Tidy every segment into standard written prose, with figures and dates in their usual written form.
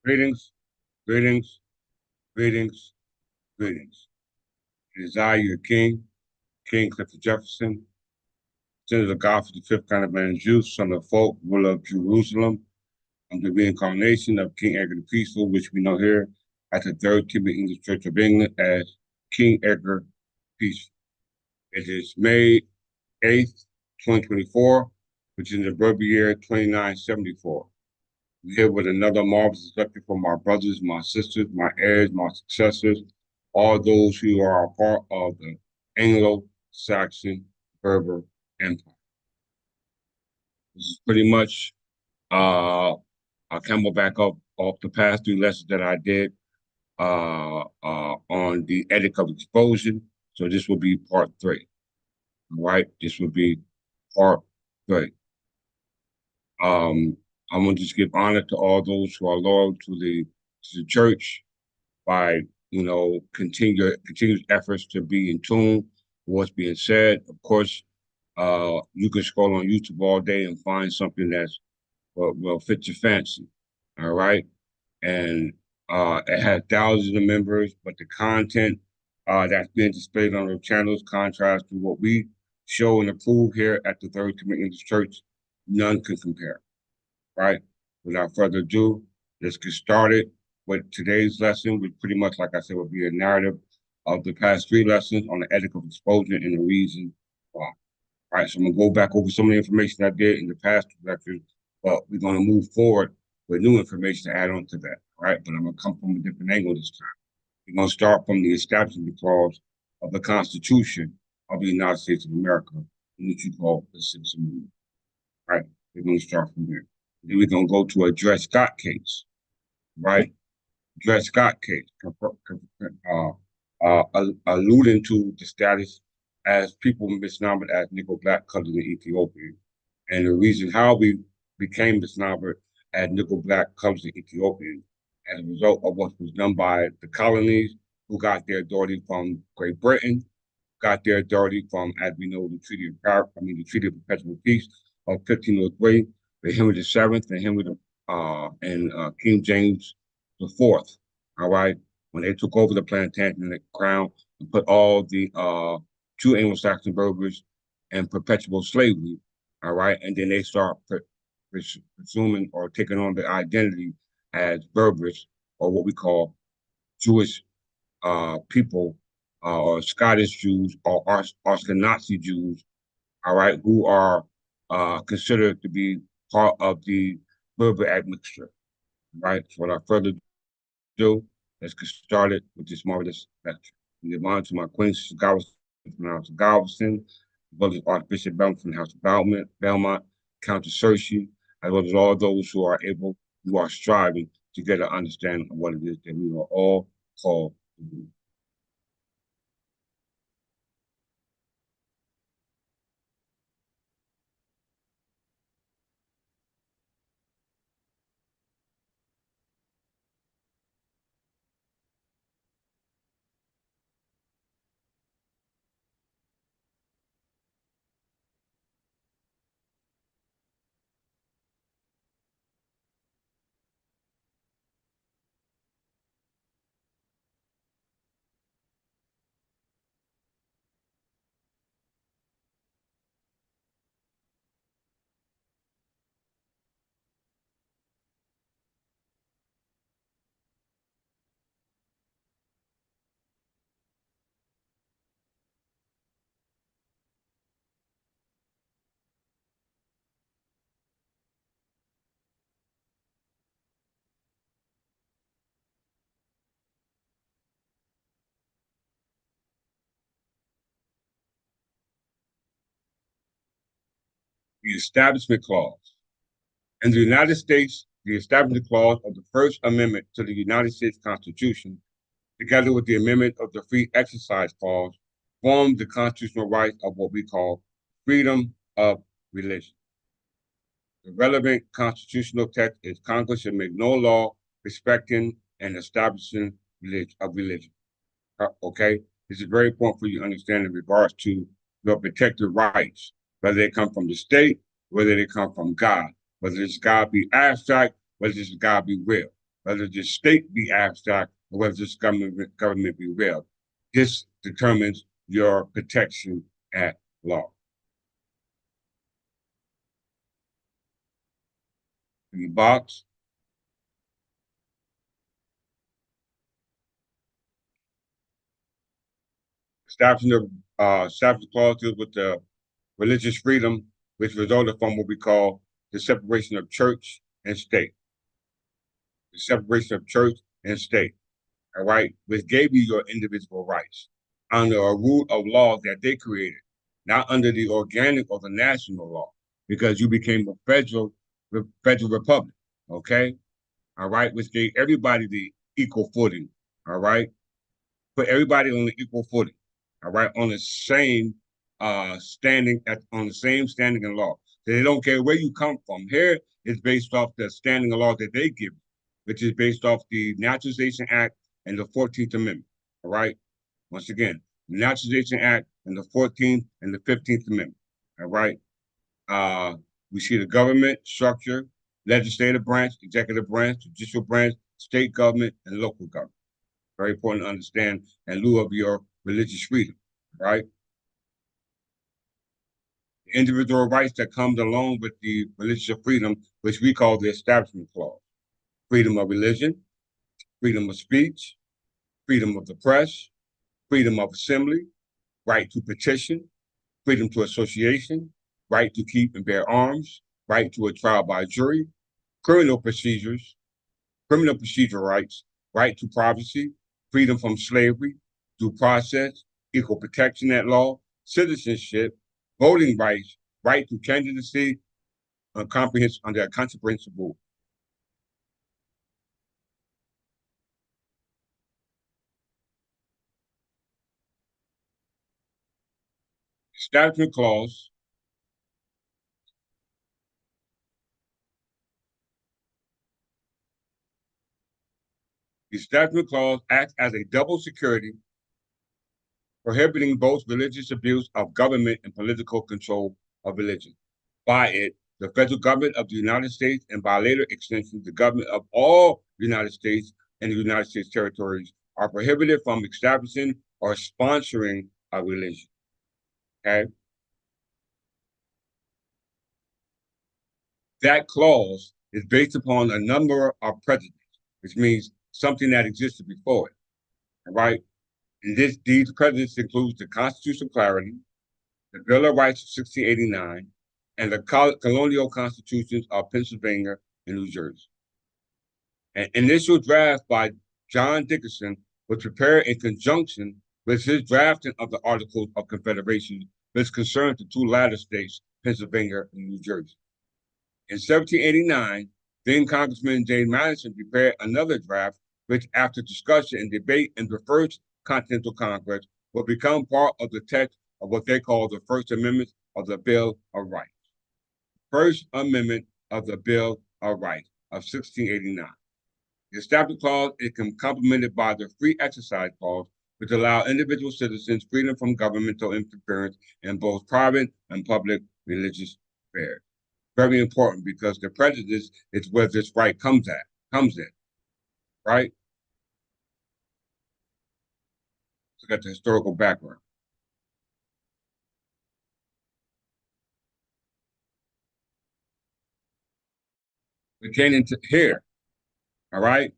Greetings, greetings, greetings, greetings. It is I, your King, King Clifford Jefferson, Senator of God for the fifth kind of man Jews, son of folk, ruler of Jerusalem. I'm the reincarnation of King Edgar the Peaceful, which we know here at the Third Timothy English Church of England as King Edgar Peaceful. It is May 8th, 2024, which is the birth year 2974. We're here with another marvelous lecture from my brothers, my sisters, my heirs, my successors, all those who are a part of the Anglo-Saxon Berber Empire. This is pretty much I came back up off the past three lessons that I did on the Edict of Expulsion. So this will be part 3. All right, this will be part 3. I want to just give honor to all those who are loyal to the church by continuous efforts to be in tune with what's being said. Of course, you can scroll on YouTube all day and find something that's will fit your fancy. All right, and it has thousands of members, but the content that's being displayed on the channels contrasts to what we show and approve here at the Third Timothy English Church. None can compare. Right? Without further ado, let's get started with today's lesson, which pretty much, like I said, will be a narrative of the past 3 lessons on the Edict of Expulsion and the reason why. All right, so I'm going to go back over some of the information I did in the past 2 lectures, but we're going to move forward with new information to add on to that. All right, but I'm going to come from a different angle this time. We're going to start from the Establishment Clause of the Constitution of the United States of America, in which you call the Sixth Amendment. All right, we're going to start from there. Then we're going to go to a Dred Scott case, right? Dred Scott case, alluding to the status as people misnomered as Negro black colored in Ethiopia. And the reason how we became misnomered as Negro black colored in Ethiopia as a result of what was done by the colonies who got their authority from Great Britain, got their authority from, as we know, the Treaty of Perpetual Peace of 1503, with Henry VII and King James IV. All right, when they took over the plantation and the crown and put all the true Anglo-Saxon Berbers in perpetual slavery. All right, and then they start presuming or taking on the identity as Berbers, or what we call Jewish people, or Scottish Jews, or Ashkenazi Jews. All right, who are considered to be part of the Berber admixture. Right, so without further ado, let's get started with this marvelous lecture. And give honor to my Queen, Sister Galveston from the House of Galveston, as well as Archbishop Belmont from the House of Belmont, Countess Cersei, as well as all those who are striving to get an understanding of what it is that we are all called to do. The Establishment Clause. In the United States, the Establishment Clause of the First Amendment to the United States Constitution, together with the amendment of the Free Exercise Clause, form the constitutional right of what we call freedom of religion. The relevant constitutional text is Congress shall make no law respecting and establishing religion. Okay? This is very important for you to understand in regards to your protected rights, whether they come from the state, whether they come from God, whether this God be abstract, whether this God be real. whether the state be abstract or whether this government be real. This determines your protection at law. In the box, establishment clause deals with the religious freedom, which resulted from what we call the separation of church and state. The separation of church and state, all right, which gave you your individual rights under a rule of law that they created, not under the organic or the national law, because you became a federal republic, okay? All right, which gave everybody the equal footing, all right? Put everybody on the equal footing, all right, on the same on the same standing in law. So they don't care where you come from. Here is based off the standing of law that they give, which is based off the Naturalization Act and the 14th Amendment. All right. Once again, the Naturalization Act and the 14th and the 15th Amendment. All right. Uh, we see the government structure, legislative branch, executive branch, judicial branch, state government, and local government. Very important to understand in lieu of your religious freedom, right? The individual rights that comes along with the religious freedom, which we call the Establishment Clause. Freedom of religion, freedom of speech, freedom of the press, freedom of assembly, right to petition, freedom to association, right to keep and bear arms, right to a trial by jury, criminal procedures, criminal procedure rights, right to privacy, freedom from slavery, due process, equal protection at law, citizenship, voting rights, right to candidacy, under a comprehensive rule. Establishment clause The Establishment Clause acts as a double security, prohibiting both religious abuse of government and political control of religion. By it, the federal government of the United States, and by later extension, the government of all the United States and the United States territories, are prohibited from establishing or sponsoring a religion. Okay? That clause is based upon a number of precedents, which means something that existed before it. All right? And these precedents include the constitutional clarity, the Bill of Rights of 1689, and the colonial constitutions of Pennsylvania and New Jersey. An initial draft by John Dickinson was prepared in conjunction with his drafting of the Articles of Confederation, which concerned the two latter states, Pennsylvania and New Jersey. In 1789, then Congressman James Madison prepared another draft, which, after discussion and debate in the First Continental Congress, will become part of the text of what they call the First Amendment of the Bill of Rights. First Amendment of the Bill of Rights of 1689. The Establishment Clause is complemented by the Free Exercise Clause, which allow individual citizens freedom from governmental interference in both private and public religious affairs. Very important, because the prejudice is where this right comes in, right? Look at the historical background. Pertaining to here, all right,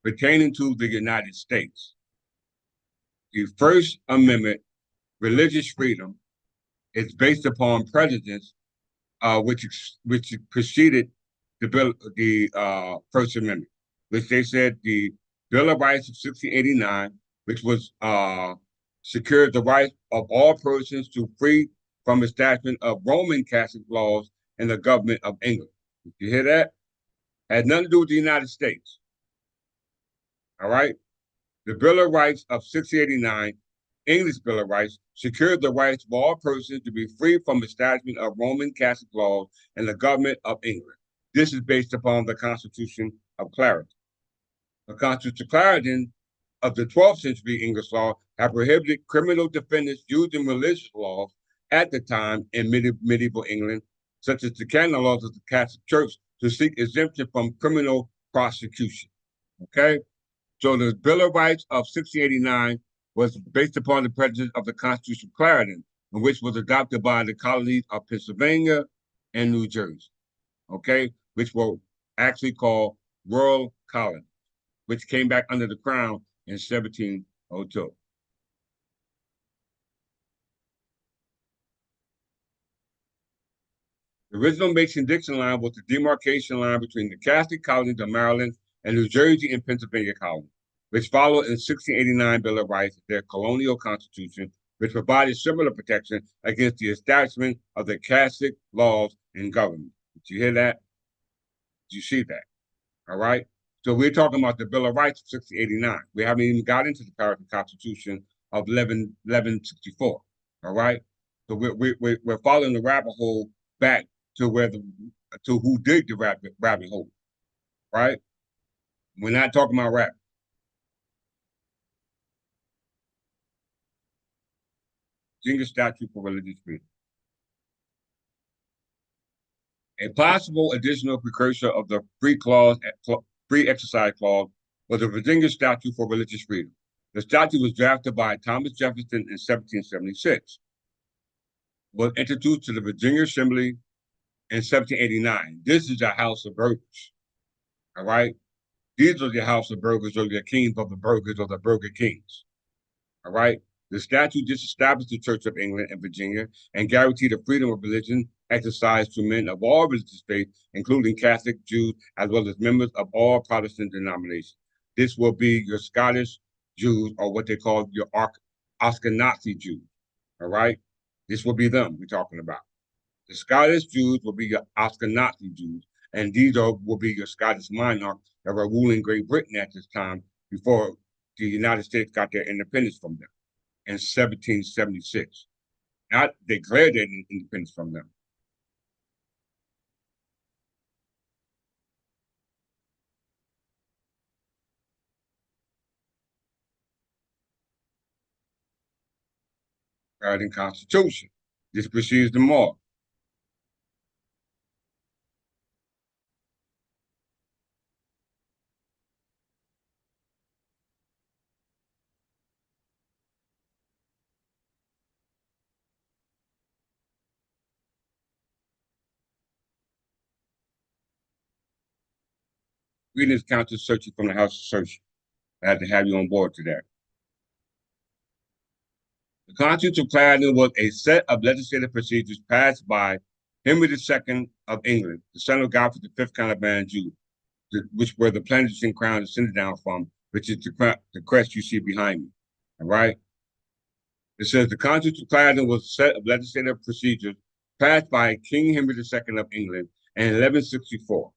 pertaining to the United States, the First Amendment, religious freedom, is based upon prejudice, which preceded the First Amendment, which they said the Bill of Rights of 1689, which was secured the right of all persons to free from establishment of Roman Catholic laws in the government of England. Did you hear that? Had nothing to do with the United States. All right. The Bill of Rights of 1689, English Bill of Rights, secured the rights of all persons to be free from establishment of Roman Catholic laws in the government of England. This is based upon the Constitution of Clarendon. The Constitution of Clarendon of the 12th century English law had prohibited criminal defendants used in religious laws at the time in medieval England, such as the canon laws of the Catholic Church, to seek exemption from criminal prosecution. Okay, so the Bill of Rights of 1689 was based upon the prejudice of the Constitution of Clarendon, which was adopted by the colonies of Pennsylvania and New Jersey. Okay, which were actually called royal colonies, which came back under the crown in 1702. The original Mason-Dixon line was the demarcation line between the Catholic colonies of Maryland and New Jersey and Pennsylvania colonies, which followed in 1689 Bill of Rights, their colonial constitution, which provided similar protection against the establishment of the Catholic laws and government. Did you hear that? Did you see that? All right. So we're talking about the Bill of Rights of 1689. We haven't even got into the American Constitution of 1164. All right. So we're following the rabbit hole back to where the to who did the rabbit hole. Right. We're not talking about rap. Virginia statute for religious freedom. A possible additional precursor of the free exercise clause was the Virginia statute for religious freedom. The statute was drafted by Thomas Jefferson in 1776. Was introduced to the Virginia Assembly in 1789. This is a house of burgers. All right. These are the house of burgers or the kings of the burgers or the burger kings. All right. The statute disestablished the Church of England and Virginia and guaranteed the freedom of religion exercised to men of all religious faiths, including Catholic, Jews, as well as members of all Protestant denominations. This will be your Scottish Jews or what they call your Ashkenazi Jews. All right. This will be them we're talking about. The Scottish Jews will be your Ashkenazi Jews, and will be your Scottish monarchs that were ruling Great Britain at this time before the United States got their independence from them in 1776. Not declared their independence from them. Writing Constitution. This precedes them all. Reading is counted searching from the house of search. I had to have you on board to that. The Constitution of Clarendon was a set of legislative procedures passed by Henry II of England, the son of Godfrey the Fifth Count of Anjou, which where the plantation crown descended down from, which is the crest you see behind me. All right. It says the Constitution of Clarendon was a set of legislative procedures passed by King Henry II of England in 1164.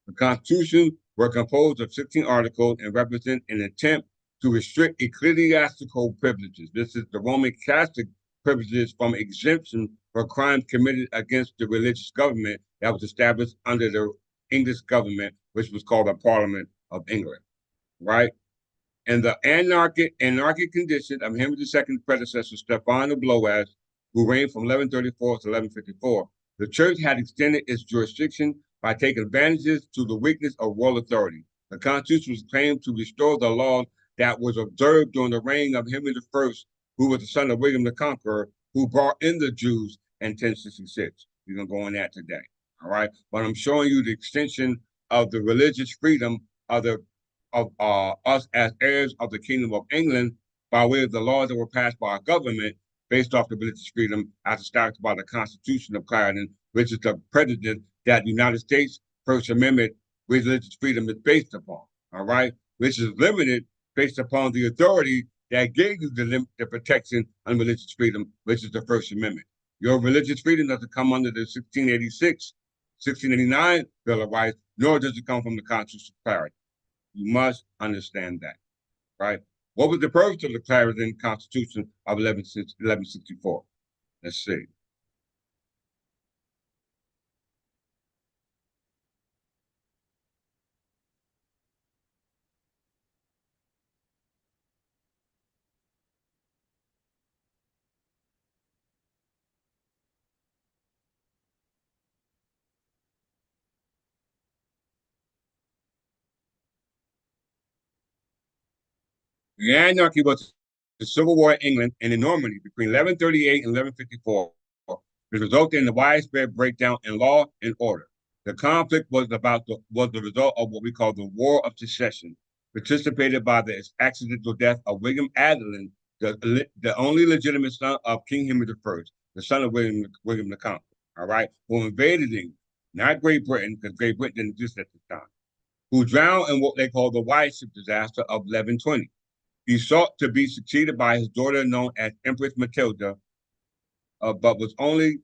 The Constitution were composed of 16 articles and represent an attempt to restrict ecclesiastical privileges. This is the Roman Catholic privileges from exemption for crimes committed against the religious government that was established under the English government, which was called the Parliament of England, right? And the anarchic condition of Henry II's predecessor, Stephen of Blois, who reigned from 1134 to 1154, the church had extended its jurisdiction by taking advantages to the weakness of royal authority. The Constitution was claimed to restore the laws that was observed during the reign of Henry I, who was the son of William the Conqueror, who brought in the Jews in 1066. We're going to go on that today. All right. But I'm showing you the extension of the religious freedom of the of us as heirs of the Kingdom of England by way of the laws that were passed by our government based off the religious freedom as established by the Constitution of Clarendon, which is the precedent that the United States First Amendment religious freedom is based upon, all right? Which is limited based upon the authority that gave you the protection on religious freedom, which is the First Amendment. Your religious freedom doesn't come under the 1686, 1689 Bill of Rights, nor does it come from the Constitution of Clarendon. You must understand that, right? What was the purpose of the Clarendon Constitution of 1164? Let's see. The anarchy was the civil war in England and in Normandy between 1138 and 1154, which resulted in the widespread breakdown in law and order. The conflict was the result of what we call the War of Succession, participated by the accidental death of William Adelin, the only legitimate son of King Henry I, the son of William the Conqueror, all right, who invaded England, not Great Britain, because Great Britain didn't exist at the time, who drowned in what they call the White Ship disaster of 1120. He sought to be succeeded by his daughter, known as Empress Matilda, but was only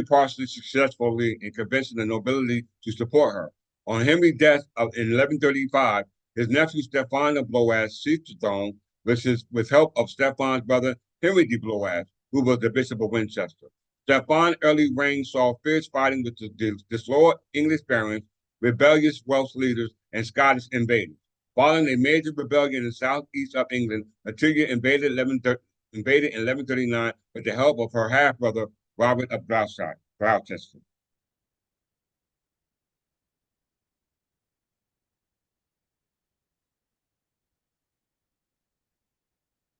partially successful in convincing the nobility to support her. On Henry's death in 1135, his nephew Stephen of Blois seized the throne with help of Stephen's brother Henry de Blois, who was the Bishop of Winchester. Stephen's early reign saw fierce fighting with the disloyal English barons, rebellious Welsh leaders, and Scottish invaders. Following a major rebellion in the southeast of England, Matilda invaded in 1139 with the help of her half-brother, Robert of Gloucester.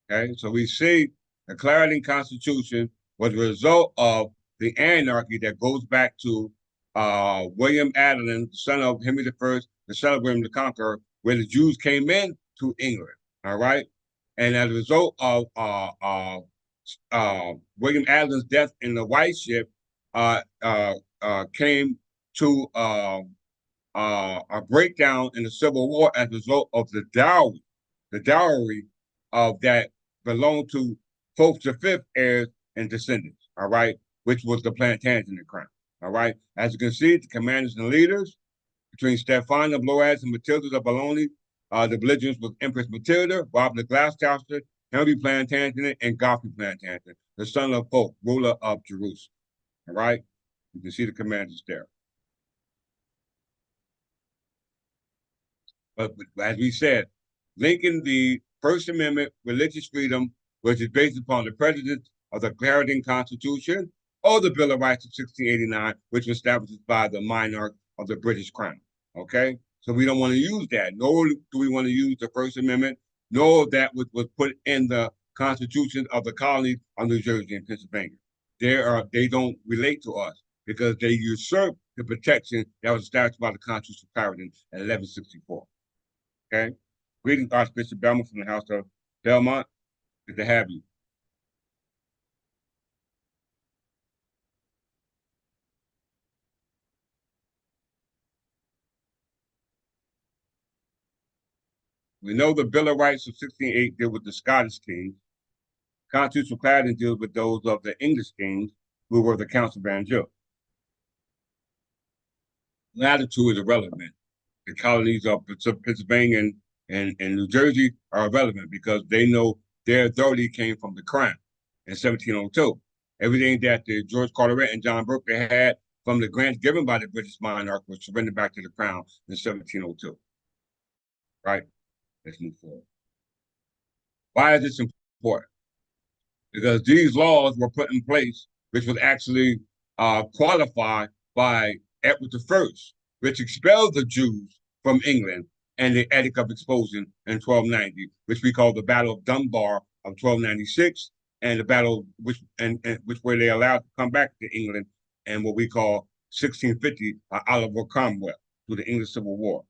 Okay, so we see the Clarendon Constitution was a result of the anarchy that goes back to William Adelin, the son of Henry I, the son of William the Conqueror, where the Jews came in to England. All right, and as a result of William Adelin's death in the White Ship, came to a breakdown in the Civil War as a result of the dowry of that belonged to Pope V heirs and descendants, all right, which was the Plantagenet crown, all right. As you can see, the commanders and leaders between Stephen of Blois and Matilda of Bologna, the belligerents was Empress Matilda, Robert of Gloucester, Henry Plantagenet, and Godfrey Plantagenet, the son of Pope, ruler of Jerusalem, all right. You can see the commanders there. But as we said, linking the First Amendment, religious freedom, which is based upon the prejudice of the Clarendon Constitution, or the Bill of Rights of 1689, which was established by the monarch of the British Crown. Okay? So we don't want to use that. Nor do we want to use the First Amendment, nor that which was put in the constitutions of the colonies of New Jersey and Pennsylvania. They don't relate to us because they usurp the protection that was established by the Constitution of Clarendon in 1164. Okay? Greetings, Archbishop Belmont from the House of Belmont. Good to have you. We know the Bill of Rights of 1608 deal with the Scottish kings. Constitution of Clarendon deals with those of the English kings, who were the Counts of Anjou. Latitude is irrelevant. The colonies of Pennsylvania and New Jersey are irrelevant because they know their authority came from the crown in 1702. Everything that the George Carteret and John Burke had from the grants given by the British monarch was surrendered back to the crown in 1702. Right? Let's move forward. Why is this important? Because these laws were put in place, which was actually qualified by Edward I, which expelled the Jews from England, and the Edict of Expulsion in 1290, which we call the Battle of Dunbar of 1296, and the battle which where they allowed to come back to England, and what we call 1650 Oliver Cromwell through the English Civil War.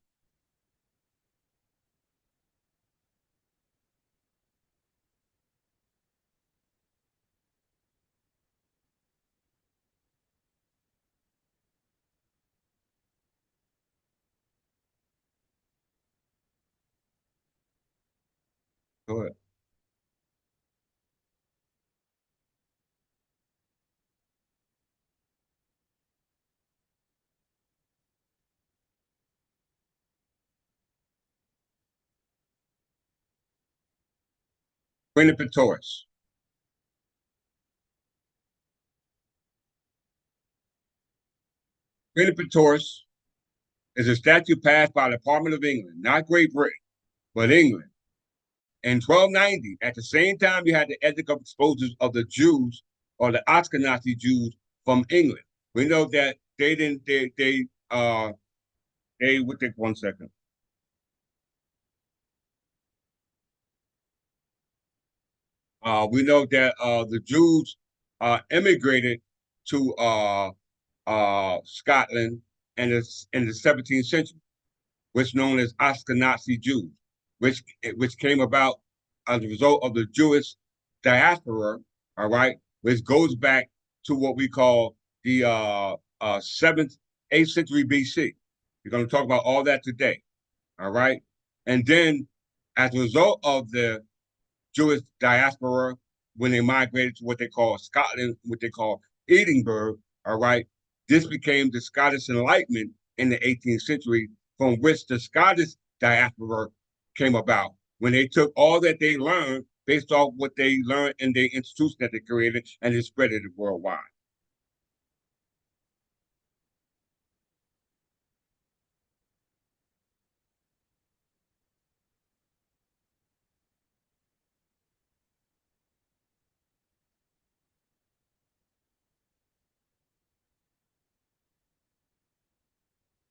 Go ahead. Quinipetoris. Quinipetoris is a statute passed by the Parliament of England, not Great Britain, but England. In 1290, at the same time, you had the Edict of Expulsion of the Jews or the Ashkenazi Jews from England. We know that they didn't, would take 1 second. We know that the Jews immigrated to Scotland in the 17th century, which known as Ashkenazi Jews, which came about as a result of the Jewish diaspora, all right, which goes back to what we call the 7th, 8th century BC. We're going to talk about all that today, all right? And then as a result of the Jewish diaspora, when they migrated to what they call Scotland, what they call Edinburgh, all right, this became the Scottish Enlightenment in the 18th century, from which the Scottish diaspora came about when they took all that they learned based off what they learned in the institution that they created and they spread it worldwide.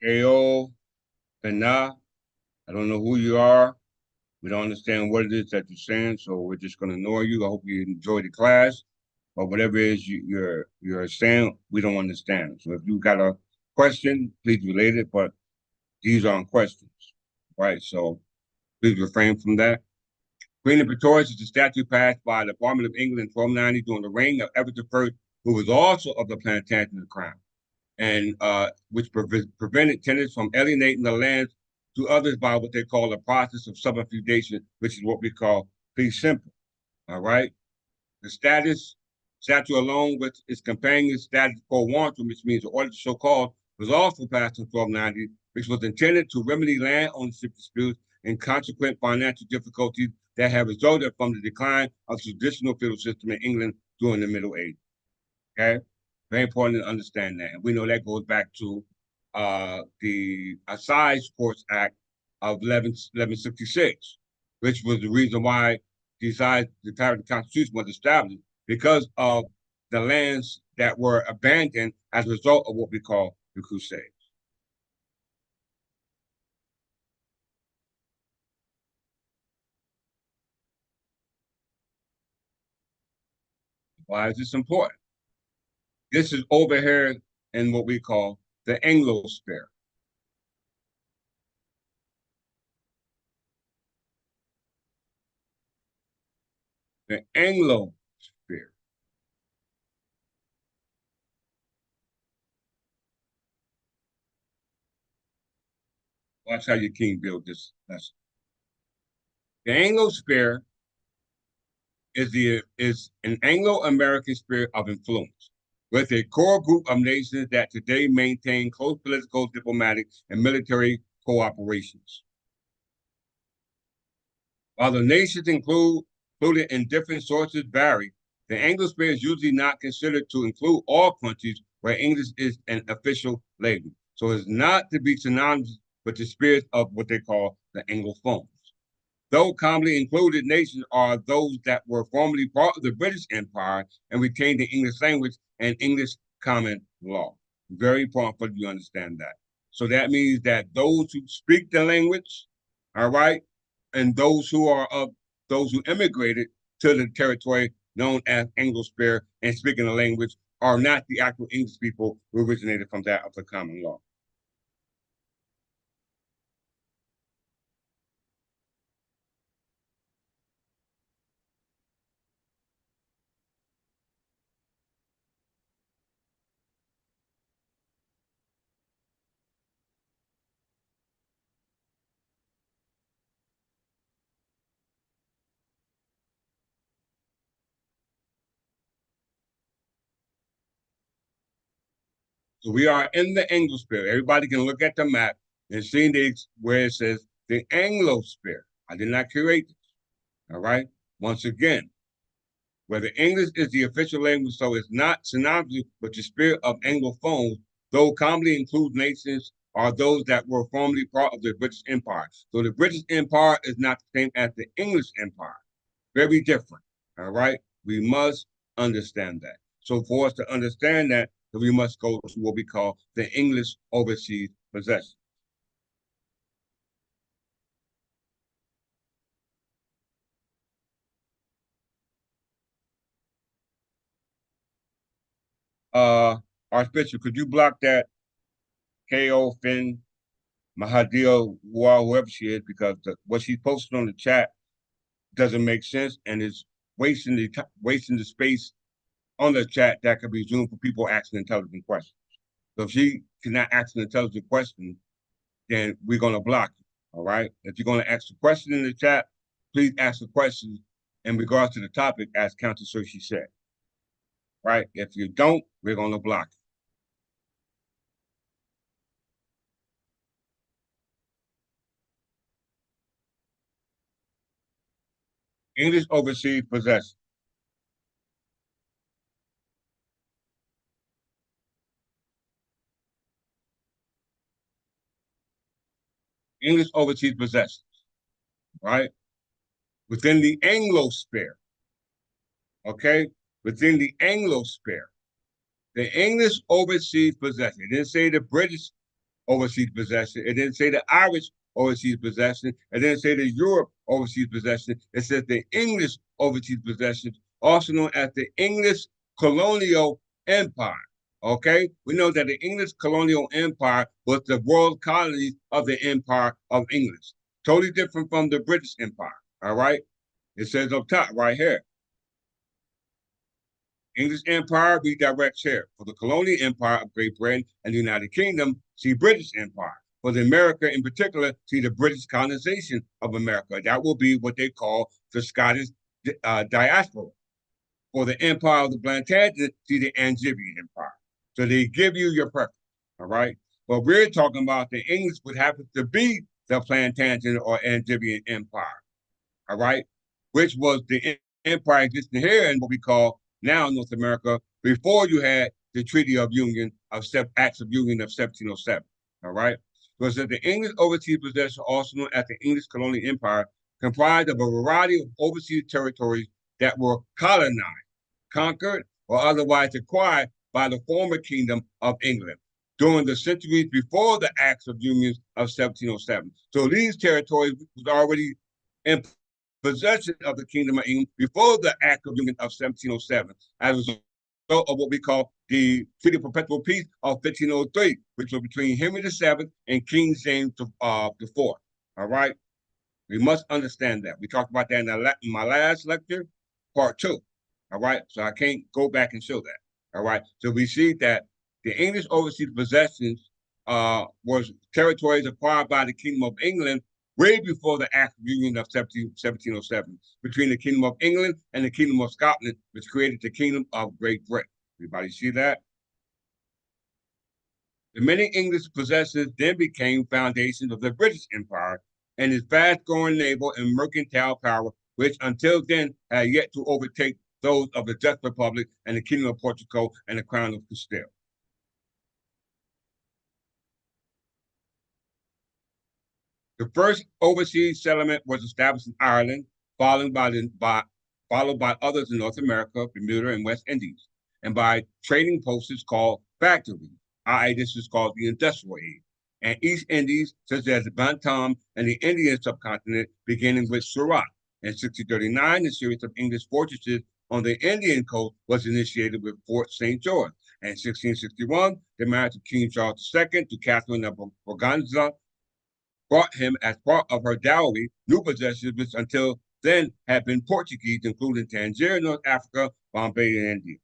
Ao, Bena, I don't know who you are. We don't understand what it is that you're saying, so we're just going to ignore you. I hope you enjoy the class, but whatever it is you're saying, we don't understand. So if you got a question, please relate it, but these aren't questions, right? So please refrain from that. Queen of Pretorius is a statute passed by the Parliament of England in 1290 during the reign of Edward I, who was also of the Plantagenet crown, and which prevented tenants from alienating the lands to others by what they call the process of subinfeudation, which is what we call fee simple. All right. The statute along with its companion statute called warrant, which means the order so called, was also passed in 1290, which was intended to remedy land ownership disputes and consequent financial difficulties that have resulted from the decline of the traditional feudal system in England during the Middle Ages. Okay, very important to understand that, and we know that goes back to the Assize Courts Act of 1166, which was the reason why the Constitution was established because of the lands that were abandoned as a result of what we call the Crusades. Why is this important? This is over here in what we call the Anglosphere. The Anglosphere. Watch how your king build this lesson. The Anglosphere is an Anglo-American sphere of influence, with a core group of nations that today maintain close political, diplomatic, and military cooperations. While the nations included in different sources vary, the Anglosphere is usually not considered to include all countries where English is an official language. So it's not to be synonymous with the spheres of what they call the Anglophones. Though commonly included nations are those that were formerly part of the British Empire and retained the English language and English common law. Very important for you to understand that. So that means that those who speak the language, all right, and those who immigrated to the territory known as Anglosphere and speaking the language are not the actual English people who originated from that of the common law. So we are in the Anglosphere. Everybody can look at the map and see where it says the Anglosphere. I did not create this. All right. Once again, whether English is the official language, so it's not synonymous with the spirit of Anglophones, though commonly includes nations are those that were formerly part of the British Empire. So the British Empire is not the same as the English Empire. Very different. All right. We must understand that. So for us to understand that, we must go to what we call the English overseas possession. Archbishop, could you block that KO Finn Mahadil whoever she is, because what she posted on the chat doesn't make sense and is wasting the space on the chat that could be zoomed for people asking intelligent questions. So if she cannot ask an intelligent question, then we're going to block you. All right. If you're going to ask a question in the chat, please ask the question in regards to the topic, as Counter Searchy said. Right. If you don't, we're going to block you. English overseas possession. English overseas possessions. Right. Within the Anglosphere. Okay. Within the Anglosphere. The English overseas possession. It didn't say the British overseas possession. It didn't say the Irish overseas possession. It didn't say the Europe overseas possession. It said the English overseas possession, also known as the English colonial empire. Okay, we know that the English colonial empire was the world colonies of the Empire of England. Totally different from the British Empire. All right, it says up top right here. English Empire redirects here. For the colonial empire of Great Britain and the United Kingdom, see British Empire. For the America in particular, see the British colonization of America. That will be what they call the Scottish diaspora. For the Empire of the Plantagenet, see the Angevin Empire. So they give you your preference, all right? But we're talking about the English would happen to be the Plantagenet or Angevin Empire, all right? Which was the empire existing here in what we call now North America before you had the Treaty of Union of Acts of Union of 1707. All right. So it said the English overseas possession, also known as the English colonial empire, comprised of a variety of overseas territories that were colonized, conquered, or otherwise acquired by the former kingdom of England during the centuries before the Acts of Union of 1707. So these territories was already in possession of the Kingdom of England before the Act of Union of 1707, as a result of what we call the Treaty of Perpetual Peace of 1503, which was between Henry VII and King James IV. All right, we must understand that. We talked about that in my last lecture, part 2. All right, so I can't go back and show that. All right, so we see that the English overseas possessions was territories acquired by the Kingdom of England way before the Act of Union of 1707 between the Kingdom of England and the Kingdom of Scotland, which created the Kingdom of Great Britain. Everybody see that? The many English possessions then became foundations of the British Empire and its fast-growing naval and mercantile power, which until then had yet to overtake those of the Dutch Republic and the Kingdom of Portugal and the Crown of Castile. The first overseas settlement was established in Ireland, followed by others in North America, Bermuda, and West Indies, and by trading posts called factories, i.e., this is called the industrial age, and East Indies, such as Bantam and the Indian subcontinent, beginning with Surat. In 1639, the series of English fortresses on the Indian coast was initiated with Fort St. George. And in 1661, the marriage of King Charles II to Catherine of Braganza brought him as part of her dowry new possessions, which until then had been Portuguese, including Tangier, North Africa, Bombay, and India.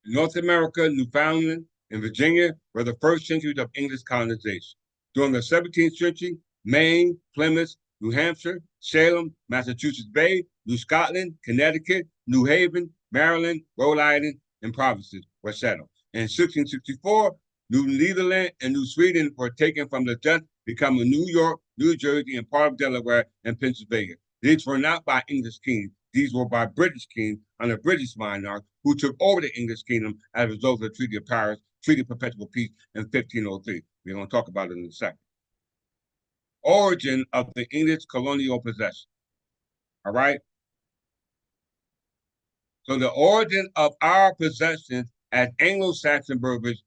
In North America, Newfoundland, and Virginia were the first centuries of English colonization. During the 17th century, Maine, Plymouth, New Hampshire, Salem, Massachusetts Bay, New Scotland, Connecticut, New Haven, Maryland, Rhode Island, and provinces were settled. In 1664, New Netherland and New Sweden were taken from the Dutch, becoming New York, New Jersey, and part of Delaware and Pennsylvania. These were not by English kings. These were by British kings under British monarchs who took over the English kingdom as a result of the Treaty of Paris, Treaty of Perpetual Peace in 1503. We're going to talk about it in a second. Origin of the English colonial possession. All right. So the origin of our possessions as Anglo-Saxon Berbers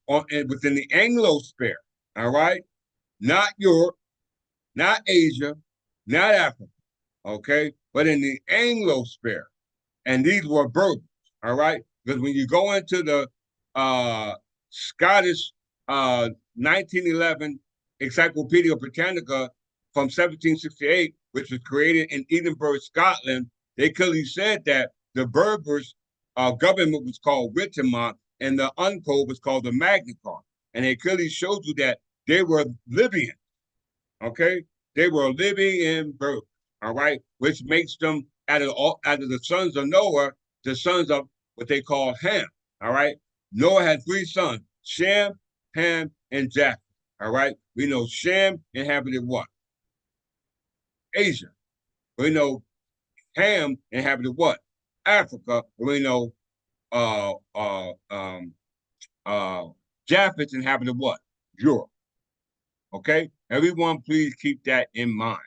within the Anglosphere, all right? Not Europe, not Asia, not Africa, okay? But in the Anglosphere. And these were Berbers, all right? Because when you go into the Scottish 1911 Encyclopedia Britannica from 1768, which was created in Edinburgh, Scotland, they clearly said that the Berbers' government was called Wittemont and the uncode was called the Magna Carta. And it clearly shows you that they were Libyan, okay? They were Libyan Berbers, all right? Which makes them, out of the sons of Noah, the sons of what they call Ham, all right? Noah had three sons, Shem, Ham, and Japheth, all right? We know Shem inhabited what? Asia. We know Ham inhabited what? Africa. We know uh, uh, um, uh, Japheth inhabited what? Europe. Okay? Everyone, please keep that in mind.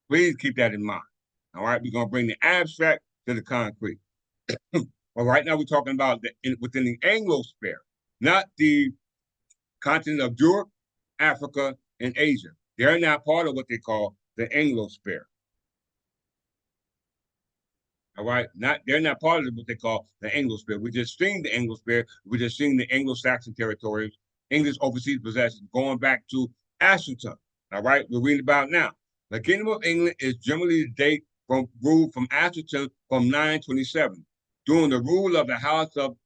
Please keep that in mind. All right? We're going to bring the abstract to the concrete. Well, right now we're talking about within the Anglosphere, not the continent of Europe, Africa, and Asia. They're not part of what they call the Anglosphere. All right, they're not part of what they call the Anglosphere. We're just seeing the Anglosphere. We're just seeing the Anglo-Saxon territories, English overseas possessions, going back to Ashton. All right, we're reading about now. The Kingdom of England is generally the date from rule from Ashton from 927, during the rule of the House of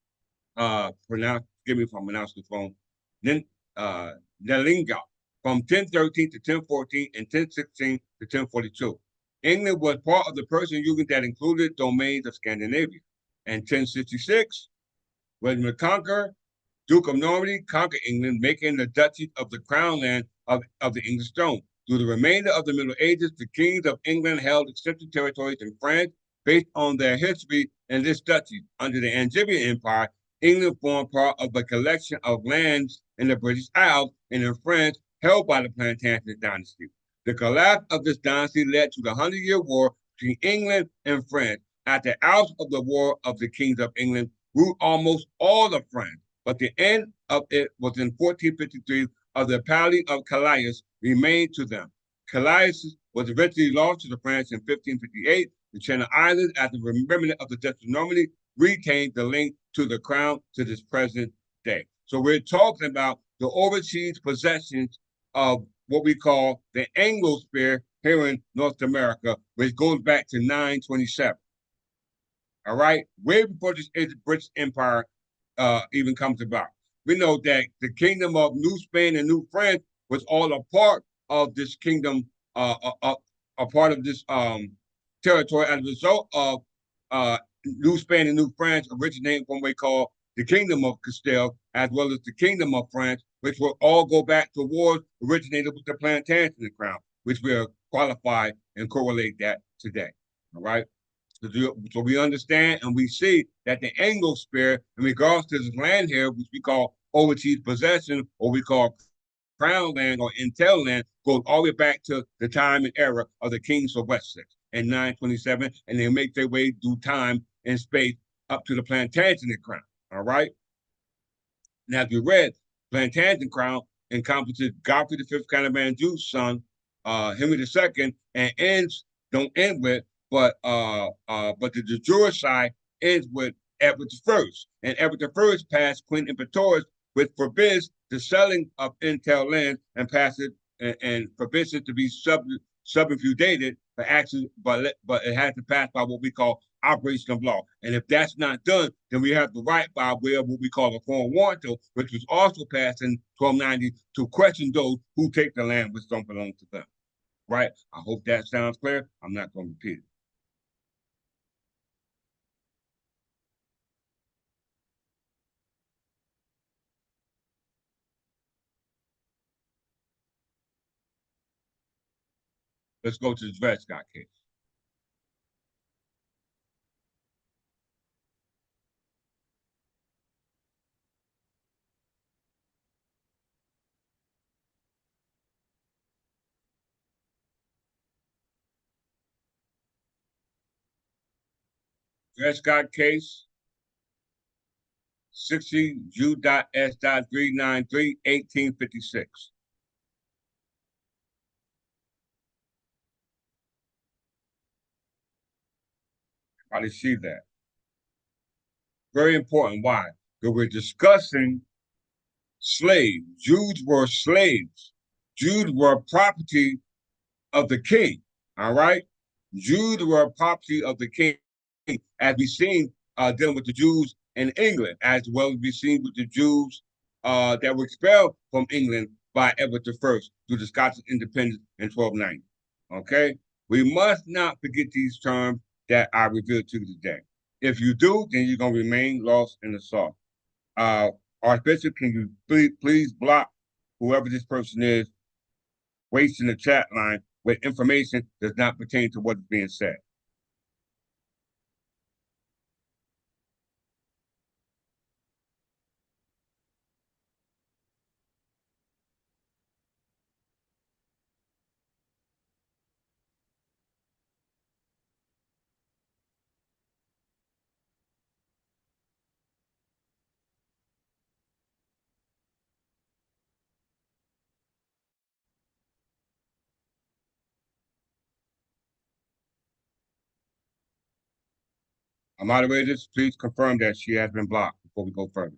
forgive me if I'm pronouncing the wrong, then Nelinga from 1013 to 1014 and 1016 to 1042. England was part of the Persian Union that included domains of Scandinavia. In 1066, William the Conqueror, Duke of Normandy, conquered England, making the duchy of the crown land of the English throne. Through the remainder of the Middle Ages, the kings of England held extensive territories in France based on their history in this duchy. Under the Angevin Empire, England formed part of a collection of lands in the British Isles and in France held by the Plantagenet dynasty. The collapse of this dynasty led to the Hundred-Year War between England and France. At the outset of the War of the Kings of England, ruled almost all of France, but the end of it was in 1453 of the Palace of Calais remained to them. Calais was eventually lost to the French in 1558. The Channel Islands, as a remnant of the Dutch of Normandy, retained the link to the crown to this present day. So we're talking about the overseas possessions of what we call the Anglosphere here in North America, which goes back to 927. All right, way before this British Empire even comes about. We know that the kingdom of New Spain and New France was all a part of this kingdom, a part of this territory as a result of New Spain and New France originating from what we call the kingdom of Castile, as well as the kingdom of France, which will all go back to wars originated with the Plantagenet crown, which will qualify and correlate that today. All right. So we understand and we see that the Anglosphere, in regards to this land here, which we call overseas possession, or we call crown land or intel land, goes all the way back to the time and era of the kings of Wessex in 927, and they make their way through time and space up to the Plantagenet crown. All right. Now, as we read, Plantagenet crown encompasses Godfrey V Caravan-Jew's son, Henry II, and don't end with, but the de jure side ends with Edward I. And Edward I passed Queen Imperatrice, which forbids the selling of intel land and passes and forbids it to be subinfudated for action, but it has to pass by what we call operation of law. And if that's not done, then we have the right by way of what we call a foreign warrant, which was also passed in 1290 to question those who take the land which don't belong to them. Right? I hope that sounds clear. I'm not going to repeat it. Let's go to the Dred Scott case. Dred Scott case 60 Ju.S.393, 1856. I see that. Very important. Why? Because we're discussing slaves. Jews were slaves. Jews were property of the king. All right? Jews were property of the king, as we've seen dealing with the Jews in England, as well as we've seen with the Jews that were expelled from England by Edward I through the Scottish independence in 1290. Okay? We must not forget these terms that I revealed to you today. If you do, then you're going to remain lost in the sauce. Archbishop, can you please block whoever this person is wasting the chat line with information that does not pertain to what is being said? Moderators, please confirm that she has been blocked before we go further.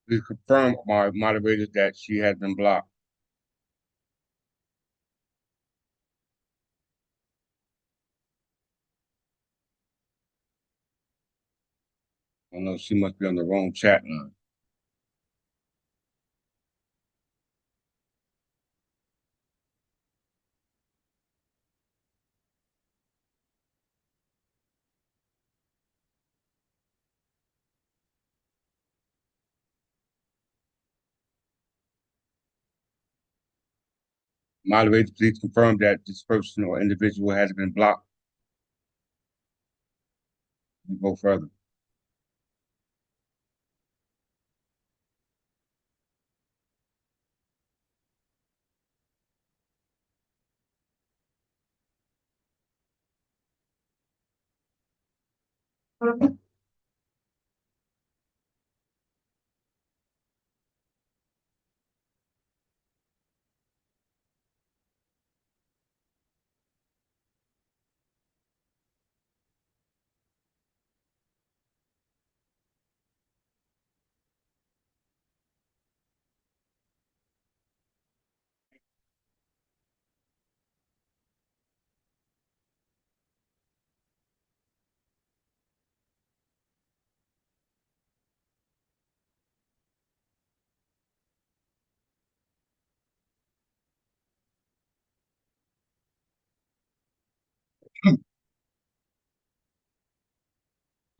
Please confirm, my moderators, that she has been blocked. I know she must be on the wrong chat line. Moderators, please confirm that this person or individual has been blocked. We go further.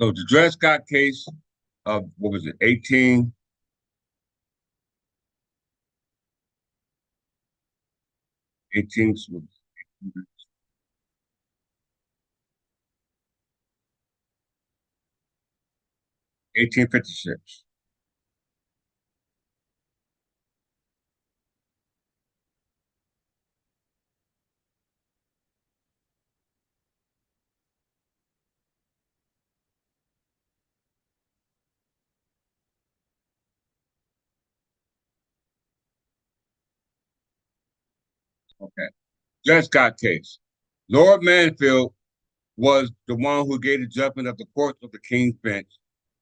So the Dred Scott case of, what was it, 1856. Okay. Dred Scott case. Lord Mansfield was the one who gave the judgment of the court of the King's Bench.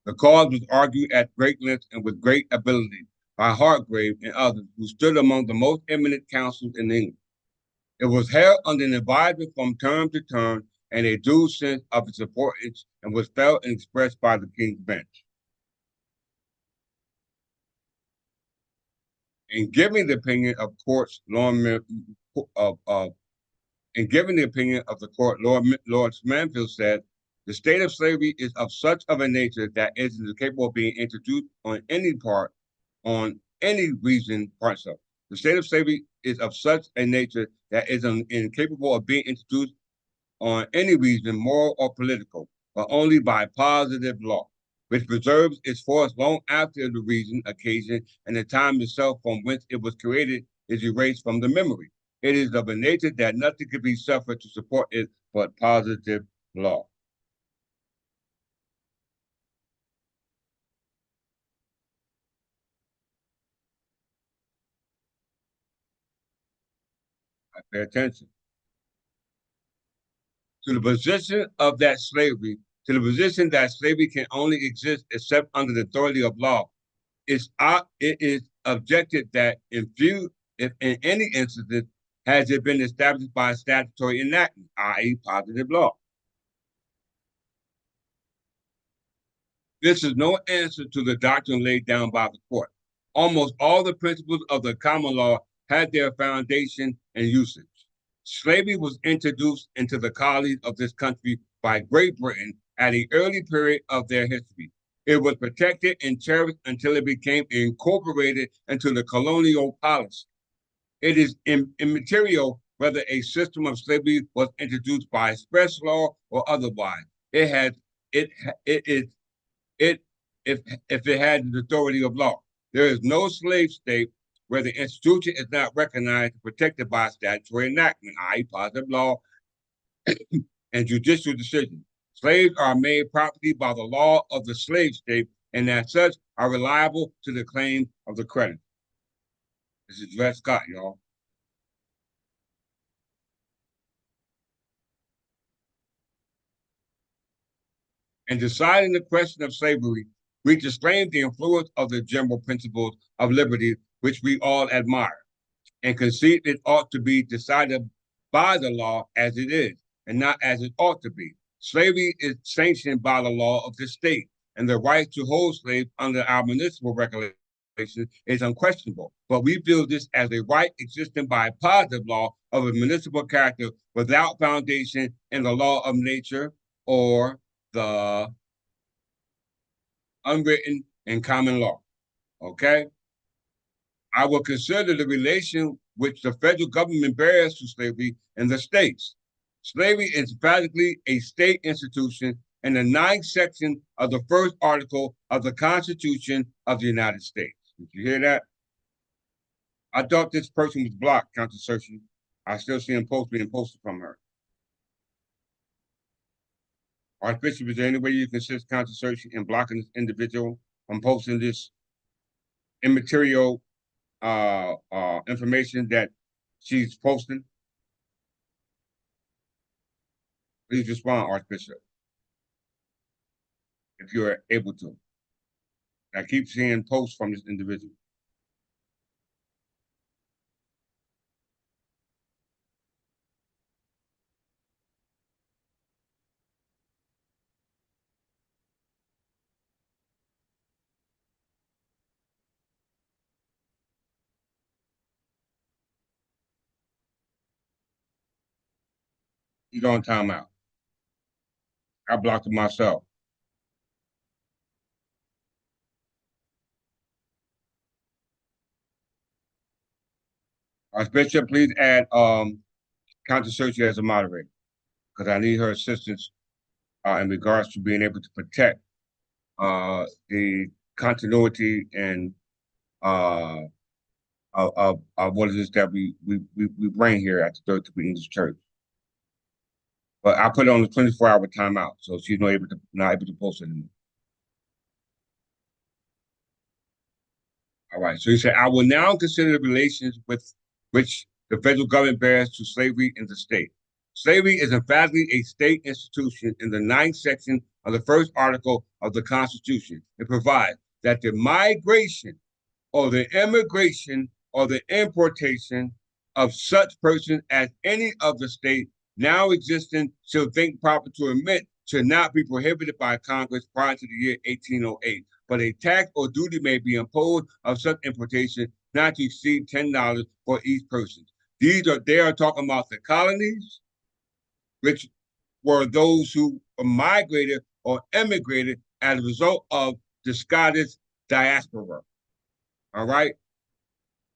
The cause was argued at great length and with great ability by Hargrave and others who stood among the most eminent counsels in England. It was held under an advisement from term to term and a due sense of its importance and was felt and expressed by the king's bench. In giving the opinion of courts, in giving the opinion of the court, Lord Manfield said, the state of slavery is of such of a nature that it is incapable of being introduced on any reason parts of. The state of slavery is of such a nature that it is incapable of being introduced on any reason, moral or political, but only by positive law, which preserves its force long after the reason, occasion, and the time itself from whence it was created is erased from the memory. It is of a nature that nothing can be suffered to support it but positive law. I pay attention to the position of that slavery, to the position that slavery can only exist except under the authority of law. It is objected that if in any instance, has it been established by a statutory enactment, i.e., positive law. This is no answer to the doctrine laid down by the court. Almost all the principles of the common law had their foundation and usage. Slavery was introduced into the colonies of this country by Great Britain at an early period of their history. It was protected and cherished until it became incorporated into the colonial policy. It is immaterial whether a system of slavery was introduced by express law or otherwise. It has it is it if it had the authority of law. There is no slave state where the institution is not recognized and protected by statutory enactment, i.e., positive law and judicial decision. Slaves are made property by the law of the slave state, and as such are reliable to the claim of the creditor. This is Dred Scott, y'all. In deciding the question of slavery, we disclaim the influence of the general principles of liberty, which we all admire, and concede it ought to be decided by the law as it is, and not as it ought to be. Slavery is sanctioned by the law of the state, and the right to hold slaves under our municipal regulations is unquestionable. But we view this as a right existing by positive law of a municipal character without foundation in the law of nature or the unwritten and common law. Okay? I will consider the relation which the federal government bears to slavery in the states. Slavery is emphatically a state institution in the ninth section of the first article of the Constitution of the United States. Did you hear that? I thought this person was blocked, Countess Cersei. I still see him being posted from her. Archbishop, is there any way you can assist Countess Cersei in blocking this individual from posting this immaterial information that she's posting? Please respond, Archbishop, if you're able to. I keep seeing posts from this individual. He's on timeout. I blocked it myself. Archbishop, please add Countess Cersei as a moderator, because I need her assistance in regards to being able to protect the continuity and of what it is that we bring here at the Third Temple English Church. But I put it on the 24-hour timeout, so she's not able to post it anymore. All right. So he said, I will now consider the relations with which the federal government bears to slavery in the state. Slavery is emphatically a state institution in the ninth section of the first article of the Constitution. It provides that the migration or the immigration or the importation of such person as any of the state now existing shall think proper to remit should not be prohibited by Congress prior to the year 1808. But a tax or duty may be imposed of such importation not to exceed $10 for each person. They are talking about the colonies, which were those who migrated or emigrated as a result of the Scottish diaspora. All right,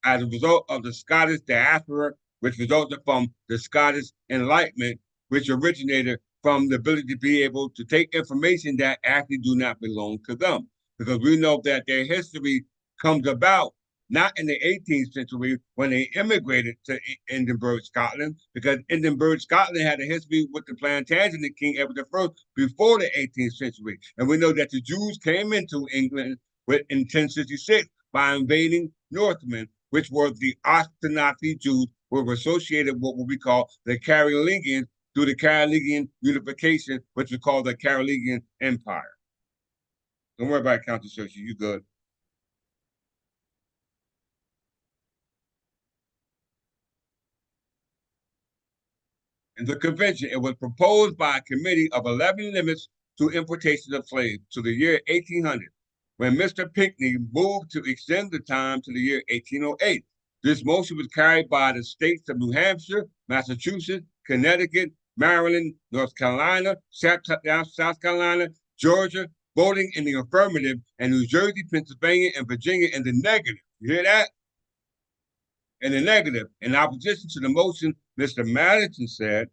as a result of the Scottish diaspora, which resulted from the Scottish Enlightenment, which originated from the ability to be able to take information that actually do not belong to them. Because we know that their history comes about not in the 18th century when they immigrated to Edinburgh, Scotland, because Edinburgh, Scotland had a history with the Plantagenet King Edward I before the 18th century. And we know that the Jews came into England in 1066 by invading Northmen, which were the Ashkenazi Jews, who were associated with what we call the Carolingians through the Carolingian unification, which we call the Carolingian Empire. Don't worry about County Church, you good. In the convention, it was proposed by a committee of 11 limits to importation of slaves to the year 1800, when Mr. Pinckney moved to extend the time to the year 1808. This motion was carried by the states of New Hampshire, Massachusetts, Connecticut, Maryland, North Carolina, South Carolina, Georgia, voting in the affirmative, and New Jersey, Pennsylvania, and Virginia in the negative. You hear that? In the negative. In opposition to the motion, Mr. Madison said,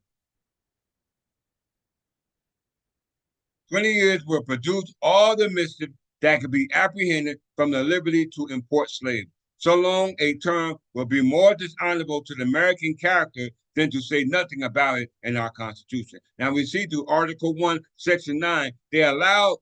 20 years will produce all the mischief that could be apprehended from the liberty to import slaves. So long a term will be more dishonorable to the American character than to say nothing about it in our Constitution. Now we see through Article 1, Section 9, they allow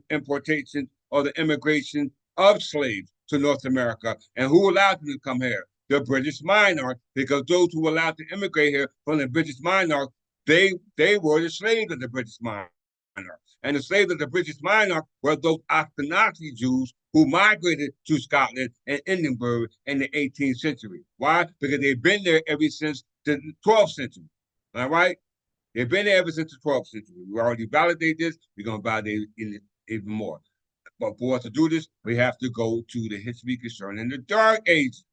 importation or the immigration of slaves to North America. And who allowed them to come here? The British monarch, because those who were allowed to immigrate here from the British monarch, they were the slaves of the British monarch. And the slaves of the British monarch were those Ashkenazi Jews who migrated to Scotland and Edinburgh in the 18th century. Why? Because they've been there ever since the 12th century. All right? They've been there ever since the 12th century. We already validated this. We're going to validate it even more. But for us to do this, we have to go to the history concerning the Dark Ages.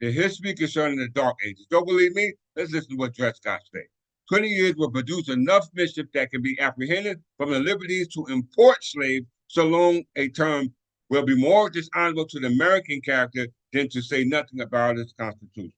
The history concerning the Dark Ages. Don't believe me? Let's listen to what Dred Scott said. 20 years will produce enough mischief that can be apprehended from the liberties to import slaves, so long a term will be more dishonorable to the American character than to say nothing about its Constitution.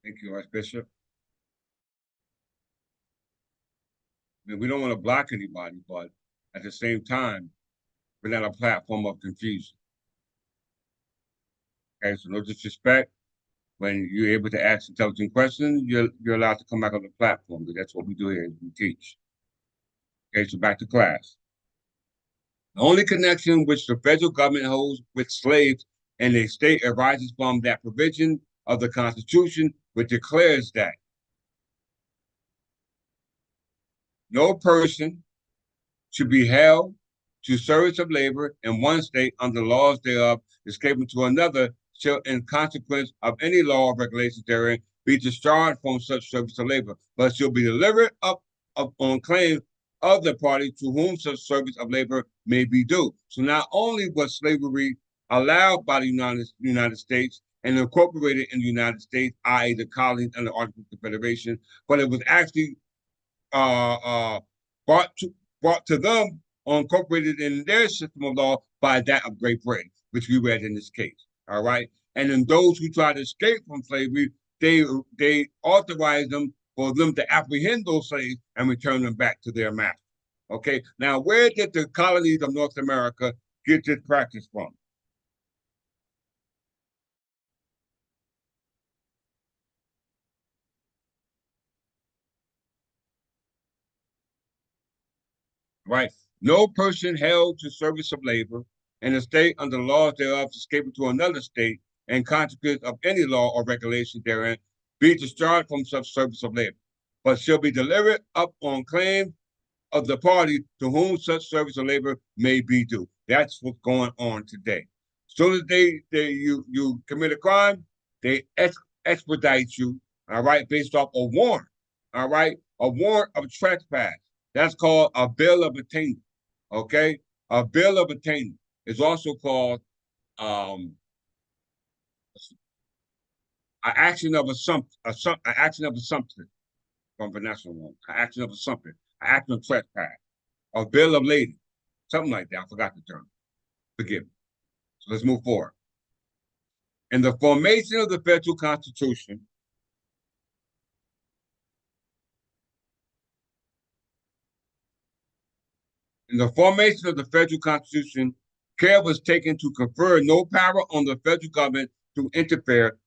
Thank you, Archbishop. I mean, we don't want to block anybody, but at the same time, we're not a platform of confusion. Okay, so no disrespect. When you're able to ask intelligent questions, you're allowed to come back on the platform, because that's what we do here, we teach. Okay, so back to class. The only connection which the federal government holds with slaves in a state arises from that provision of the Constitution which declares that no person should be held to service of labor in one state under laws thereof, escaping to another, shall, in consequence of any law or regulations therein, be discharged from such service of labor, but shall be delivered up on claim of the party to whom such service of labor may be due. So not only was slavery allowed by the United States and incorporated in the United States, i.e. the colonies and the Articles of Confederation, but it was actually uh, uh, brought to brought to them or incorporated in their system of law by that of Great Britain, which we read in this case. All right, and then those who try to escape from slavery, they authorized them for them to apprehend those slaves and return them back to their master. Okay, now where did the colonies of North America get this practice from? Right? No person held to service of labor in a state under the laws thereof escaping to another state in consequence of any law or regulation therein be discharged from such service of labor, but shall be delivered up on claim of the party to whom such service of labor may be due. That's what's going on today. As soon as you commit a crime, they expedite you, all right, based off a warrant, all right, a warrant of trespass. That's called a bill of attainder, okay? A bill of attainder is also called um, an action of an action of assumption from Vanessa one, an action of assumption, an action of trespass, a bill of lading, something like that. I forgot the term. Forgive me. So let's move forward. In the formation of the federal constitution, in the formation of the federal constitution, care was taken to confer no power on the federal government to interfere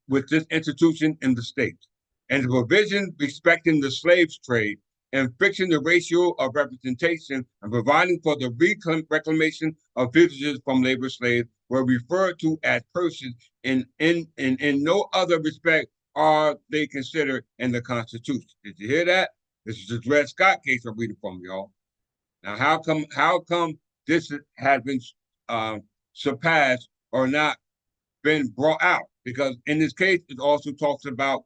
with this institution in the states, and the provision respecting the slaves trade and fixing the ratio of representation and providing for the reclamation of fugitives from labor slaves were referred to as persons in no other respect are they considered in the Constitution. Did you hear that? This is the Dred Scott case I'm reading from, y'all. Now, how come this has been surpassed or not been brought out? Because in this case, it also talks about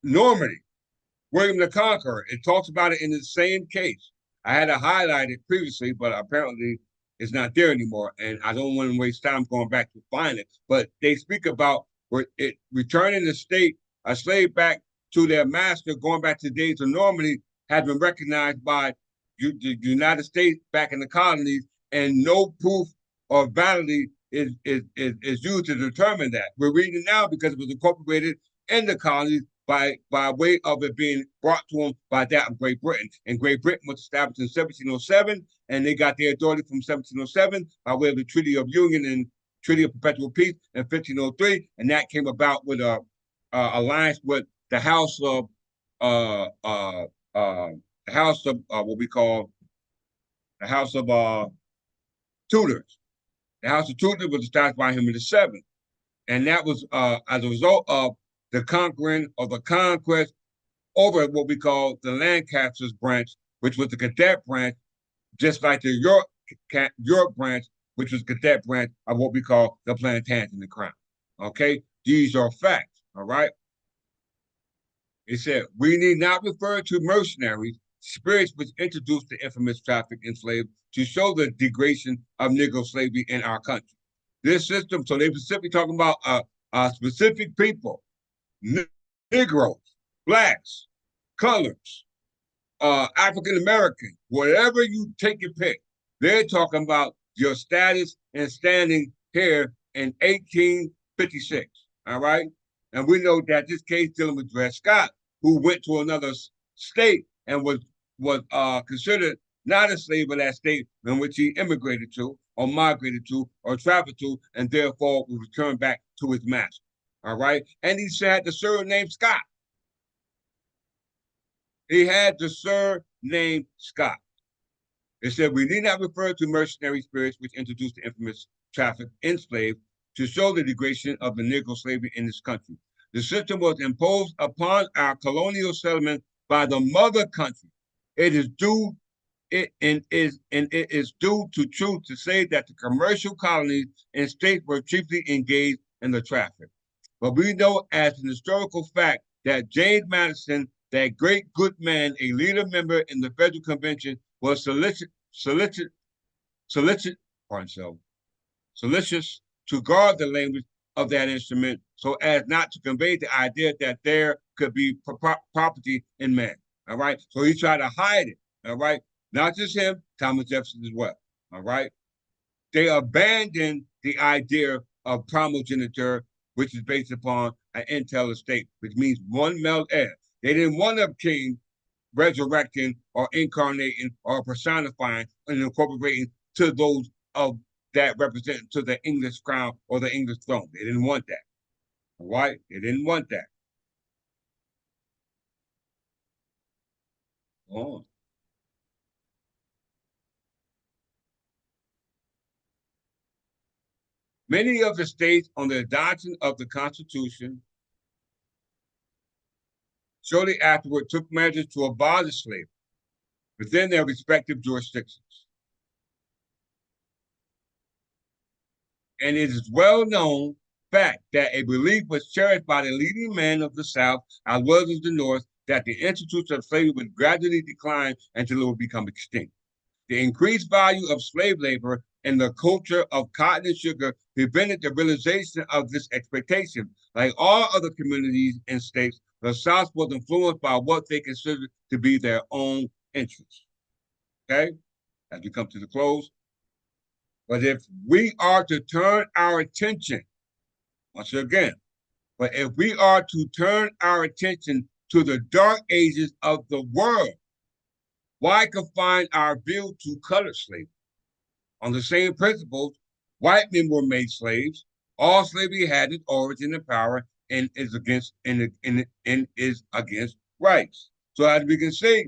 Normandy, William the Conqueror. It talks about it in the same case. I had to highlight it previously, but apparently it's not there anymore. And I don't want to waste time going back to find it. But they speak about returning the state, a slave back to their master, going back to the days of Normandy, had been recognized by the United States back in the colonies, and no proof or validity is used to determine that. We're reading it now because it was incorporated in the colonies by way of it being brought to them by that of Great Britain. And Great Britain was established in 1707, and they got their authority from 1707 by way of the Treaty of Union and Treaty of Perpetual Peace in 1503, and that came about with a alliance with the House of the House of what we call the House of Tudors. The House of Tudors was established by Henry VII, and that was as a result of the conquering or the conquest over what we call the Lancasters branch, which was the cadet branch, just like the York branch, which was cadet branch of what we call the Plantagenet crown. Okay, these are facts. All right. It said we need not refer to mercenaries, spirits which introduced the infamous traffic in slaves to show the degradation of Negro slavery in our country. This system, so they specifically talking about specific people, Negroes, blacks, colors, African American, whatever you take your pick. They're talking about your status and standing here in 1856. All right. And we know that this case dealing with Dred Scott, who went to another state and was considered not a slave of that state in which he immigrated to, or migrated to, or traveled to, and therefore was returned back to his master. All right. And he had the surname Scott. He had the surname Scott. It said, we need not refer to mercenary spirits which introduced the infamous traffic in slaves to show the degradation of the Negro slavery in this country. The system was imposed upon our colonial settlement by the mother country. It is due it is due to truth to say that the commercial colonies and states were chiefly engaged in the traffic. But we know as an historical fact that James Madison, that great good man, a leader member in the Federal Convention, was solicit, pardon so, solicitous to guard the language of that instrument so as not to convey the idea that there could be property in man. All right. So he tried to hide it. All right. Not just him, Thomas Jefferson as well. All right. They abandoned the idea of primogeniture, which is based upon an entail estate, which means one male heir. They didn't want a king resurrecting or incarnating or personifying and incorporating to those of that represent to the English crown or the English throne. They didn't want that. All right? They didn't want that. Oh. Many of the states on the adoption of the Constitution shortly afterward took measures to abolish slavery within their respective jurisdictions. And it is well known fact that a belief was cherished by the leading men of the South as well as the North that the institution of slavery would gradually decline until it would become extinct. The increased value of slave labor and the culture of cotton and sugar prevented the realization of this expectation. Like all other communities and states, the South was influenced by what they considered to be their own interests. Okay, as we come to the close. But if we are to turn our attention, once again, but if we are to turn our attention to the dark ages of the world, why confine our view to colored slavery? On the same principles, white men were made slaves. All slavery had its origin and power and is against rights. So as we can see,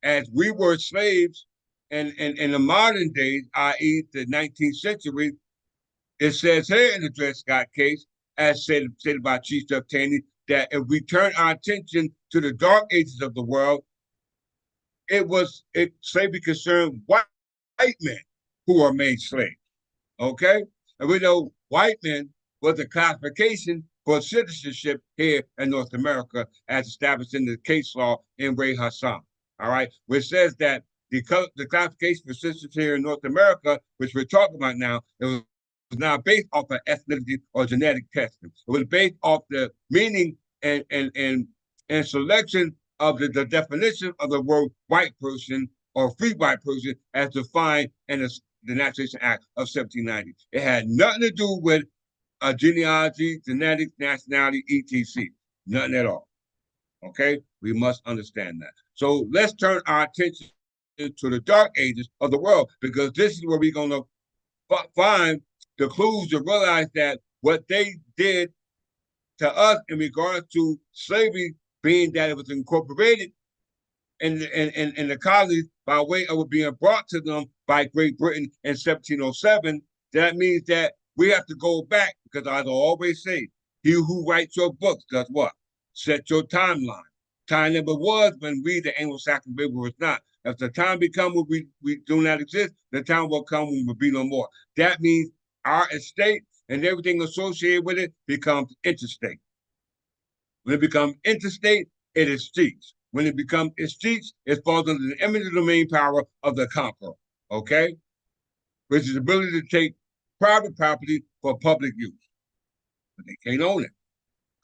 as we were slaves in the modern days, i.e. the 19th century, it says here in the Dred Scott case, as said by Chief Judge Taney, that if we turn our attention to the dark ages of the world, slavery concerned white men who are made slaves. Okay? And we know white men was a classification for citizenship here in North America as established in the case law in Ray Hassan. All right, which says that the classification for citizenship here in North America, which we're talking about now, it was not based off of ethnicity or genetic testing. It was based off the meaning and selection of the definition of the word white person or free white person as defined in the Naturalization Act of 1790. It had nothing to do with genealogy, genetics, nationality, etc. Nothing at all. Okay? We must understand that. So let's turn our attention to the dark ages of the world because this is where we're going to find the clues to realize that what they did to us in regards to slavery, being that it was incorporated in the colonies by way of it being brought to them by Great Britain in 1707, that means that we have to go back because as I always say, he who writes your books does what? Set your timeline. Time never was when we, the Anglo-Saxon people, was not. If the time become when we do not exist, the time will come when we will be no more. That means our estate and everything associated with it becomes interstate. When it becomes interstate, it is streets. When it becomes streets, it falls under the eminent domain power of the conqueror, okay? Which is the ability to take private property for public use. But they can't own it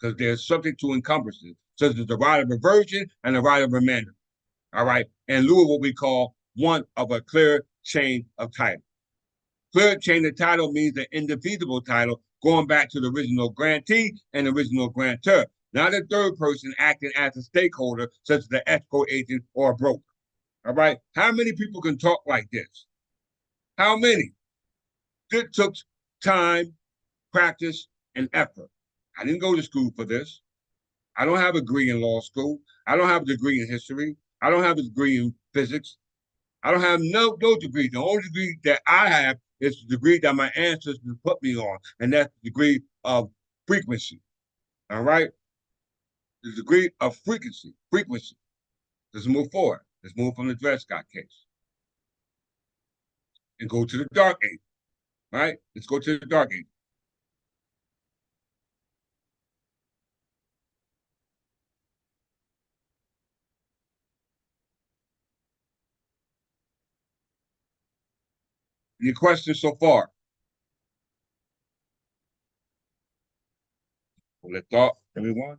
because they're subject to encumbrances, such as the right of reversion and the right of remainder. All right, in lieu of what we call one of a clear chain of title. Clear chain of title means an indefeasible title going back to the original grantee and original grantor, not a third person acting as a stakeholder, such as the escrow agent or a broker. All right, how many people can talk like this? How many? It took time, practice, and effort. I didn't go to school for this. I don't have a degree in law school. I don't have a degree in history. I don't have a degree in physics. I don't have no degree. The only degree that I have is the degree that my ancestors put me on, and that's the degree of frequency. All right? The degree of frequency. Frequency. Let's move forward. Let's move from the Dred Scott case and go to the dark age. All right? Let's go to the dark age. Any questions so far? Well, let's talk, everyone.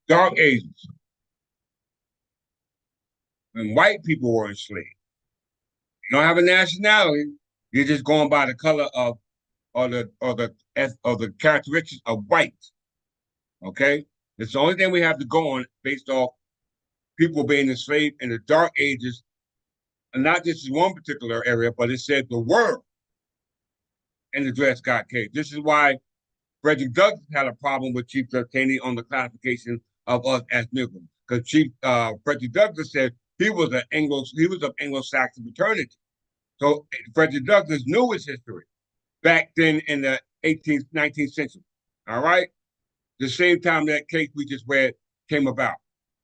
Dark Ages, when white people were enslaved. You don't have a nationality. You're just going by the color of or the characteristics of white. Okay, it's the only thing we have to go on based off people being enslaved in the Dark Ages, and not just in one particular area, but it said the world in the Dred Scott case. This is why Frederick Douglass had a problem with Chief Judge Taney on the classification of us as Negroes, because Chief Frederick Douglass said he was of Anglo-Saxon paternity. So Frederick Douglass knew his history back then in the 18th, 19th century. All right. The same time that case we just read came about.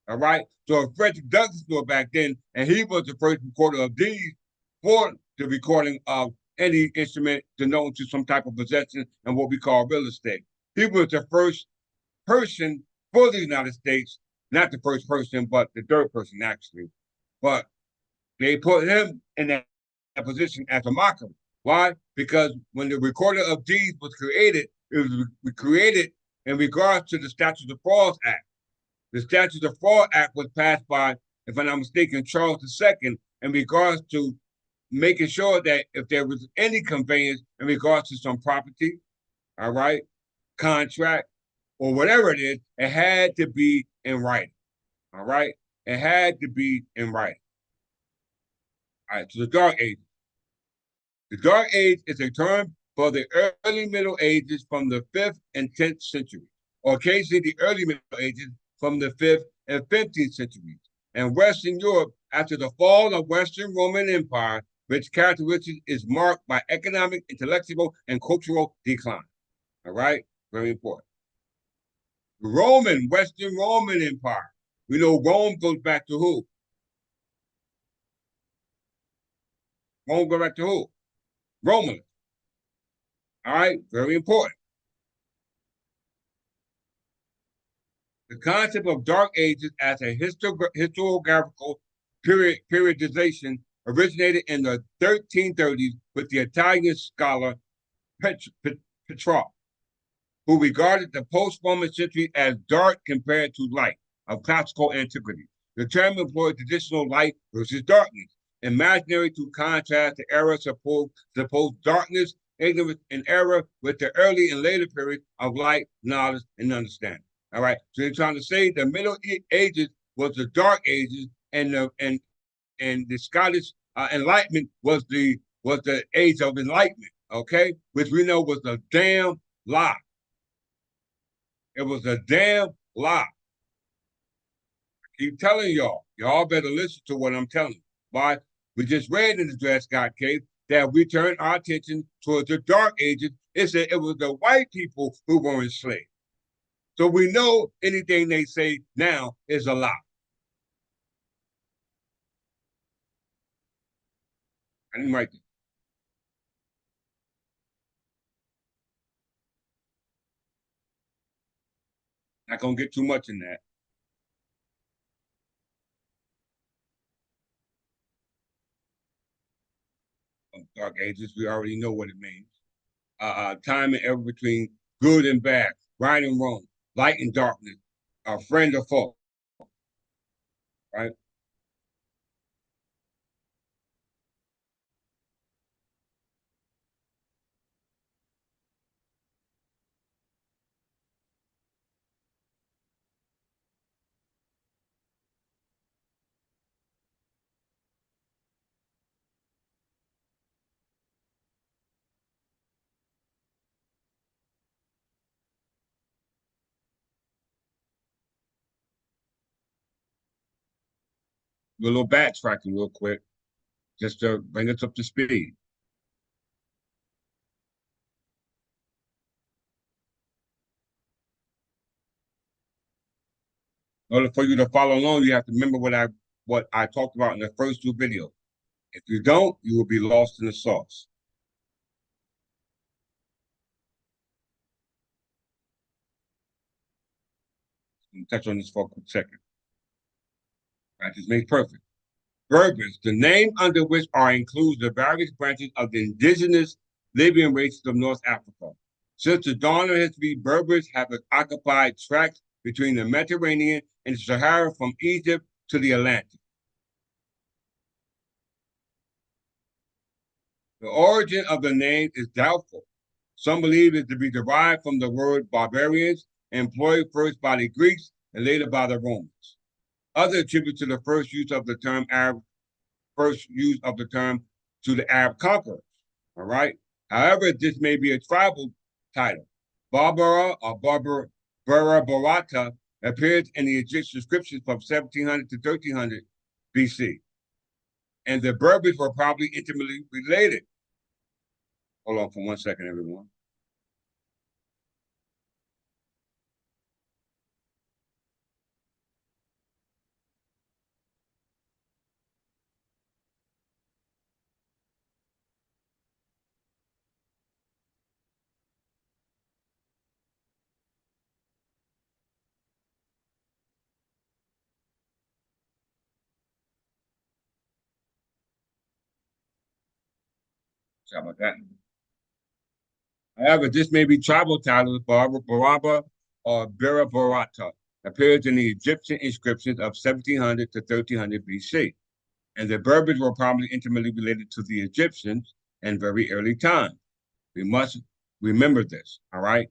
All right. So if Frederick Douglass knew it back then, and he was the first recorder of deeds for the recording of any instrument denoted to some type of possession and what we call real estate. He was the first person for the United States, not the first person, but the third person actually. But they put him in that position as a mockery. Why? Because when the recorder of deeds was created, it was created in regards to the Statute of Frauds Act. The Statute of Fraud Act was passed by, if I'm not mistaken, Charles II in regards to making sure that if there was any conveyance in regards to some property, all right, contract, or whatever it is, it had to be in writing. All right. It had to be in writing. All right. So the Dark Ages. The Dark Age is a term for the early Middle Ages from the 5th and 10th century, or occasionally the early Middle Ages from the 5th and 15th centuries, and Western Europe after the fall of Western Roman Empire, which characteristic is marked by economic, intellectual, and cultural decline. All right? Very important. Western Roman Empire. We know Rome goes back to who? Rome goes back to who? Romans. All right, very important. The concept of Dark Ages as a historiographical periodization originated in the 1330s with the Italian scholar Petrarch, who regarded the post-Roman century as dark compared to light of classical antiquity. The term employed traditional light versus darkness, imaginary to contrast the era supposed darkness, ignorance, and error with the early and later periods of light, knowledge, and understanding. All right. So they're trying to say the Middle Ages was the Dark Ages, and the Scottish Enlightenment was the age of enlightenment. Okay, which we know was a damn lie. It was a damn lie. I keep telling y'all. Y'all better listen to what I'm telling you. Why? We just read in the Dred Scott case that we turned our attention towards the Dark Ages. It said it was the white people who were enslaved. So we know anything they say now is a lie. I didn't write this. Not gonna get too much in that. Dark ages, we already know what it means. Time and error between good and bad, right and wrong, light and darkness, friend or foe, right? A little backtracking real quick, just to bring us up to speed. In order for you to follow along, you have to remember what I talked about in the first two videos. If you don't, you will be lost in the sauce. Let me touch on this for a quick second. Practice makes perfect. Berbers, the name under which are includes the various branches of the indigenous Libyan races of North Africa. Since the dawn of history, Berbers have occupied tracts between the Mediterranean and the Sahara from Egypt to the Atlantic. The origin of the name is doubtful. Some believe it to be derived from the word barbarians, employed first by the Greeks and later by the Romans. Others attribute to the first use of the term to the Arab conquerors. All right. However, this may be a tribal title. Barbara or Barata appears in the Egyptian scriptures from 1700 to 1300 BC. And the Berbers were probably intimately related. Hold on for 1 second, everyone. Sorry about that. However, this may be tribal titles. Baraba or Bera Barata appears in the Egyptian inscriptions of 1700 to 1300 BC. And the Berbers were probably intimately related to the Egyptians in very early times. We must remember this, all right?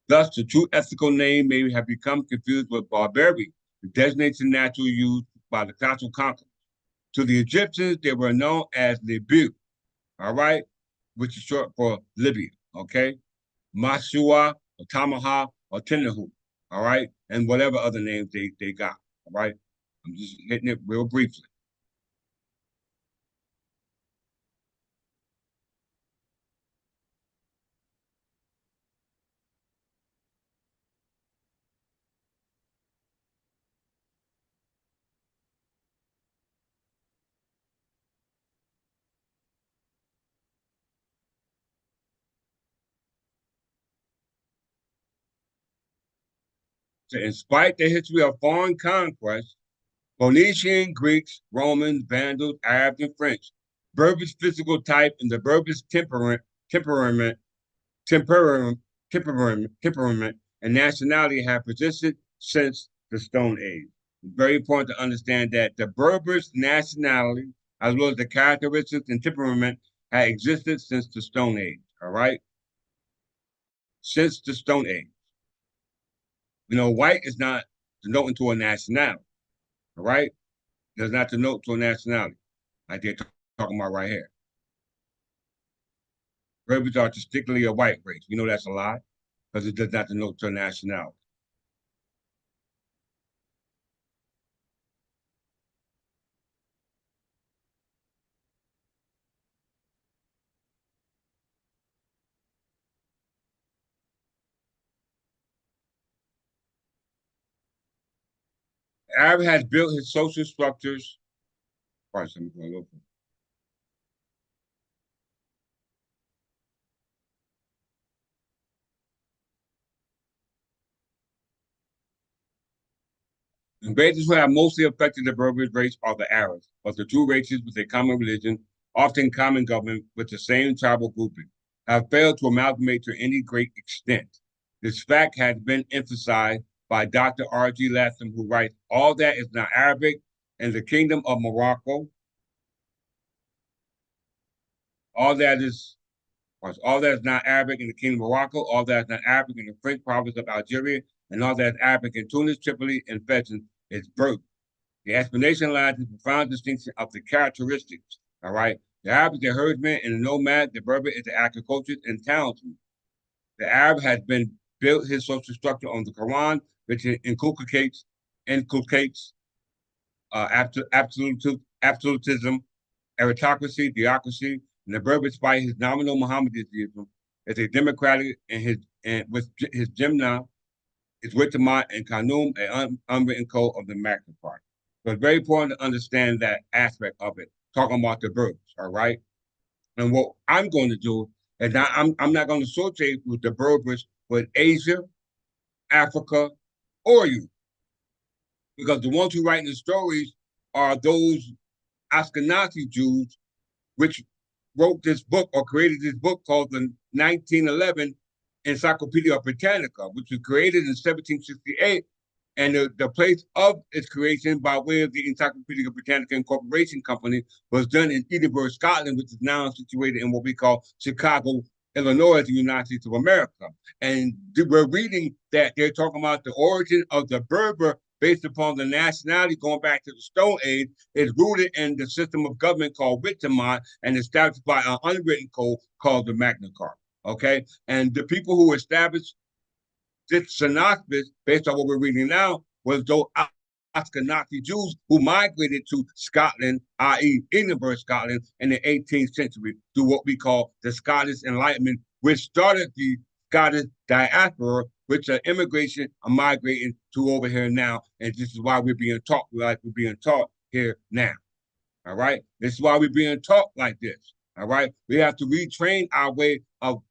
Thus, the true ethical name may have become confused with barbarian, the designates the natural used by the classical conquerors. To the Egyptians, they were known as Libu, all right, which is short for Libya, okay? Masua, or Tamaha, or Tinahu, all right? And whatever other names they got, all right? I'm just hitting it real briefly. So in spite the history of foreign conquest, Phoenician, Greeks, Romans, Vandals, Arabs, and French, Berber's physical type and the Berber's temperament, temperament, temperament, and nationality have persisted since the Stone Age. It's very important to understand that the Berber's nationality, as well as the characteristics and temperament, had existed since the Stone Age. All right, since the Stone Age. White is not denoting to a nationality. All right, does not denote to a nationality, like they're talking about right here. Berbers are distinctly a white race. We know that's a lie because it does not denote to a nationality. Arab has built his social structures. The races who have mostly affected the Berber race are the Arabs, but the two races with a common religion often common government with the same tribal grouping, have failed to amalgamate to any great extent. This fact has been emphasized by Dr. R.G. Latham, who writes, all that is now Arabic in the Kingdom of Morocco, all that is all that is not Arabic in the Kingdom of Morocco, all that is not Arabic in the French province of Algeria, and all that is Arabic in Tunis, Tripoli, and Fez is birth. The explanation lies in the profound distinction of the characteristics. All right. The Arab is the herdsman and the nomad. The Berber is the agriculturist and townsman. The Arab has been built his social structure on the Quran, which inculcates absolutism, aristocracy, theocracy, and the Berber, despite his nominal Mohammedanism, is a democratic and with his Jimna, his Witama and Kanum, an unwritten code of the Magna Carta. So it's very important to understand that aspect of it, talking about the Berbers, all right? And what I'm going to do is I'm not going to associate with the Berbers with Asia, Africa, or Europe, because the ones who write the stories are those Ashkenazi Jews, which wrote this book or created this book called the 1911 Encyclopedia Britannica, which was created in 1768. And the place of its creation by way of the Encyclopedia Britannica Incorporation Company was done in Edinburgh, Scotland, which is now situated in what we call Chicago, Illinois, the United States of America. And we're reading that they're talking about the origin of the Berber based upon the nationality going back to the Stone Age is rooted in the system of government called Witteman and established by an unwritten code called the Magna Carta. Okay. And the people who established this synopsis, based on what we're reading now, was those Ashkenazi Jews who migrated to Scotland, i.e., Edinburgh, Scotland, in the 18th century through what we call the Scottish Enlightenment, which started the Scottish diaspora, which are immigration are migrating to over here now. And this is why we're being taught like we're being taught here now. All right. This is why we're being taught like this. All right. We have to retrain our way of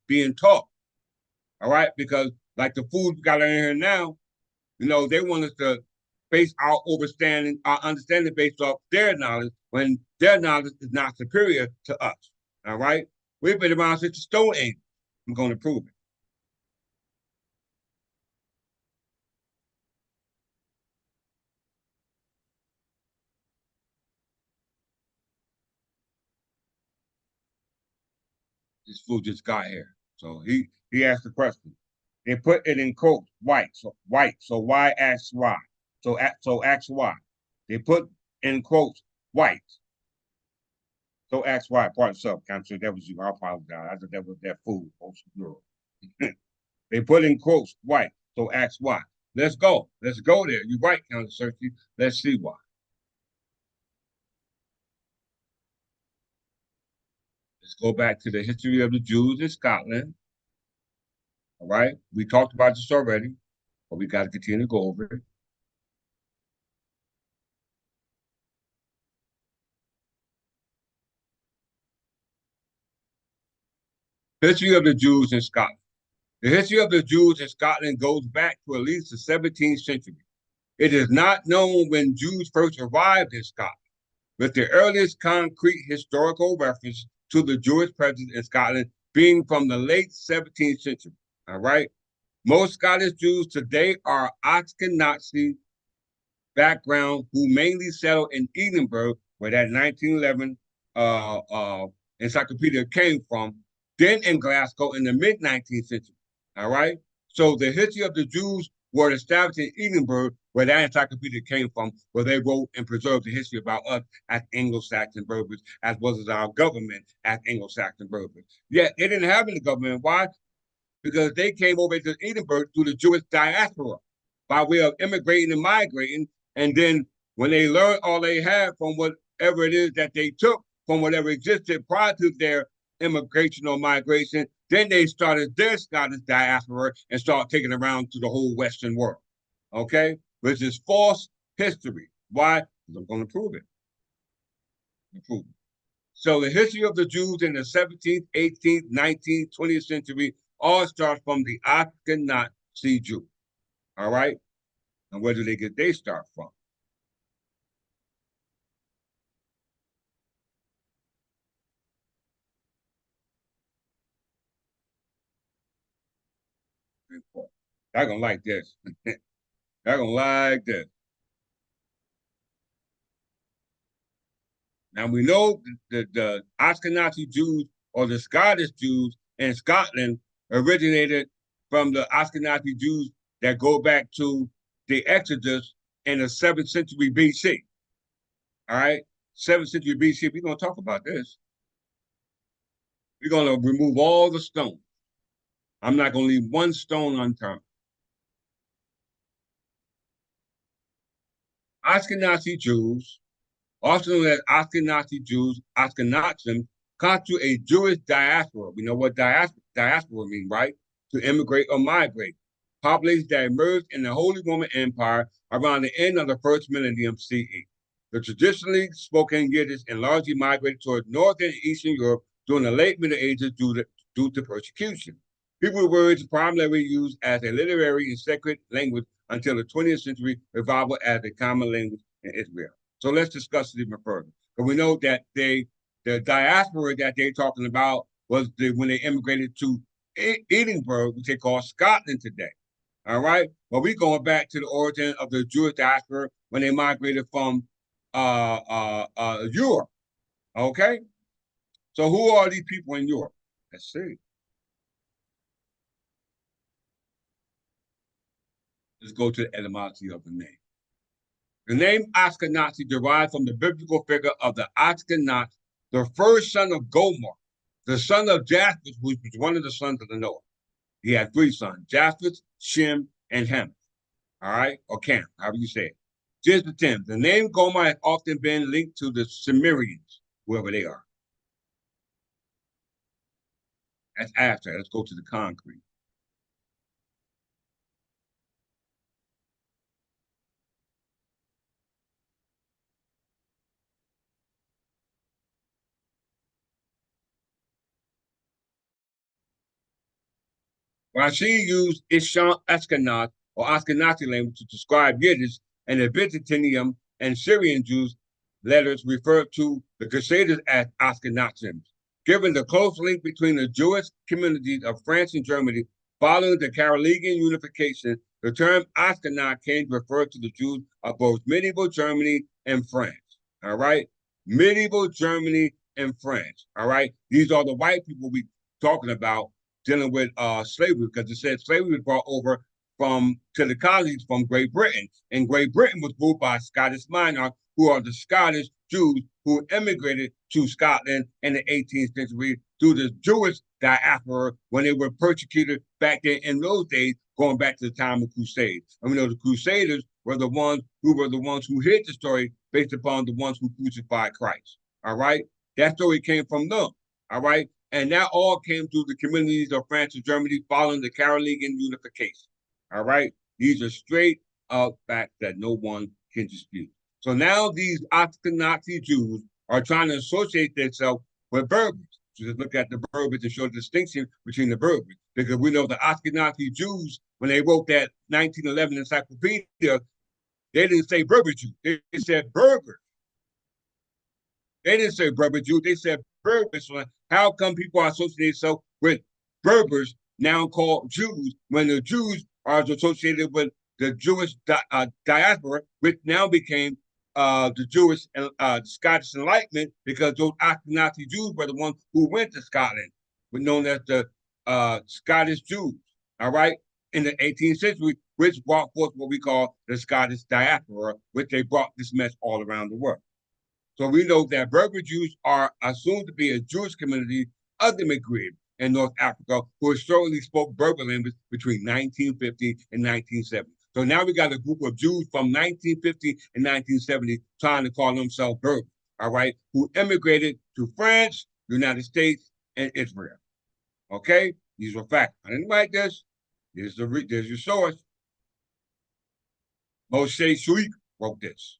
being taught. All right, because like the foods we got in here now, they want us to base our understanding based off their knowledge when their knowledge is not superior to us. All right, we've been around since the Stone Age. I'm going to prove it. This fool just got here, so he asked the question. They put it in quotes, white, so white. So why ask why? So ask why. They put in quotes white. So ask why. Part self. I'm sure that was you. I apologize. I thought that was that fool. Girl. They put in quotes white. So ask why. Let's go. Let's go there. You're right, Counter Searchy. Let's see why. Let's go back to the history of the Jews in Scotland. All right. We talked about this already, but we got to continue to go over it. History of the Jews in Scotland. The history of the Jews in Scotland goes back to at least the 17th century. It is not known when Jews first arrived in Scotland, with the earliest concrete historical reference to the Jewish presence in Scotland being from the late 17th century. All right. Most Scottish Jews today are Ashkenazi background who mainly settled in Edinburgh, where that 1911 uh, uh, encyclopedia came from, then in Glasgow in the mid 19th century. All right. So the history of the Jews were established in Edinburgh, where that encyclopedia came from, where they wrote and preserved the history about us as Anglo-Saxon Berbers, as well as our government as Anglo-Saxon Berbers. Yet they didn't have any government. Why? Because they came over to Edinburgh through the Jewish diaspora by way of immigrating and migrating. And then when they learned all they had from whatever it is that they took from whatever existed prior to their immigration or migration, then they started their Scottish diaspora and started taking around to the whole Western world. Okay? Which is false history. Why? Because I'm going to prove it. Prove it. So the history of the Jews in the 17th, 18th, 19th, 20th century all starts from the Ashkenazi Jew. All right? And where do they get their start from? important. They're gonna like this. They're gonna like this. Now we know the Ashkenazi Jews or the Scottish Jews in Scotland originated from the Ashkenazi Jews that go back to the Exodus in the 7th century BC. All right, 7th century BC. We're gonna talk about this. We're gonna remove all the stones. I'm not gonna leave one stone unturned. Ashkenazi Jews, also known as Ashkenazi Jews, Ashkenazim, constitute a Jewish diaspora. We know what diaspora means, right? To immigrate or migrate. Populations that emerged in the Holy Roman Empire around the end of the first millennium CE. The traditionally spoken Yiddish and largely migrated toward Northern and Eastern Europe during the late Middle Ages due to persecution. Hebrew words primarily used as a literary and sacred language until the 20th century revival as a common language in Israel. So let's discuss it even further. Because we know that the diaspora that they're talking about was when they immigrated to Edinburgh, which they call Scotland today. All right. But we're going back to the origin of the Jewish diaspora when they migrated from Europe. Okay. So who are these people in Europe? Let's see. Let's go to the etymology of the name. The name Ashkenazi derives from the biblical figure of the Ashkenaz, the first son of Gomer, the son of Japheth, who was one of the sons of the Noah. He had three sons, Japheth, Shem, and Ham. All right, or Cam, however you say it. Just the 10. The name Gomer has often been linked to the Sumerians, whoever they are. That's after. Let's go to the concrete. Rashi used Isham Ashkenaz or Ashkenazi language to describe Yiddish, and the Byzantium and Syrian Jews letters refer to the Crusaders as Ashkenazim. Given the close link between the Jewish communities of France and Germany following the Carolingian unification, the term Ashkenaz came to refer to the Jews of both medieval Germany and France. All right? Medieval Germany and France. All right? These are the white people we talking about dealing with slavery, because it said slavery was brought over from to the colonies from Great Britain, and Great Britain was ruled by Scottish monarchs, who are the Scottish Jews who immigrated to Scotland in the 18th century through the Jewish diaspora when they were persecuted back then in those days, going back to the time of Crusades. And we know the Crusaders were the ones who hid the story based upon the ones who crucified Christ. All right, that story came from them. All right, and that all came through the communities of France and Germany following the Carolingian unification. All right. These are straight up facts that no one can dispute. So now these Ashkenazi Jews are trying to associate themselves with Berbers. So just look at the Berbers and show the distinction between the Berbers. Because we know the Ashkenazi Jews, when they wrote that 1911 encyclopedia, they didn't say Berber Jews. They said Berbers. They didn't say Berber Jews. They said Berbers. So how come people are associating themselves with Berbers, now called Jews, when the Jews are associated with the Jewish diaspora, which now became the Jewish Scottish Enlightenment, because those Ashkenazi Jews were the ones who went to Scotland, were known as the Scottish Jews. All right, in the 18th century, which brought forth what we call the Scottish diaspora, which they brought this mess all around the world. So we know that Berber Jews are assumed to be a Jewish community of the Maghreb in North Africa who historically spoke Berber language between 1950 and 1970. So now we got a group of Jews from 1950 and 1970 trying to call themselves Berber, all right, who immigrated to France, the United States, and Israel. Okay, these are facts. I didn't write this. There's your source. Moshe Shuik wrote this.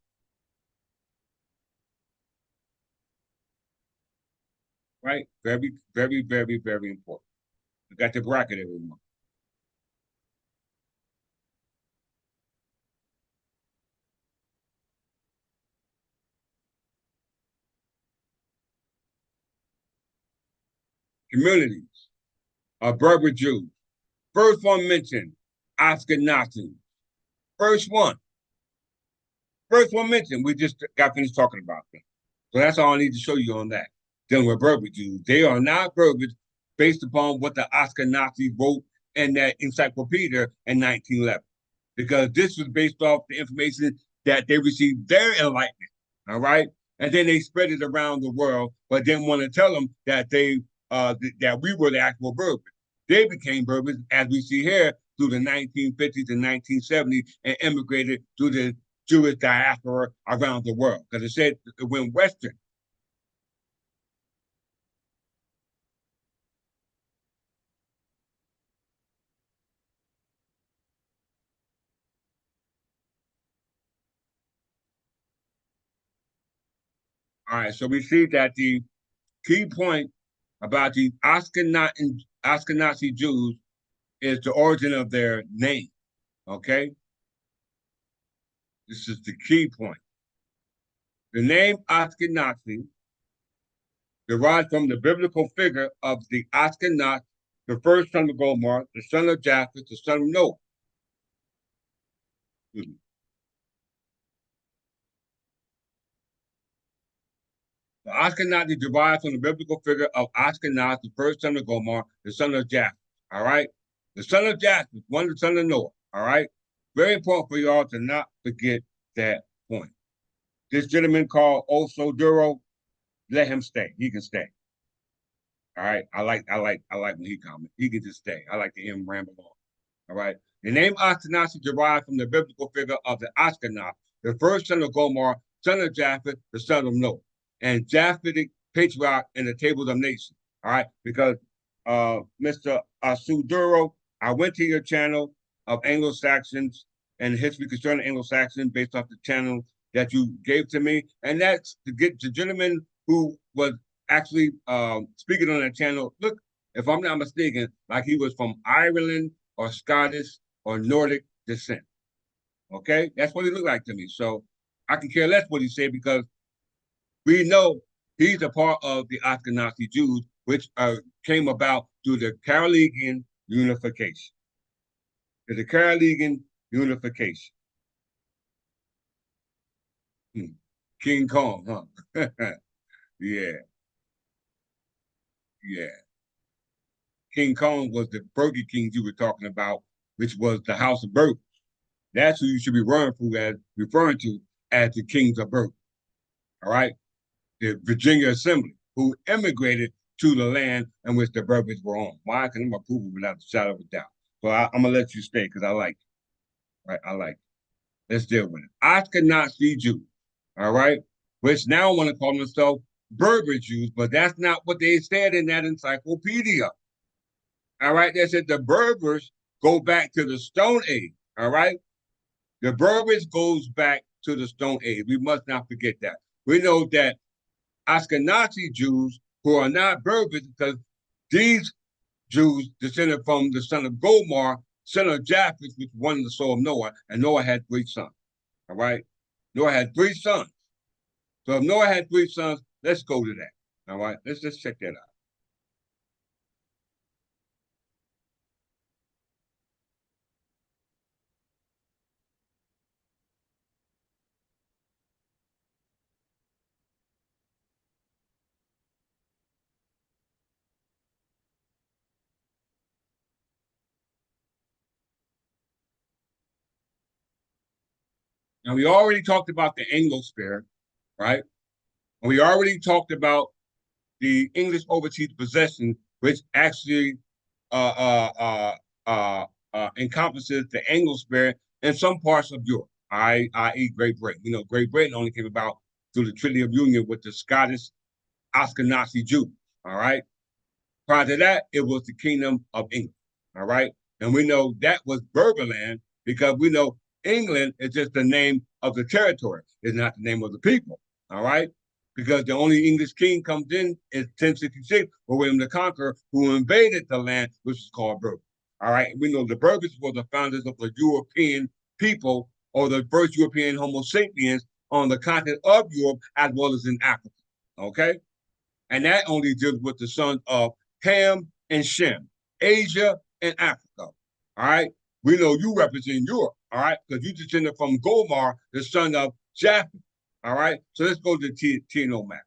Right? Very, very, very, very important. We got the bracket every month. Communities of Berber Jews. First one mentioned, Ashkenazi. First one. First one mentioned, we just got finished talking about them. So that's all I need to show you on that. Dealing with Berber Jews. They are not Berbers based upon what the Ashkenazi wrote in that encyclopedia in 1911. Because this was based off the information that they received their enlightenment. All right. And then they spread it around the world, but didn't want to tell them that that we were the actual Berbers. They became Berbers, as we see here, through the 1950s and 1970s, and immigrated through the Jewish diaspora around the world. Because it said it went Western. All right, so we see that the key point about the Ashkenazi Jews is the origin of their name. Okay, this is the key point. The name Ashkenazi derives from the biblical figure of the Ashkenaz, the first son of Gomer, the son of Japheth, the son of Noah. The Ashkenazi derives from the biblical figure of Ashkenaz, the first son of Gomer, the son of Japheth. All right, the son of Japheth, one the son of Noah. All right, very important for y'all to not forget that point. This gentleman called Oso Duro, let him stay. He can stay. All right. I like when he comments. He can just stay. I like to hear him ramble on. All right. The name Ashkenazi derived from the biblical figure of the Ashkenaz, the first son of Gomer, son of Japheth, the son of Noah, and Japhetic patriarch in the tables of nations. All right. Because Mr. Asuduro, I went to your channel of Anglo-Saxons and history concerning Anglo-Saxons based off the channel that you gave to me. And that's to get the gentleman who was actually speaking on that channel. Look, if I'm not mistaken, like he was from Ireland or Scottish or Nordic descent. Okay, that's what he looked like to me. So I can care less what he said because we know he's a part of the Ashkenazi Jews, which came about through the Carolingian unification. The Carolingian unification. Hmm. King Kong, huh? Yeah, yeah. King Kong was the Burger King you were talking about, which was the House of Burgers. That's who you should be referring to as the Kings of Burgers. All right, the Virginia Assembly, who immigrated to the land in which the burgers were on. Why? Because I'm gonna prove it without a shadow of a doubt. So I'm gonna let you stay because I like it. Right? I like it. Let's deal with it. Ashkenazi Jews. All right, which now want to call themselves Berber Jews, but that's not what they said in that encyclopedia. All right, they said the Berbers go back to the Stone Age. All right, the Berbers goes back to the Stone Age. We must not forget that. We know that Ashkenazi Jews who are not Berbers because these Jews descended from the son of Gomer, son of Japheth, which won the soul of Noah, and Noah had three sons. All right, Noah had three sons. So if Noah had three sons, let's go to that. All right, let's just check that out. Now we already talked about the Anglosphere, right? And we already talked about the English overseas possession, which actually uh, uh, uh, encompasses the Anglosphere and some parts of Europe, i.e., Great Britain. You know, Great Britain only came about through the Treaty of Union with the Scottish Ashkenazi Jews. All right. Prior to that, it was the Kingdom of England. All right. And we know that was Berberland because we know England is just the name of the territory, it's not the name of the people. All right. Because the only English king comes in is 1066 for William the Conqueror, who invaded the land, which is called Berber. All right. We know the Berbers were the founders of the European people or the first European Homo sapiens on the continent of Europe as well as in Africa. Okay and that only deals with the sons of Ham and Shem, Asia and Africa. All right. We know you represent Europe. All right. Because you descended from Gomar, the son of Japheth. All right. So let's go to the TNO map.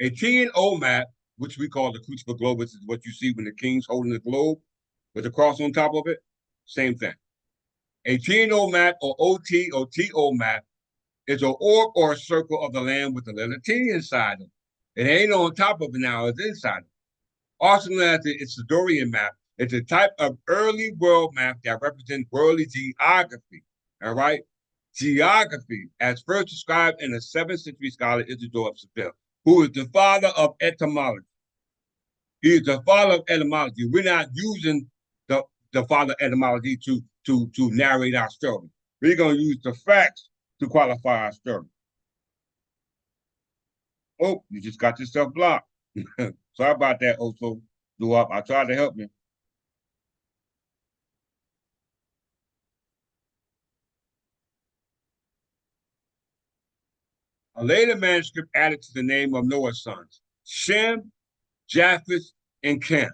A TNO map, which we call the crucible globe, which is what you see when the king's holding the globe with the cross on top of it. Same thing. A TNO map or OT or TO map is an orb or a circle of the land with the letter T inside of it. It ain't on top of it now, it's inside of it. Also known as the Isidorian map, it's a type of early world map that represents worldly geography. All right? Geography, as first described in the 7th century scholar Isidore of Seville, who is the father of etymology. He is the father of etymology. We're not using the father of etymology to narrate our story. We're going to use the facts to qualify our story. Oh, you just got yourself blocked. Sorry about that, Oso. I tried to help you. A later manuscript added to the name of Noah's sons, Shem, Japheth, and Chem.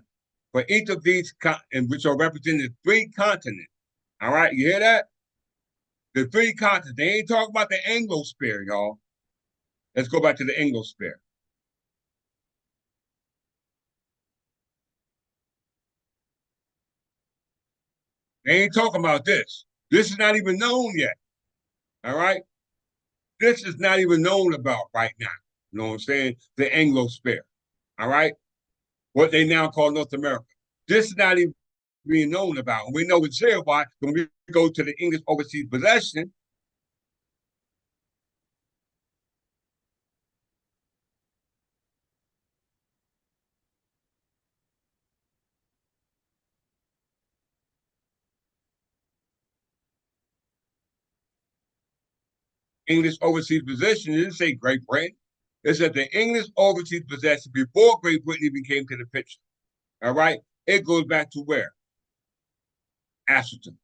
For each of these, and which are represented three continents. All right, you hear that? The three continents. They ain't talking about the Anglosphere, y'all. Let's go back to the Anglosphere. They ain't talking about this. This is not even known yet. All right? This is not even known about right now. You know what I'm saying? The Anglosphere. All right? What they now call North America. This is not even being known about. And we know it's here. Why? When we go to the English overseas possession, English overseas possession, it didn't say Great Britain. It said the English overseas possession before Great Britain even came to the picture. All right? It goes back to where? Ashton,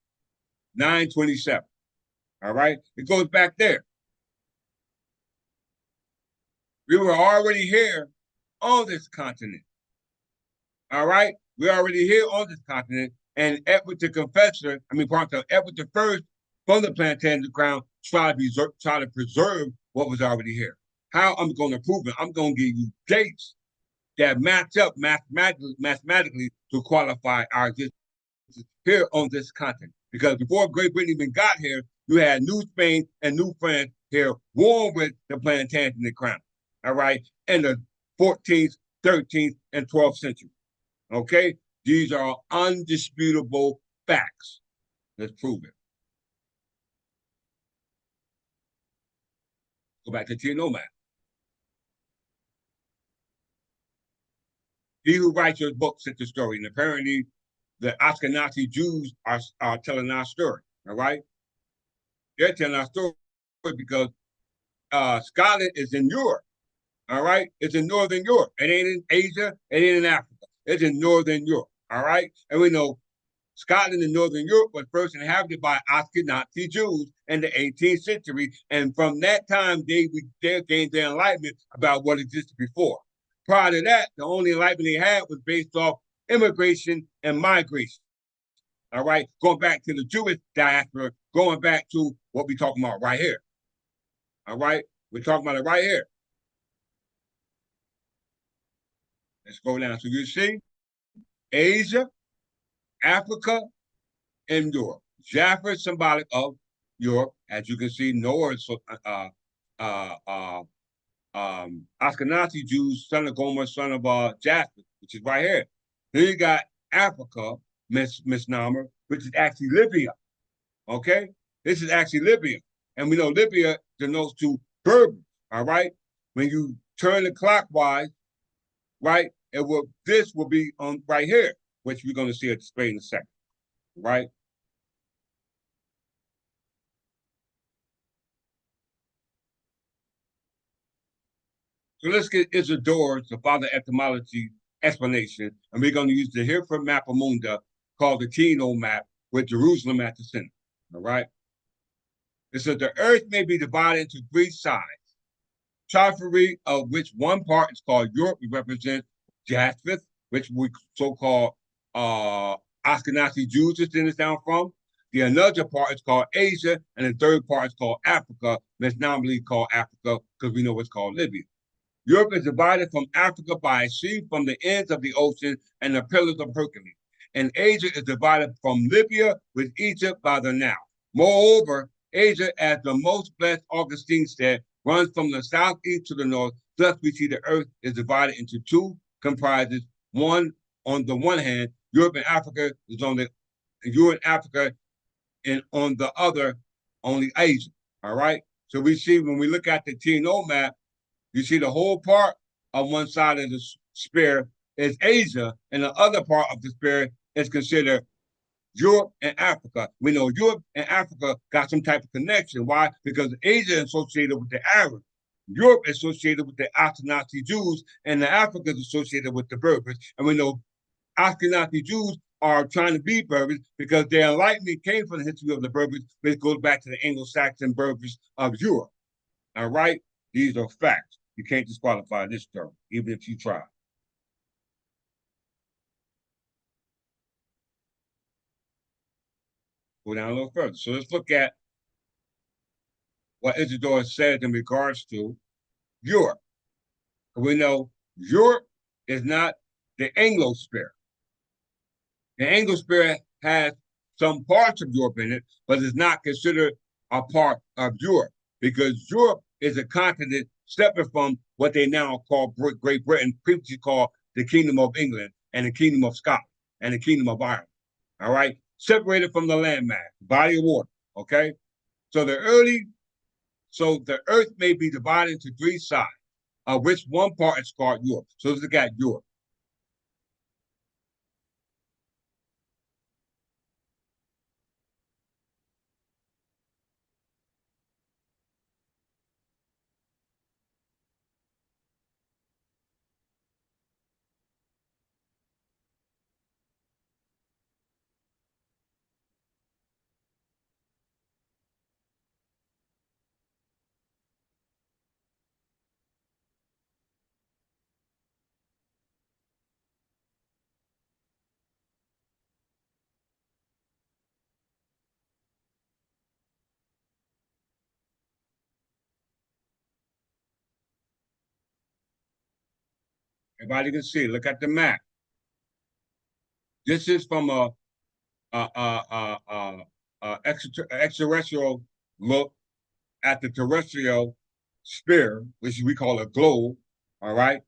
927. All right? It goes back there. We were already here on this continent. All right? We're already here on this continent. And Edward the Confessor, Edward the First from the Plantagenet crown try to preserve what was already here. How I'm going to prove it? I'm going to give you dates that match up mathematically to qualify our existence here on this continent. Because before Great Britain even got here, you had New Spain and New France here warm with the Plantagenet crown. All right, in the 14th, 13th, and 12th century. Okay, these are undisputable facts. Let's prove it. Go back to Tino map. He who writes your book sent the story, and apparently the Ashkenazi Jews are telling our story. All right, they're telling our story because Scotland is in Europe. All right, it's in Northern Europe. It ain't in Asia. It ain't in Africa. It's in Northern Europe. All right, and we know Scotland and Northern Europe was first inhabited by Ashkenazi Jews in the 18th century, and from that time they gained their enlightenment about what existed before. Prior to that, the only enlightenment they had was based off immigration and migration. All right, going back to the Jewish diaspora, going back to what we're talking about right here. All right, we're talking about it right here. Let's go down. So you see Asia, Africa, and Europe. Jaffa is symbolic of Europe. As you can see, Noah is Ashkenazi Jews, son of Gomer, son of Jaffa, which is right here. Then you got Africa, Miss Namer, which is actually Libya. Okay? This is actually Libya. And we know Libya denotes to Berber. All right? When you turn it clockwise, right, this will be on right here, which we're going to see a display in a second. Right? So let's get Isidore's, the father etymology explanation, and we're going to use the Hereford Mapamunda called the Kino map with Jerusalem at the center. All right. It says the earth may be divided into three sides. Triflery, of which one part is called Europe, it represents Japheth, which we so-called Ashkenazi Jews descended down from. The another part is called Asia, and the third part is called Africa, that's nominally called Africa because we know what's called Libya. Europe is divided from Africa by a sea from the ends of the ocean and the pillars of Hercules. And Asia is divided from Libya with Egypt by the Nile. Moreover, Asia, as the most blessed Augustine said, runs from the southeast to the north. Thus, we see the earth is divided into two comprises. One, on the one hand, Europe and Africa is on the Europe and Africa, and on the other, only Asia. All right. So we see when we look at the TNO map, you see the whole part of one side of the sphere is Asia, and the other part of the sphere is considered Europe and Africa. We know Europe and Africa got some type of connection. Why? Because Asia is associated with the Arabs. Europe is associated with the Ashkenazi Jews, and the Africa is associated with the Berbers. And we know Ashkenazi Jews are trying to be Berbers because their enlightenment came from the history of the Berbers, which goes back to the Anglo-Saxon Berbers of Europe. All right? These are facts. You can't disqualify this term, even if you try. Go down a little further. So let's look at what Isidore says in regards to Europe. We know Europe is not the Anglosphere. The Anglosphere has some parts of Europe in it, but is not considered a part of Europe because Europe is a continent separate from what they now call Great Britain, previously called the Kingdom of England and the Kingdom of Scotland and the Kingdom of Ireland. All right, separated from the landmass, body of water. Okay, so the Earth may be divided into three sides, of which one part is called Europe. So let's look at Europe. Everybody can see. Look at the map. This is from a extraterrestrial look at the terrestrial sphere, which we call a globe. All right.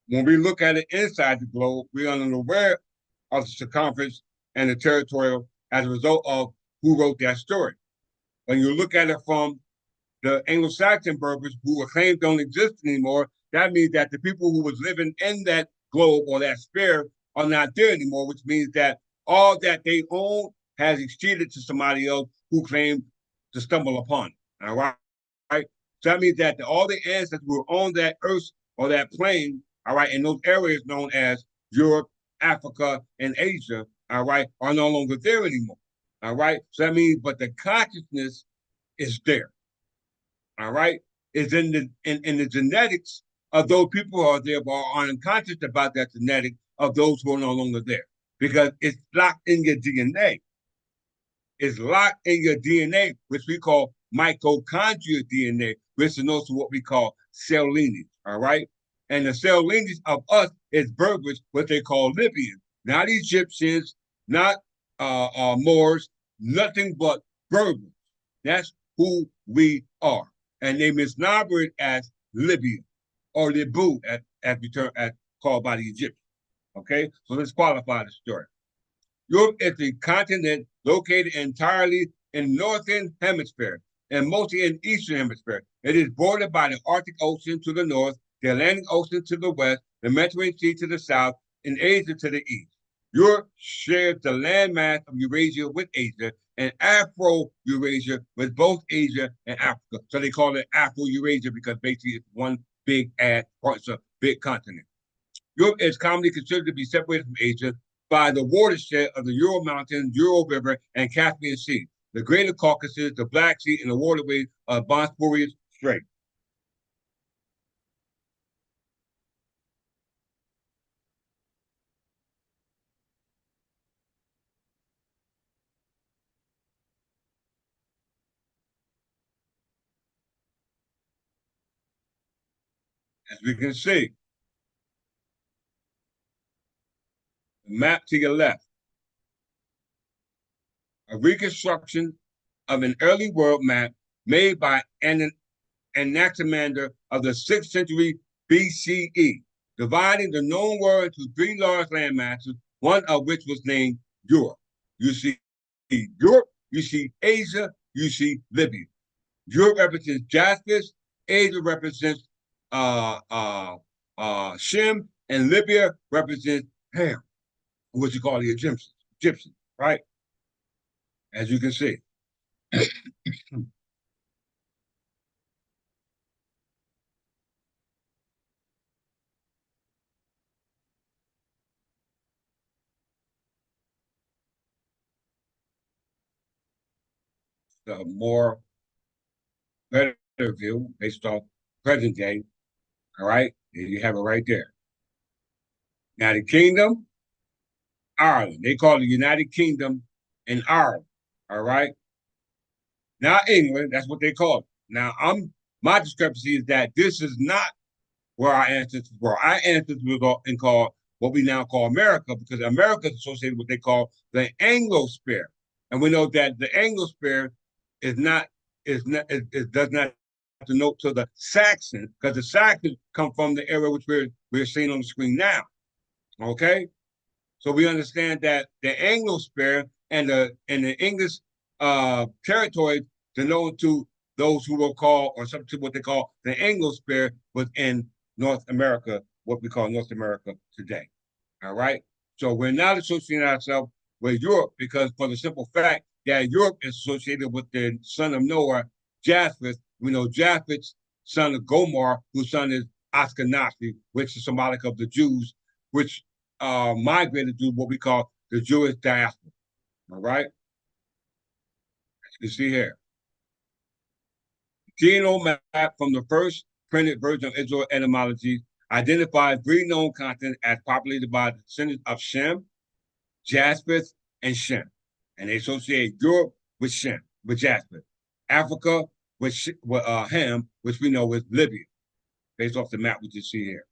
When we look at it inside the globe, we are unaware of the circumference and the territorial as a result of who wrote that story. When you look at it from the Anglo-Saxon Berbers who were claimed don't exist anymore, that means that the people who was living in that globe or that sphere are not there anymore, which means that all that they own has exceeded to somebody else who claimed to stumble upon it. All right. So that means that all the ancestors who were on that earth or that plane, all right, in those areas known as Europe, Africa, and Asia, all right, are no longer there anymore. All right. So that means, but the consciousness is there. All right, is in the genetics of those people who are there but are unconscious about that genetic of those who are no longer there because it's locked in your DNA. It's locked in your DNA, which we call mitochondrial DNA, which is also what we call cell lineage. All right, and the cell lineage of us is Berbers, what they call Libyans, not Egyptians, not Moors, nothing but Berbers. That's who we are. And they misnumber it as Libya or Libu as called by the Egyptians. Okay, so let's qualify the story. Europe is a continent located entirely in the northern hemisphere and mostly in the eastern hemisphere. It is bordered by the Arctic Ocean to the north, the Atlantic Ocean to the west, the Mediterranean Sea to the south, and Asia to the east. Europe shares the landmass of Eurasia with Asia and Afro-Eurasia with both Asia and Africa. So they call it Afro-Eurasia because basically it's one big ass, it's a big continent. Europe is commonly considered to be separated from Asia by the watershed of the Ural Mountains, Ural River, and Caspian Sea, the Greater Caucasus, the Black Sea, and the waterways of Bosporus Strait. As we can see, the map to your left, a reconstruction of an early world map made by an Anaximander of the 6th century BCE, dividing the known world into three large landmasses, one of which was named Europe. You see Europe, you see Asia, you see Libya. Europe represents Jaspis, Asia represents Shem, and Libya represents Ham, what you call the Egyptians, right? As you can see. The more better view based off present day, all right? You have it right there. Now the kingdom, Ireland. They call it the United Kingdom in Ireland, all right? Not England, that's what they call it. Now my discrepancy is that this is not where our ancestors were. Our ancestors were called what we now call America, because America is associated with what they call the Anglo-Sphere. And we know that the Anglo-Sphere is not, it does not denote to the Saxons, because the Saxons come from the area which we're seeing on the screen now. Okay? So we understand that the Anglo-Sphere and the English territory denoted to those who will call, or something what they call the Anglo-Sphere, was in North America, what we call North America today. All right. So we're not associating ourselves with Europe, because for the simple fact that Europe is associated with the son of Noah, Japheth. We know Japheth's son of Gomer, whose son is Ashkenazi, which is symbolic of the Jews, which migrated to what we call the Jewish diaspora. All right. As you can see here, genome map from the first printed version of Israel etymology identifies three known continents as populated by the descendants of Shem, Japheth, and Shem. And they associate Europe with Shem, with Japheth, Africa with Ham, which we know is Libya, based off the map we just see here.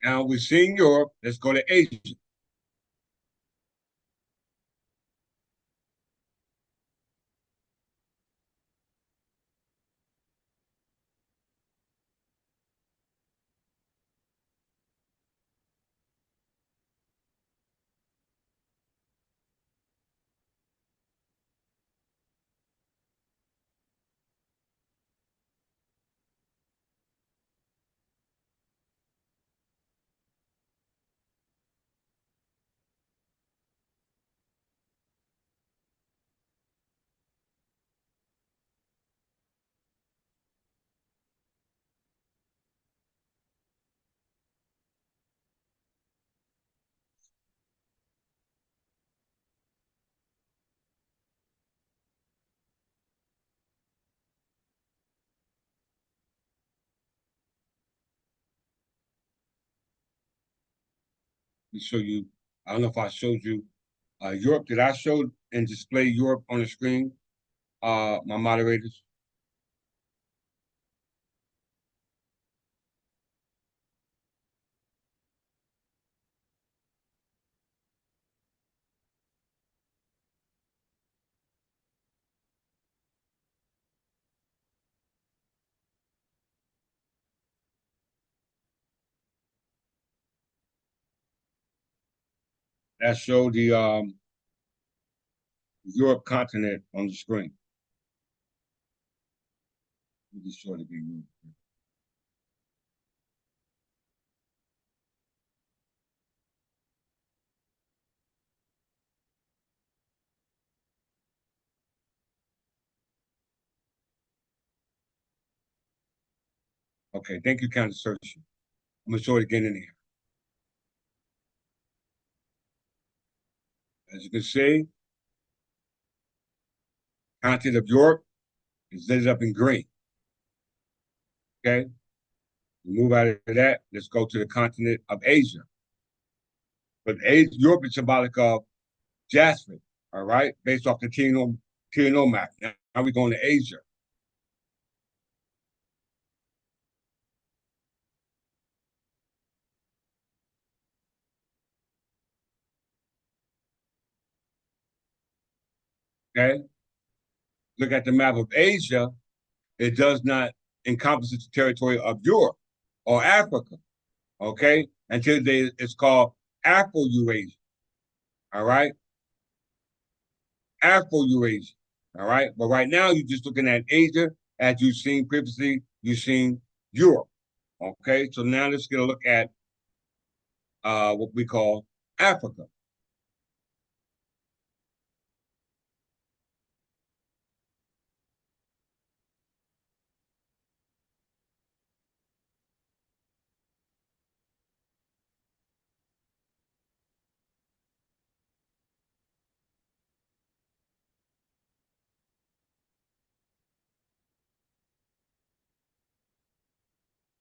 Now we've seen Europe. Let's go to Asia. We show you. I don't know if I showed you Europe. Did I show and display Europe on the screen? My moderators. That showed the Europe continent on the screen. Let me just show it again. Okay, thank you, Countess Search. I'm gonna show it again in here. As you can see, continent of Europe is lit up in green. Okay, Move out of that. Let's go to the continent of Asia. But Europe is symbolic of jasper, all right, based off the TNO map. Now we're going to Asia. Okay, look at the map of Asia. It does not encompass the territory of Europe or Africa. Okay, until it's called Afro-Eurasia. All right, Afro-Eurasia. All right, but right now you're just looking at Asia, as you've seen previously. You've seen Europe. Okay, so now let's get a look at what we call Africa.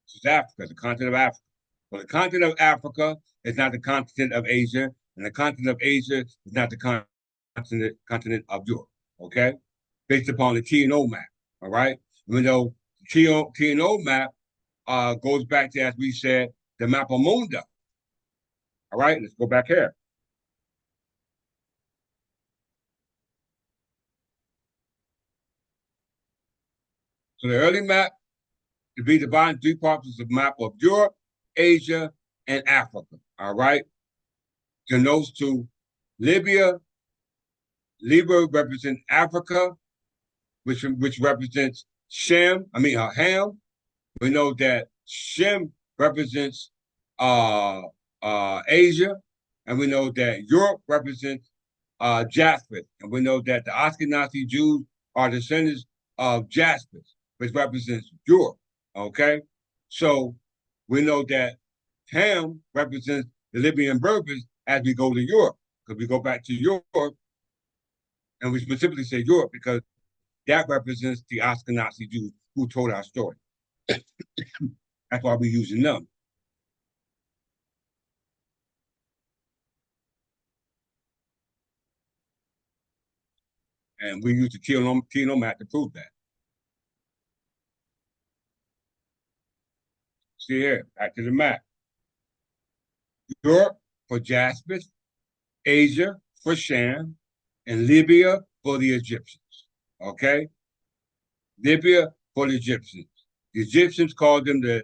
This is Africa, the continent of Africa. Well, the continent of Africa is not the continent of Asia, and the continent of Asia is not the continent of Europe. Okay, based upon the TNO map. All right, even though the TNO map goes back to, as we said, the mappa mundi. All right, let's go back here. So the early map to be divided in three parts is the map of Europe, Asia, and Africa. All right, denotes to Libya. Libya represents Africa, which represents Ham. We know that Shem represents Asia, and we know that Europe represents Japheth, and we know that the Ashkenazi Jews are descendants of Japheth, which represents Europe. Okay, so we know that Ham represents the Libyan Berbers as we go to Europe, because we go back to Europe, and we specifically say Europe because that represents the Ashkenazi Jews who told our story. That's why we're using them. And we use the TNO map to prove that. See here, back to the map. Europe for Jaspis, Asia for Shem, and Libya for the Egyptians. Okay? Libya for the Egyptians. The Egyptians called them the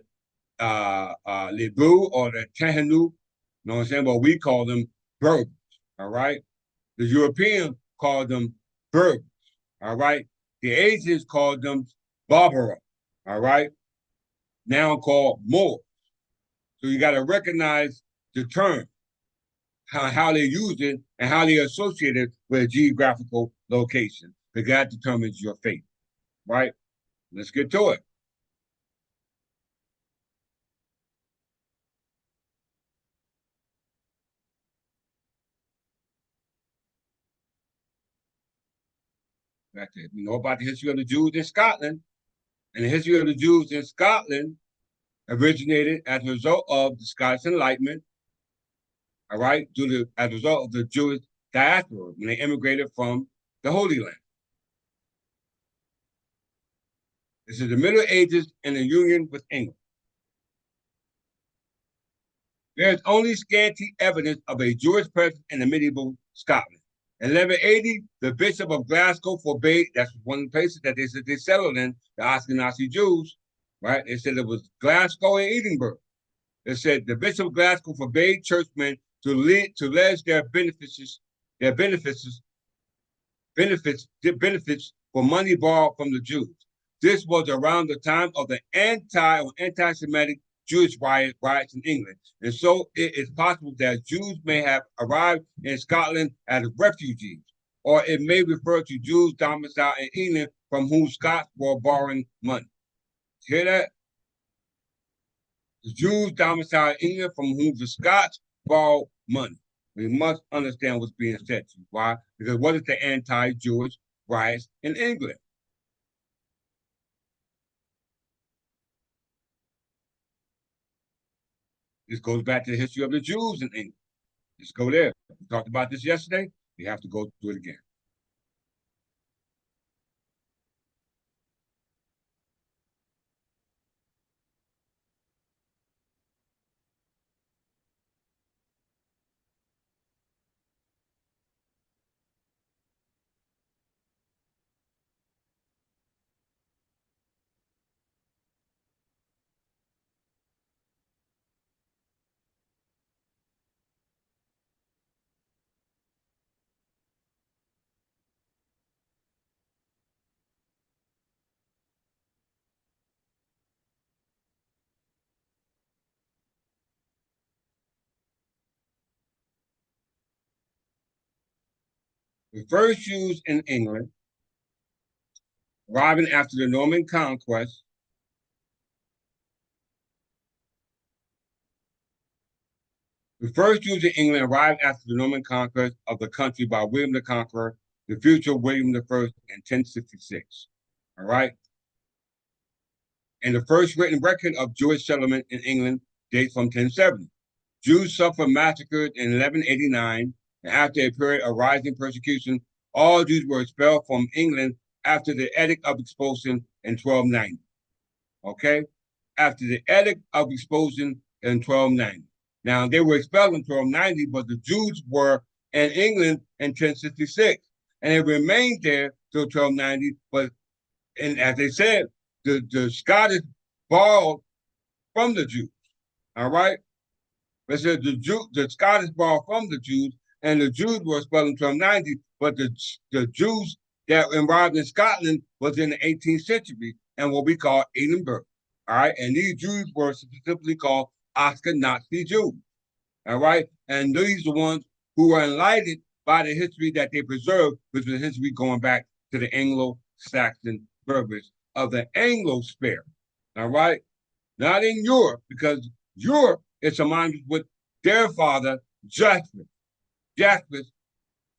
Lebu or the Tehanu. You know what I'm saying? But we call them Berbers. All right? The Europeans called them Berbers. All right? The Asians called them Barbara. All right? Now called Moors. So you got to recognize the term, how they use it, and how they associate it with a geographical location, because that determines your fate, right? Let's get to it. We know about the history of the Jews in Scotland, and the history of the Jews in Scotland originated as a result of the Scottish Enlightenment, all right, as a result of the Jewish diaspora when they immigrated from the Holy Land. This is the Middle Ages and the union with England. There is only scanty evidence of a Jewish presence in the medieval Scotland. In 1180, the Bishop of Glasgow forbade, that's one of the places that they said they settled in, the Ashkenazi Jews, right? They said it was Glasgow and Edinburgh. They said the Bishop of Glasgow forbade churchmen to ledge their benefits for money borrowed from the Jews. This was around the time of the anti-Semitic Jewish riots in England. And so it is possible that Jews may have arrived in Scotland as refugees, or it may refer to Jews domiciled in England from whom Scots were borrowing money. Hear that? The Jews domiciled in England from whom the Scots borrowed money. We must understand what's being said to you. Why? Because what is the anti-Jewish riots in England? This goes back to the history of the Jews in England. Let's go there. We talked about this yesterday. We have to go through it again. The first Jews in England, arriving after the Norman conquest, the first Jews in England arrived after the Norman conquest of the country by William the Conqueror, the future William I in 1066. All right. And the first written record of Jewish settlement in England dates from 1070. Jews suffered massacres in 1189, and after a period of rising persecution, all Jews were expelled from England after the Edict of Expulsion in 1290. Okay? After the Edict of Expulsion in 1290. Now, they were expelled in 1290, but the Jews were in England in 1066, and they remained there till 1290. But, and as they said, the Scottish borrowed from the Jews. All right? They said the Scottish borrowed from the Jews, and the Jews were expelled in 1290, but the Jews that arrived in Scotland was in the 18th century and what we call Edinburgh. All right, and these Jews were specifically called Ashkenazi Jews. All right, and these are the ones who were enlightened by the history that they preserved, which was history going back to the Anglo-Saxon Berbers of the Anglo-Sphere. All right, not in Europe, because Europe is aligned with their father, Jasper. Jasper's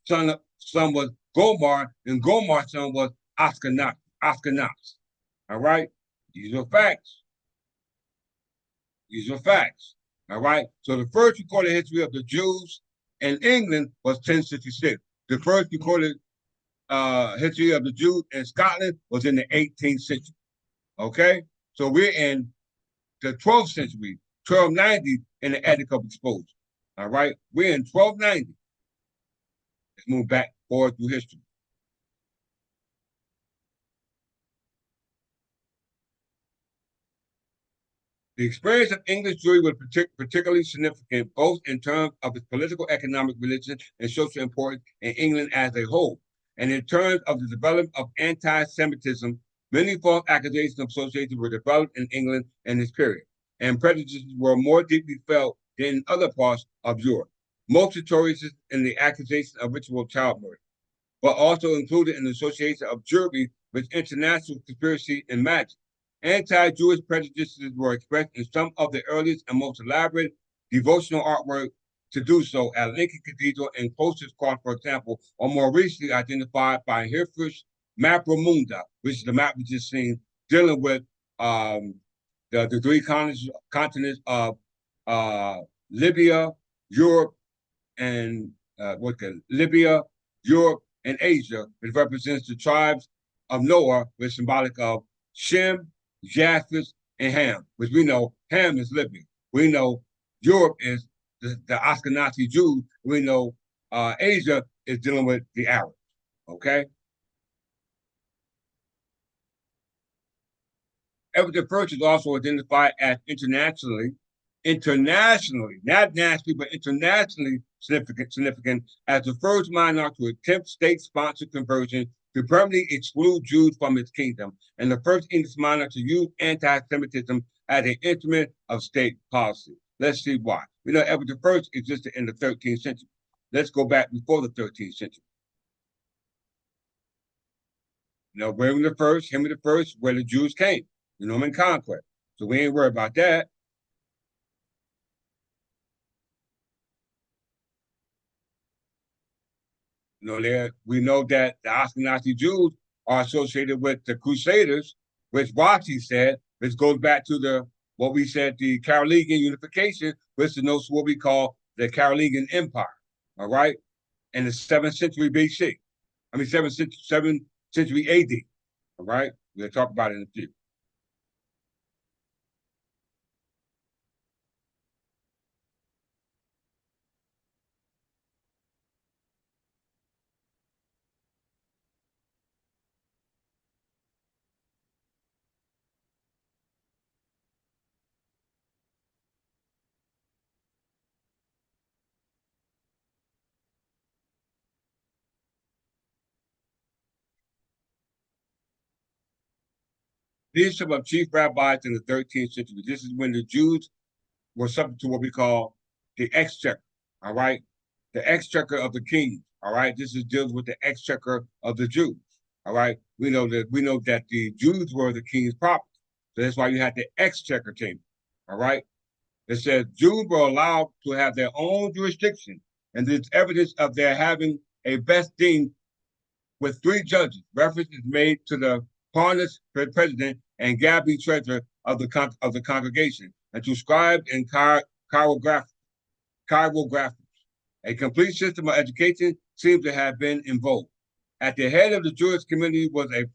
son was Gomar, and Gomar's son was Ashkenaz. All right, these are facts. These are facts. All right. So the first recorded history of the Jews in England was 1066. The first recorded history of the Jews in Scotland was in the 18th century. Okay. So we're in the 12th century, 1290, in the Edict of Expulsion. All right. We're in 1290. Let's move back forward through history. The experience of English Jewry was particularly significant both in terms of its political, economic, religious, and social importance in England as a whole, and in terms of the development of anti-Semitism. Many false accusations associated were developed in England in this period, and prejudices were more deeply felt than in other parts of Europe. Most notorious in the accusation of ritual child murder, but also included in the association of Jewry with international conspiracy and magic. Anti-Jewish prejudices were expressed in some of the earliest and most elaborate devotional artwork to do so at Lincoln Cathedral and Cloisters Cross, for example, or more recently identified by Hirsch's Mappa Munda, which is the map we just seen, dealing with the three continents of Libya, Europe, and Libya, Europe, and Asia, which represents the tribes of Noah, which is symbolic of Shem, Japheth, and Ham, which we know Ham is Libya. We know Europe is the Ashkenazi Jews. We know Asia is dealing with the Arabs. Okay? Edward I is also identified as internationally, not nationally, but internationally significant as the first monarch to attempt state-sponsored conversion to permanently exclude Jews from his kingdom, and the first English monarch to use anti-Semitism as an instrument of state policy. Let's see why. We know Edward I existed in the 13th century. Let's go back before the 13th century. You know, William I, Henry I, where the Jews came, the Norman conquest. So we ain't worried about that. You know, we know that the Ashkenazi Jews are associated with the Crusaders, which Josce said, which goes back to the what we said, the Carolingian unification, which denotes what we call the Carolingian Empire, all right, in the 7th century BC. I mean, 7th century AD, all right? We'll talk about it in a few. Leadership of chief rabbis in the 13th century. This is when the Jews were subject to what we call the exchequer, all right? The exchequer of the king, all right? This is deals with the exchequer of the Jews, all right? We know that the Jews were the king's property. So that's why you had the exchequer table, all right? It says Jews were allowed to have their own jurisdiction, and there's evidence of their having a best dean with 3 judges. Reference is made to the Parnas president and Gabi treasurer of the congregation, and to scribes and chirographers. A complete system of education seems to have been invoked. At the head of the Jewish community was a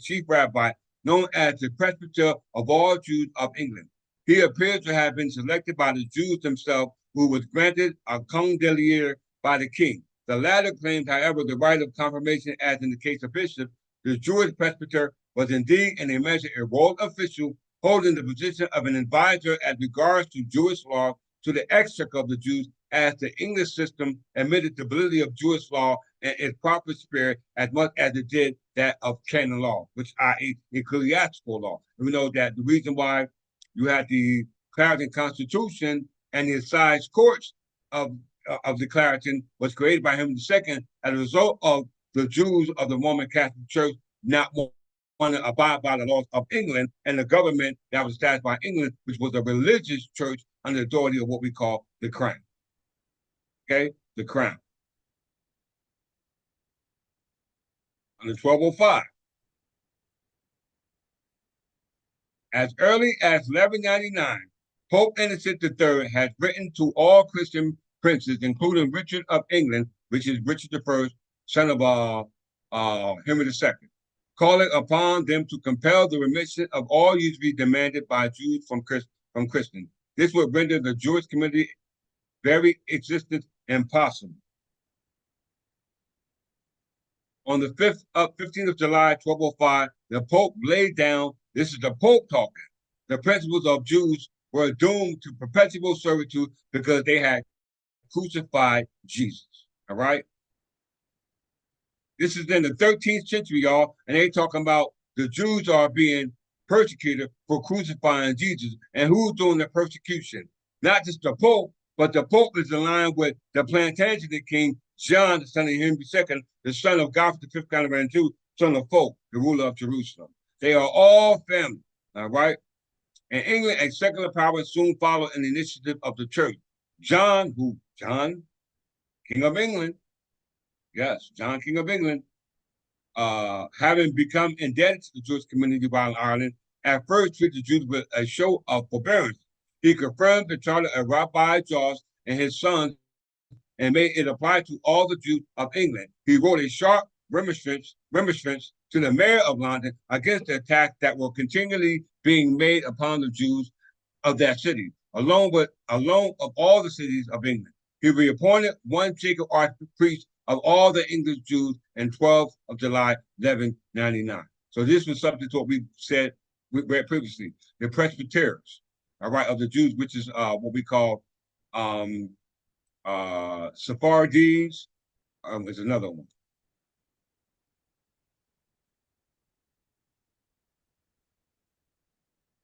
chief rabbi known as the presbyter of all Jews of England. He appears to have been selected by the Jews themselves, who was granted a condelier by the king. The latter claimed, however, the right of confirmation, as in the case of bishops. The Jewish presbyter was indeed, in a measure, a royal official holding the position of an advisor as regards to Jewish law to the exchequer of the Jews, as the English system admitted the validity of Jewish law and its proper spirit as much as it did that of canon law, which i.e. ecclesiastical law. And we know that the reason why you had the Clarendon Constitution and the assize courts of the Clarendon was created by Henry II as a result of the Jews of the Roman Catholic Church not want to abide by the laws of England and the government that was established by England, which was a religious church under the authority of what we call the crown. Okay, the crown. Under 1205. As early as 1199, Pope Innocent III had written to all Christian princes, including Richard of England, which is Richard I, son of Henry II, calling upon them to compel the remission of all usury demanded by Jews from Christians. This would render the Jewish community very existence impossible. On the 15th of July, 1205, the Pope laid down, this is the Pope talking, the principles of Jews were doomed to perpetual servitude because they had crucified Jesus. All right? This is in the 13th century, y'all, and they talking about the Jews are being persecuted for crucifying Jesus. And who's doing the persecution? Not just the Pope, but the Pope is aligned with the Plantagenet king, John, the son of Henry II, the son of Godfrey V, Count of Anjou, son of Folk, the ruler of Jerusalem. They are all family, all right? In England, a secular power soon followed an initiative of the church. John, King of England, yes, John, King of England, having become indebted to the Jewish community while in Ireland, at first treated the Jews with a show of forbearance. He confirmed the charter of Rabbi Josce and his sons and made it apply to all the Jews of England. He wrote a sharp remonstrance to the mayor of London against the attacks that were continually being made upon the Jews of that city, along of all the cities of England. He reappointed one Jacob archpriest of all the English Jews in 12th of July, 1199. So this was something to what we read previously. The presbyters, all right, of the Jews, which is what we call Sephardi's, is another one.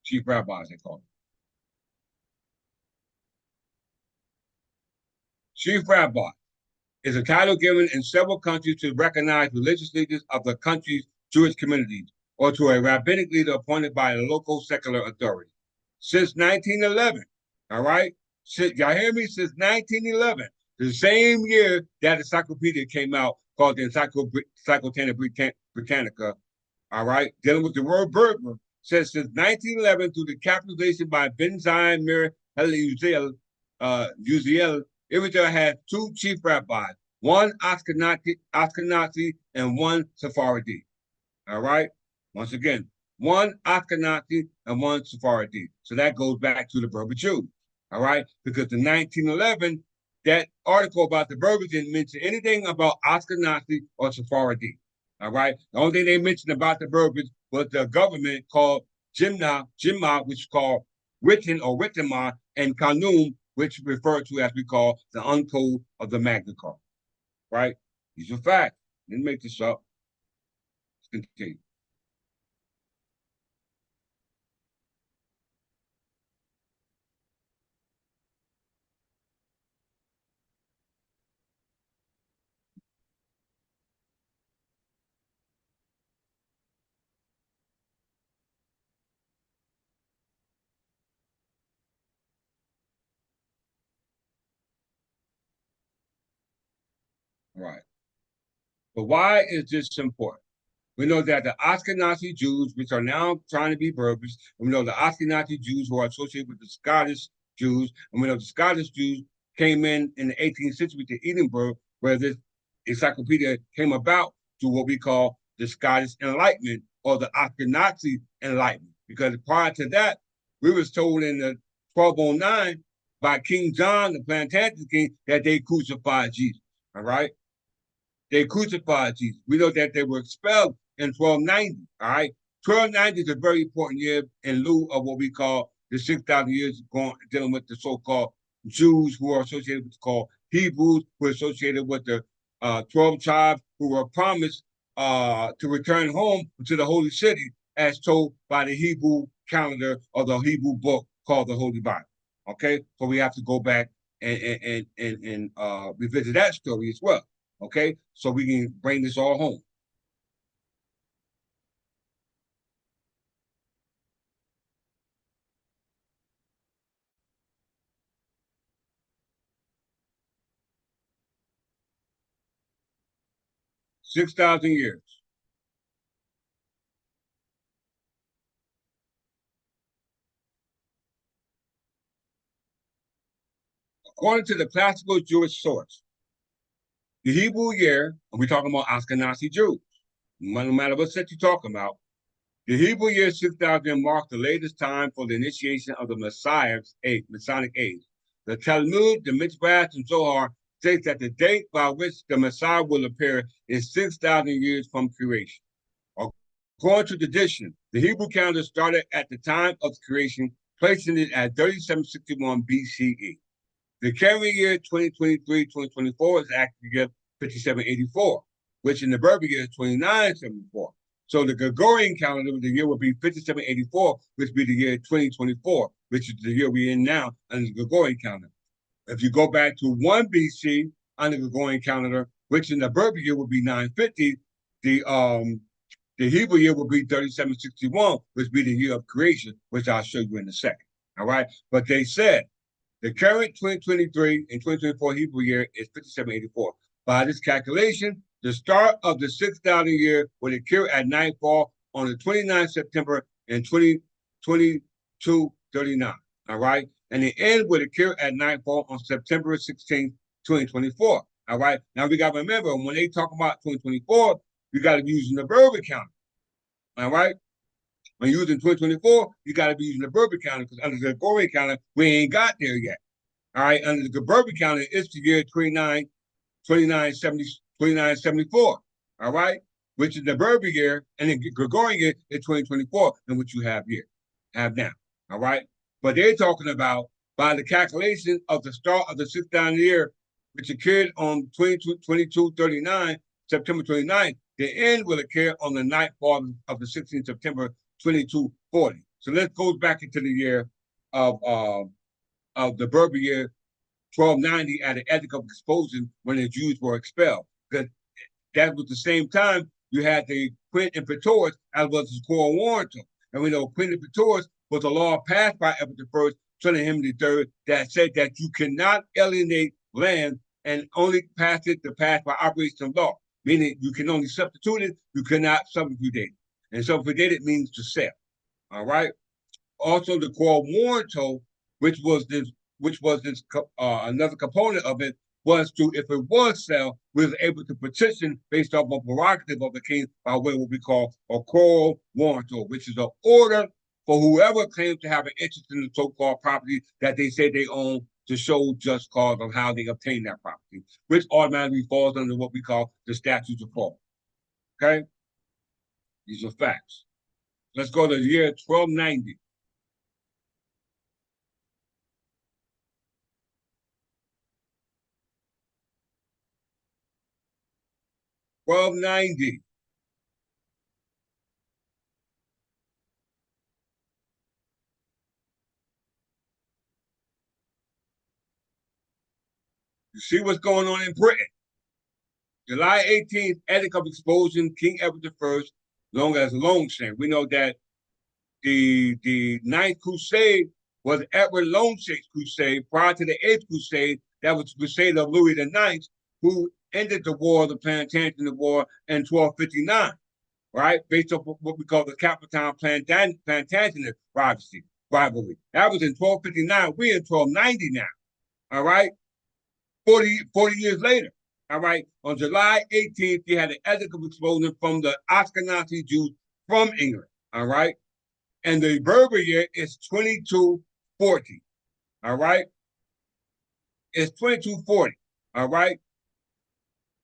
Chief rabbis, they call them. Chief rabbi is a title given in several countries to recognize religious leaders of the country's Jewish communities, or to a rabbinic leader appointed by a local secular authority. Since 1911, all right? Y'all hear me? Since 1911, the same year that encyclopedia came out called the Encyclopedia Britannica, all right? Dealing with the word burglar. says since 1911 through the capitalization by Ben Zion Mir Uziel, Israel had two chief rabbis, one Ashkenazi and one Sephardi. All right. Once again, one Ashkenazi and one Sephardi. So that goes back to the Berber Jews. All right. Because in 1911, that article about the Berbers didn't mention anything about Ashkenazi or Sephardi. All right. The only thing they mentioned about the Berbers was the government called Jimma, which is called Written or Rittima, and Kanun, which referred to as we call the uncode of the Magna Carta. Right? These are facts. Didn't make this up. Let's continue. Right. But why is this important? We know that the Ashkenazi Jews, which are now trying to be Berbers, and we know the Ashkenazi Jews who are associated with the Scottish Jews, and we know the Scottish Jews came in the 18th century to Edinburgh, where this encyclopedia came about to what we call the Scottish Enlightenment or the Ashkenazi Enlightenment. Because prior to that, we was told in the 1209 by King John, the Plantagenet king, that they crucified Jesus. All right? They crucified Jesus. We know that they were expelled in 1290. All right. 1290 is a very important year in lieu of what we call the 6,000 years going, dealing with the so-called Jews who are associated with called Hebrews, who are associated with the 12 tribes who were promised to return home to the holy city as told by the Hebrew calendar or the Hebrew book called the Holy Bible. Okay. So we have to go back and revisit that story as well. Okay, so we can bring this all home. 6,000 years. According to the classical Jewish source, the Hebrew year, and we're talking about Ashkenazi Jews, no matter what set you're talking about, the Hebrew year 6,000 marks the latest time for the initiation of the Messianic age. The Talmud, the Midrash, and Zohar states that the date by which the Messiah will appear is 6,000 years from creation. According to tradition, the Hebrew calendar started at the time of creation, placing it at 3761 BCE. The calendar year 2023-2024 is actually 5784, which in the Berber year is 2974. So the Gregorian calendar, the year will be 5784, which would be the year 2024, which is the year we're in now under the Gregorian calendar. If you go back to 1 BC under the Gregorian calendar, which in the Berber year would be 950, the Hebrew year will be 3761, which will be the year of creation, which I'll show you in a second. All right. But they said the current 2023 and 2024 Hebrew year is 5784. By this calculation, the start of the 6,000 year will occur at nightfall on the 29th September in 2239. All right. And the end will occur at nightfall on September 16th, 2024. All right. Now we got to remember when they talk about 2024, you got to be using the Berber calendar. All right. When you're using 2024, you got to be using the Berber calendar because under the Gregorian calendar, we ain't got there yet. All right. Under the Berber calendar, it's the year 2974. All right. Which is the Berber year, and the Gregorian year is 2024, and what you have now. All right. But they're talking about by the calculation of the start of the 6,000 year, which occurred on 2239, September 29th, the end will occur on the nightfall of the 16th September 2240. So let's go back into the year of the Berber year 1290 at the Edict of Expulsion when the Jews were expelled. Because that was the same time you had the Quint Imperators as well as the Quorum Warrantum. And we know Quint Imperators was a law passed by Edward I, son of Henry III, that said that you cannot alienate land and only pass it to pass by operation of law, meaning you can only substitute it, you cannot subjugate it. And subjugate it means to sell. All right. Also, the quo warranto, which was this, another component of it, was to, if it was sell, we was able to petition based off of prerogative of the king by way of what we call a quo warranto, which is an order for whoever claims to have an interest in the so-called property that they say they own to show just cause of how they obtain that property, which automatically falls under what we call the statutes of frauds. Okay? These are facts. Let's go to the year 1290. 1290. You see what's going on in Britain. July 18th, Edict of Expulsion, King Edward I, known as Longshanks. We know that the Ninth Crusade was Edward Longshanks' crusade prior to the Eighth Crusade. That was the crusade of Louis IX, who ended the War, the Plantagenet War, in 1259, right? Based on what we call the Capitan Plantagenet rivalry. That was in 1259. We're in 1290 now, all right? 40 years later. All right. On July 18th, you had an Edict of Expulsion from the Ashkenazi Jews from England. All right. And the Berber year is 2240. All right. It's 2240. All right.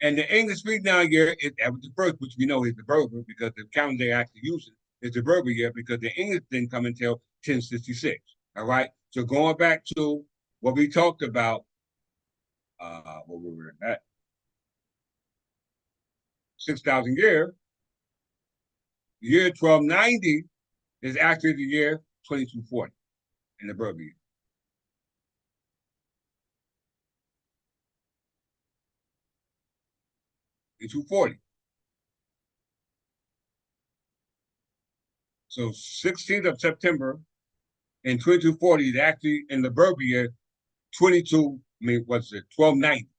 And the English Street now year is Edward the First, which we know is the Berber because the calendar they actually use it is the Berber year because the English didn't come until 1066. All right. So going back to what we talked about, what we were at, 6,000 years, the year 1290 is actually the year 2240 in the Berber year. 2240. So 16th of September in 2240 is actually in the Berber year 22, I mean, what's it, 1290,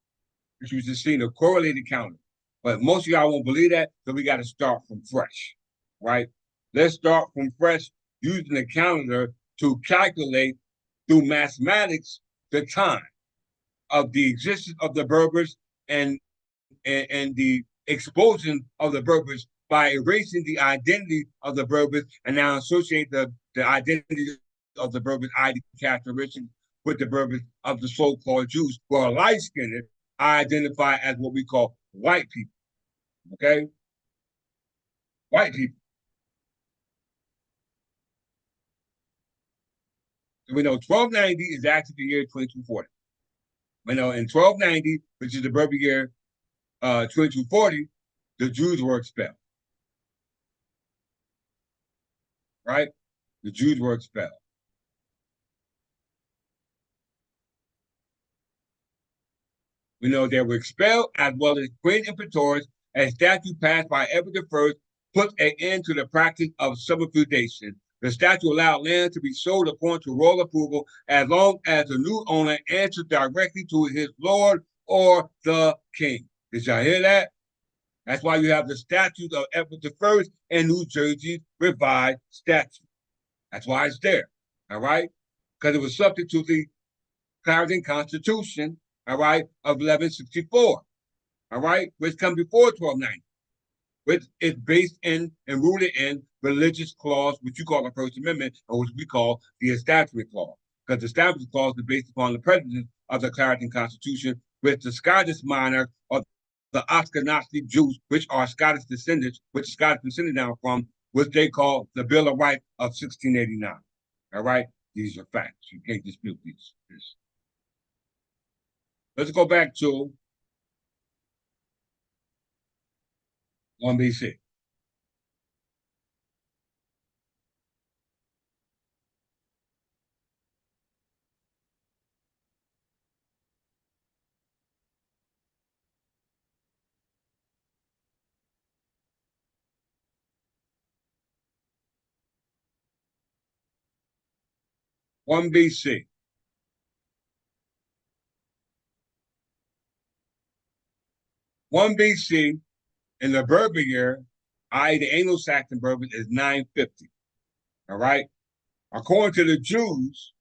which was just seeing a correlated calendar. But most of y'all won't believe that, so we got to start from fresh, right? Let's start from fresh using the calendar to calculate through mathematics the time of the existence of the Berbers and the expulsion of the Berbers by erasing the identity of the Berbers and now associate the identity of the Berbers ID characteristics with the Berbers of the so-called Jews who are light-skinned, identify as what we call white people. Okay? White people. So we know 1290 is actually the year 2240. We know in 1290, which is the Berber year 2240, the Jews were expelled. Right? The Jews were expelled. We know they were expelled as well as great imperators. A statute passed by Edward I put an end to the practice of subjugation. The statute allowed land to be sold according to royal approval as long as the new owner answered directly to his lord or the king. Did y'all hear that? That's why you have the statute of Edward I and New Jersey's revised statute. That's why it's there. All right? Because it was subject to the Clarendon Constitution, all right, of 1164, all right, which comes before 1290, which is based in and rooted in religious clause, which you call the First Amendment, or which we call the Establishment Clause, because the Establishment Clause is based upon the president of the Clarendon Constitution, with the Scottish monarch or the Ashkenazi Jews, which are Scottish descendants, which Scottish descended down from, which they call the Bill of Rights of 1689. All right, these are facts. You can't dispute these. Let's go back to 1 BC. One BC. 1 BC in the Berber year, i.e. the Anglo-Saxon Berber, is 950. All right. According to the Jews,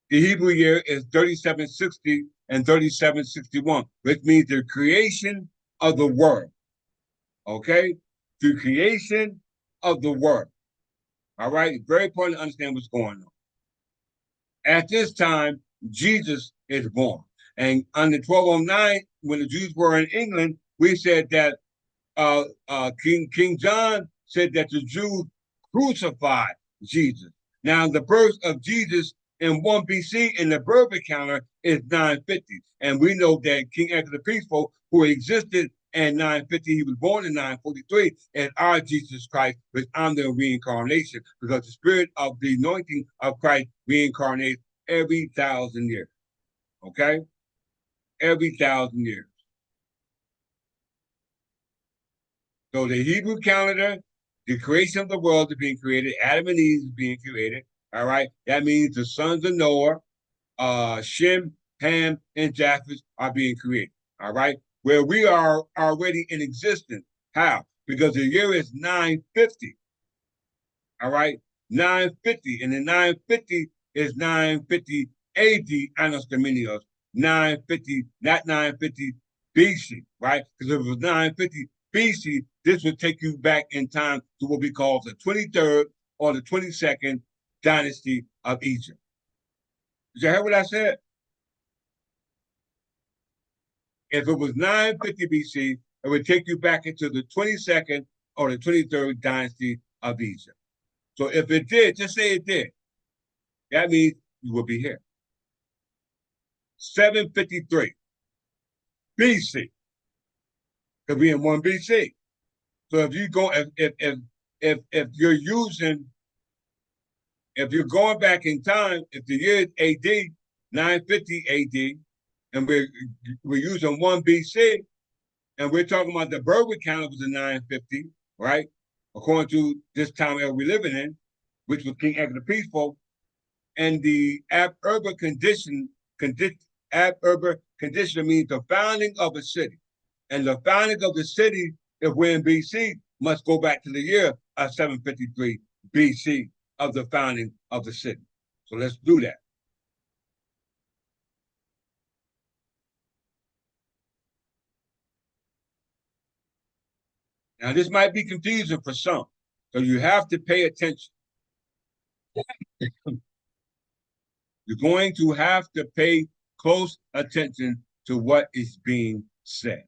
the Hebrew year is 3760 and 3761, which means the creation of the world. Okay? The creation of the world. All right? It's very important to understand what's going on. At this time, Jesus is born. And on the 1209, when the Jews were in England, we said that King John said that the Jews crucified Jesus. Now, the birth of Jesus in 1 BC in the birth calendar is 950. And we know that King Edward the Peaceful, who existed in 950, he was born in 943, and our Jesus Christ was on the reincarnation because the spirit of the anointing of Christ reincarnates every 1,000 years. Okay? Every 1,000 years. So the Hebrew calendar, the creation of the world is being created. Adam and Eve is being created. All right. That means the sons of Noah, Shem, Ham, and Japheth are being created. All right. Where we are already in existence. How? Because the year is 950. All right. 950. And the 950 is 950 AD, Annos Dominios. 950, not 950 BC, right? Because if it was 950 BC, this would take you back in time to what we call the 23rd or the 22nd dynasty of Egypt. Did you hear what I said? If it was 950 BC, it would take you back into the 22nd or the 23rd dynasty of Egypt. So if it did, just say it did, that means you will be here. 753 BC. Could be in 1 BC. So if you go, if you're using, if you're going back in time, if the year is AD, 950 AD, and we're using 1 BC, and we're talking about the birth calendar was in 950, right? According to this time that we're living in, which was King Edward the Peaceful, and the ab urban condition means the founding of a city. And the founding of the city, if we're in BC, must go back to the year of 753 BC of the founding of the city. So let's do that. Now, this might be confusing for some, so you have to pay attention. You're going to have to pay close attention to what is being said.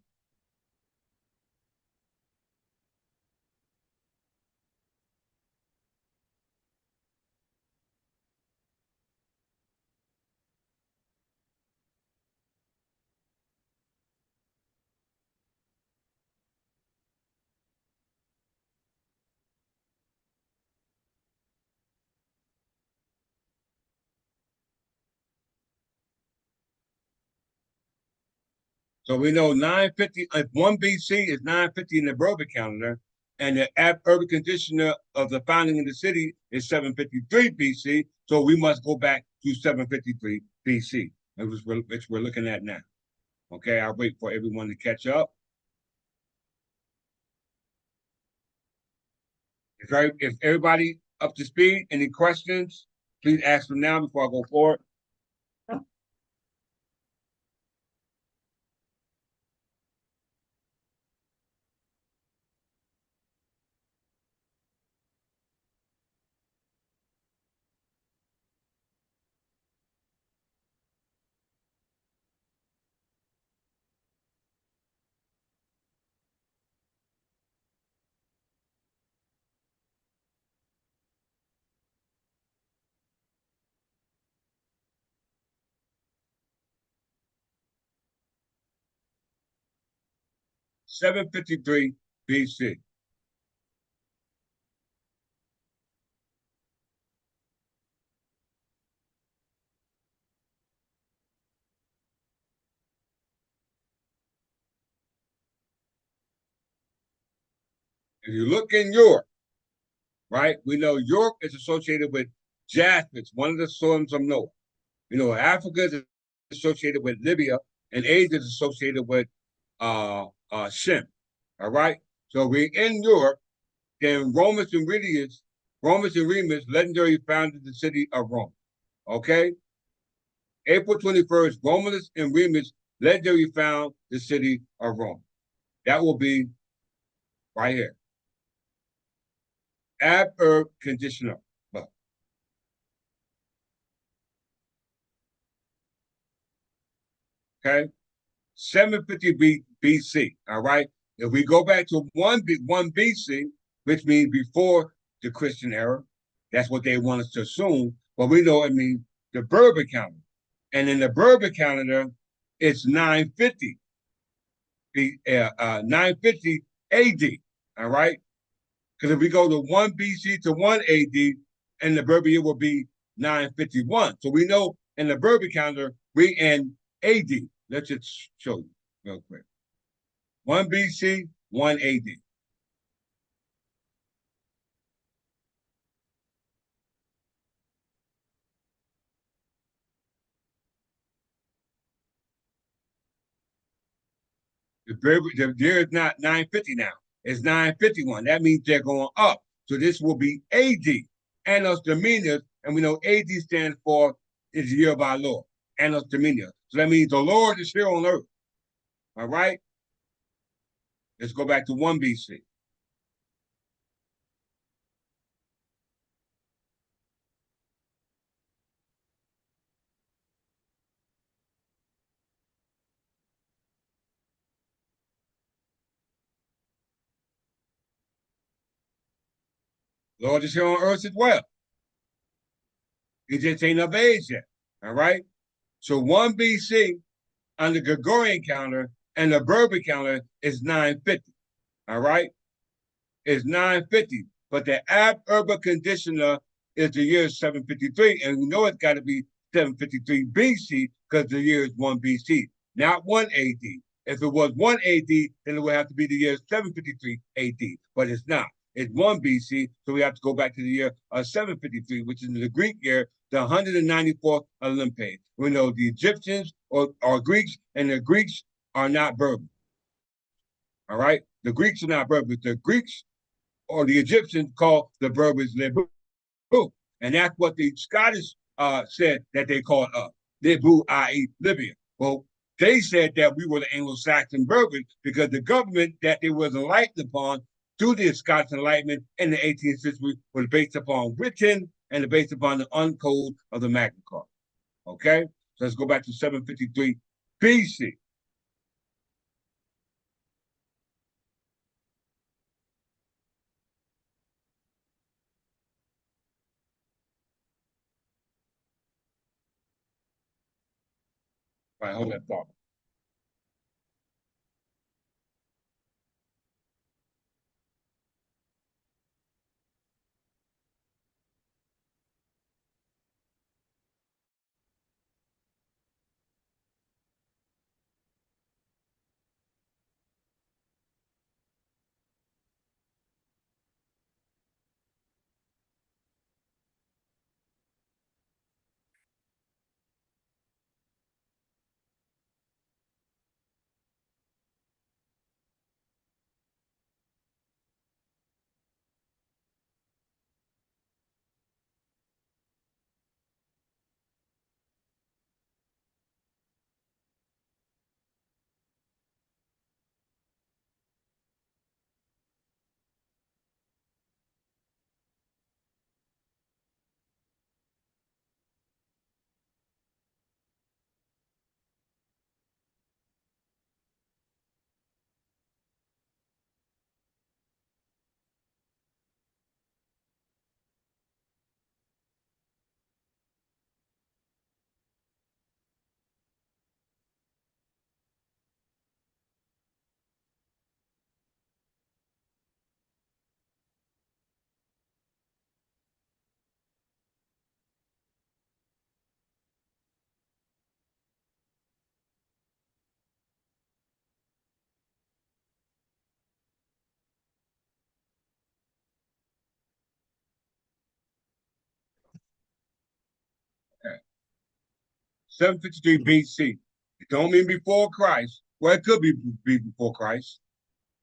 So we know 950, if 1 BC is 950 in the Berber calendar, and the urban conditioner of the founding of the city is 753 BC. So we must go back to 753 BC, which we're looking at now. Okay, I'll wait for everyone to catch up. If everybody up to speed, any questions, please ask them now before I go forward. 753 BC. If you look in Europe, right, we know Europe is associated with Japheth, one of the sons of Noah. You know, Africa is associated with Libya, and Asia is associated with Shem. All right. So we're in Europe. Then Romans Aurelius Romulus and Remus legendary founded the city of Rome. Okay? April 21st, Romulus and Remus legendary found the city of Rome. That will be right here. Adverb conditional. Okay? 750 BC. All right. If we go back to 1 BC, which means before the Christian era, that's what they want us to assume. But we know it means the Berber calendar. And in the Berber calendar, it's 950, 950 AD. All right. Because if we go to 1 BC to 1 AD, and the Berber year will be 951. So we know in the Berber calendar, we in AD. Let's just show you real quick. 1 BC, 1 AD. The year is not 950 now. It's 951. That means they're going up. So this will be AD, Annos Dominius, and we know AD stands for is the year of our Lord, Annos Dominius. So that means the Lord is here on earth. All right? Let's go back to 1 BC. Lord is here on earth as well. He just ain't of age yet. All right? So 1 BC on the Gregorian calendar and the Berber calendar is 950. All right? It's 950. But the ab urba conditioner is the year 753. And we know it's got to be 753 BC because the year is 1 BC, not 1 AD. If it was 1 AD, then it would have to be the year 753 AD. But it's not. It's 1 BC, so we have to go back to the year 753, which is in the Greek year, the 194th Olympiad. We know the Egyptians are Greeks, and the Greeks are not Berbers. All right? The Greeks are not Berbers. The Greeks or the Egyptians call the Berbers Lebu. And that's what the Scottish said that they called Lebu, i.e. Libya. Well, they said that we were the Anglo-Saxon Berbers because the government that they was enlightened upon through the Scottish Enlightenment in the 18th century was based upon written and based upon the uncode of the Magna Carta. Okay? So let's go back to 753 BC. All right, hold that thought. Okay. 753 BC. It don't mean before Christ. Well, it could be before Christ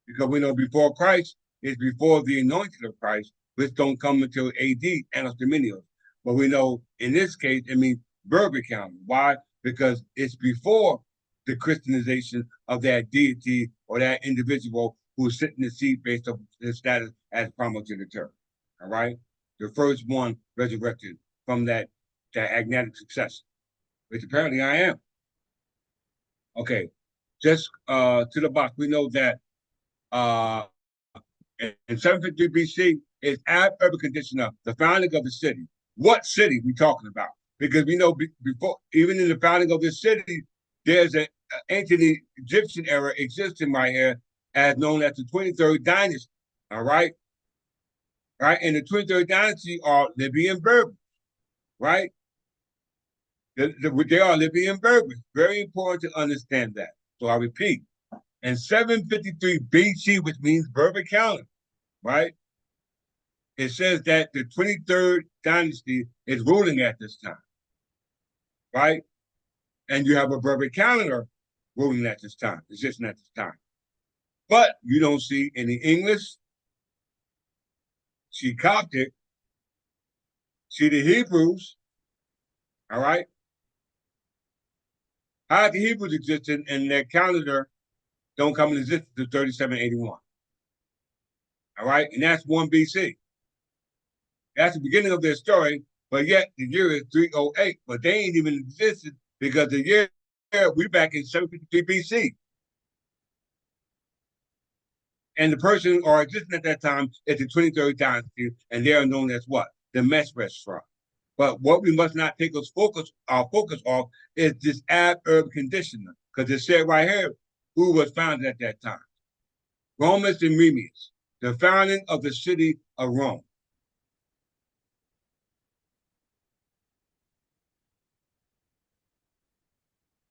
because we know before Christ is before the anointing of Christ, which don't come until AD, Annus Dominion. But we know in this case, it means Berber calendar. Why? Because it's before the Christianization of that deity or that individual who's sitting in the seat based on his status as primogenitor. All right? The first one resurrected from that agnatic succession, which apparently I am. Okay, just to the box, we know that in 753 BC is ab urban condition of the founding of the city. What city we talking about? Because we know before, even in the founding of this city, there's an ancient Egyptian era existing right here, as known as the 23rd dynasty. All right, right, and the 23rd dynasty are Libyan Berbers, right? They are Libyan Berbers. Very important to understand that. So I repeat, in 753 BC, which means Berber calendar, right? It says that the 23rd dynasty is ruling at this time, right? And you have a Berber calendar ruling at this time, existing at this time. But you don't see any English, see Coptic, see the Hebrews, all right? How the Hebrews existed and their calendar don't come into existence to 3781. All right, and that's 1 BC. That's the beginning of their story, but yet the year is 308, but they ain't even existed because the year we back in 753 BC. And the person or existing at that time is the 23rd dynasty, and they are known as what? The Mesres tribe. But what we must not take our focus off is this ab urb conditioner, because it said right here who was founded at that time. Romulus and Remus, the founding of the city of Rome.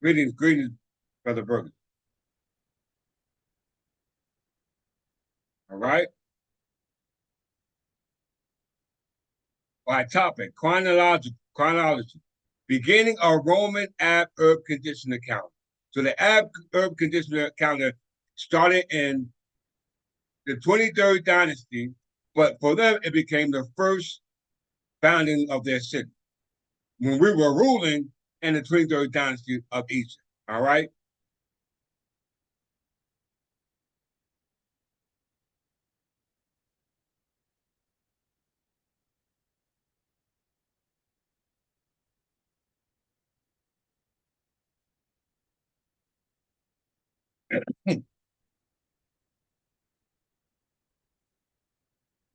Greetings, Brother Bergen. All right. By topic, chronology. Beginning of Roman ab urb conditioner calendar. So the ab urb conditioner calendar started in the 23rd dynasty, but for them, it became the first founding of their city when we were ruling in the 23rd dynasty of Egypt. All right.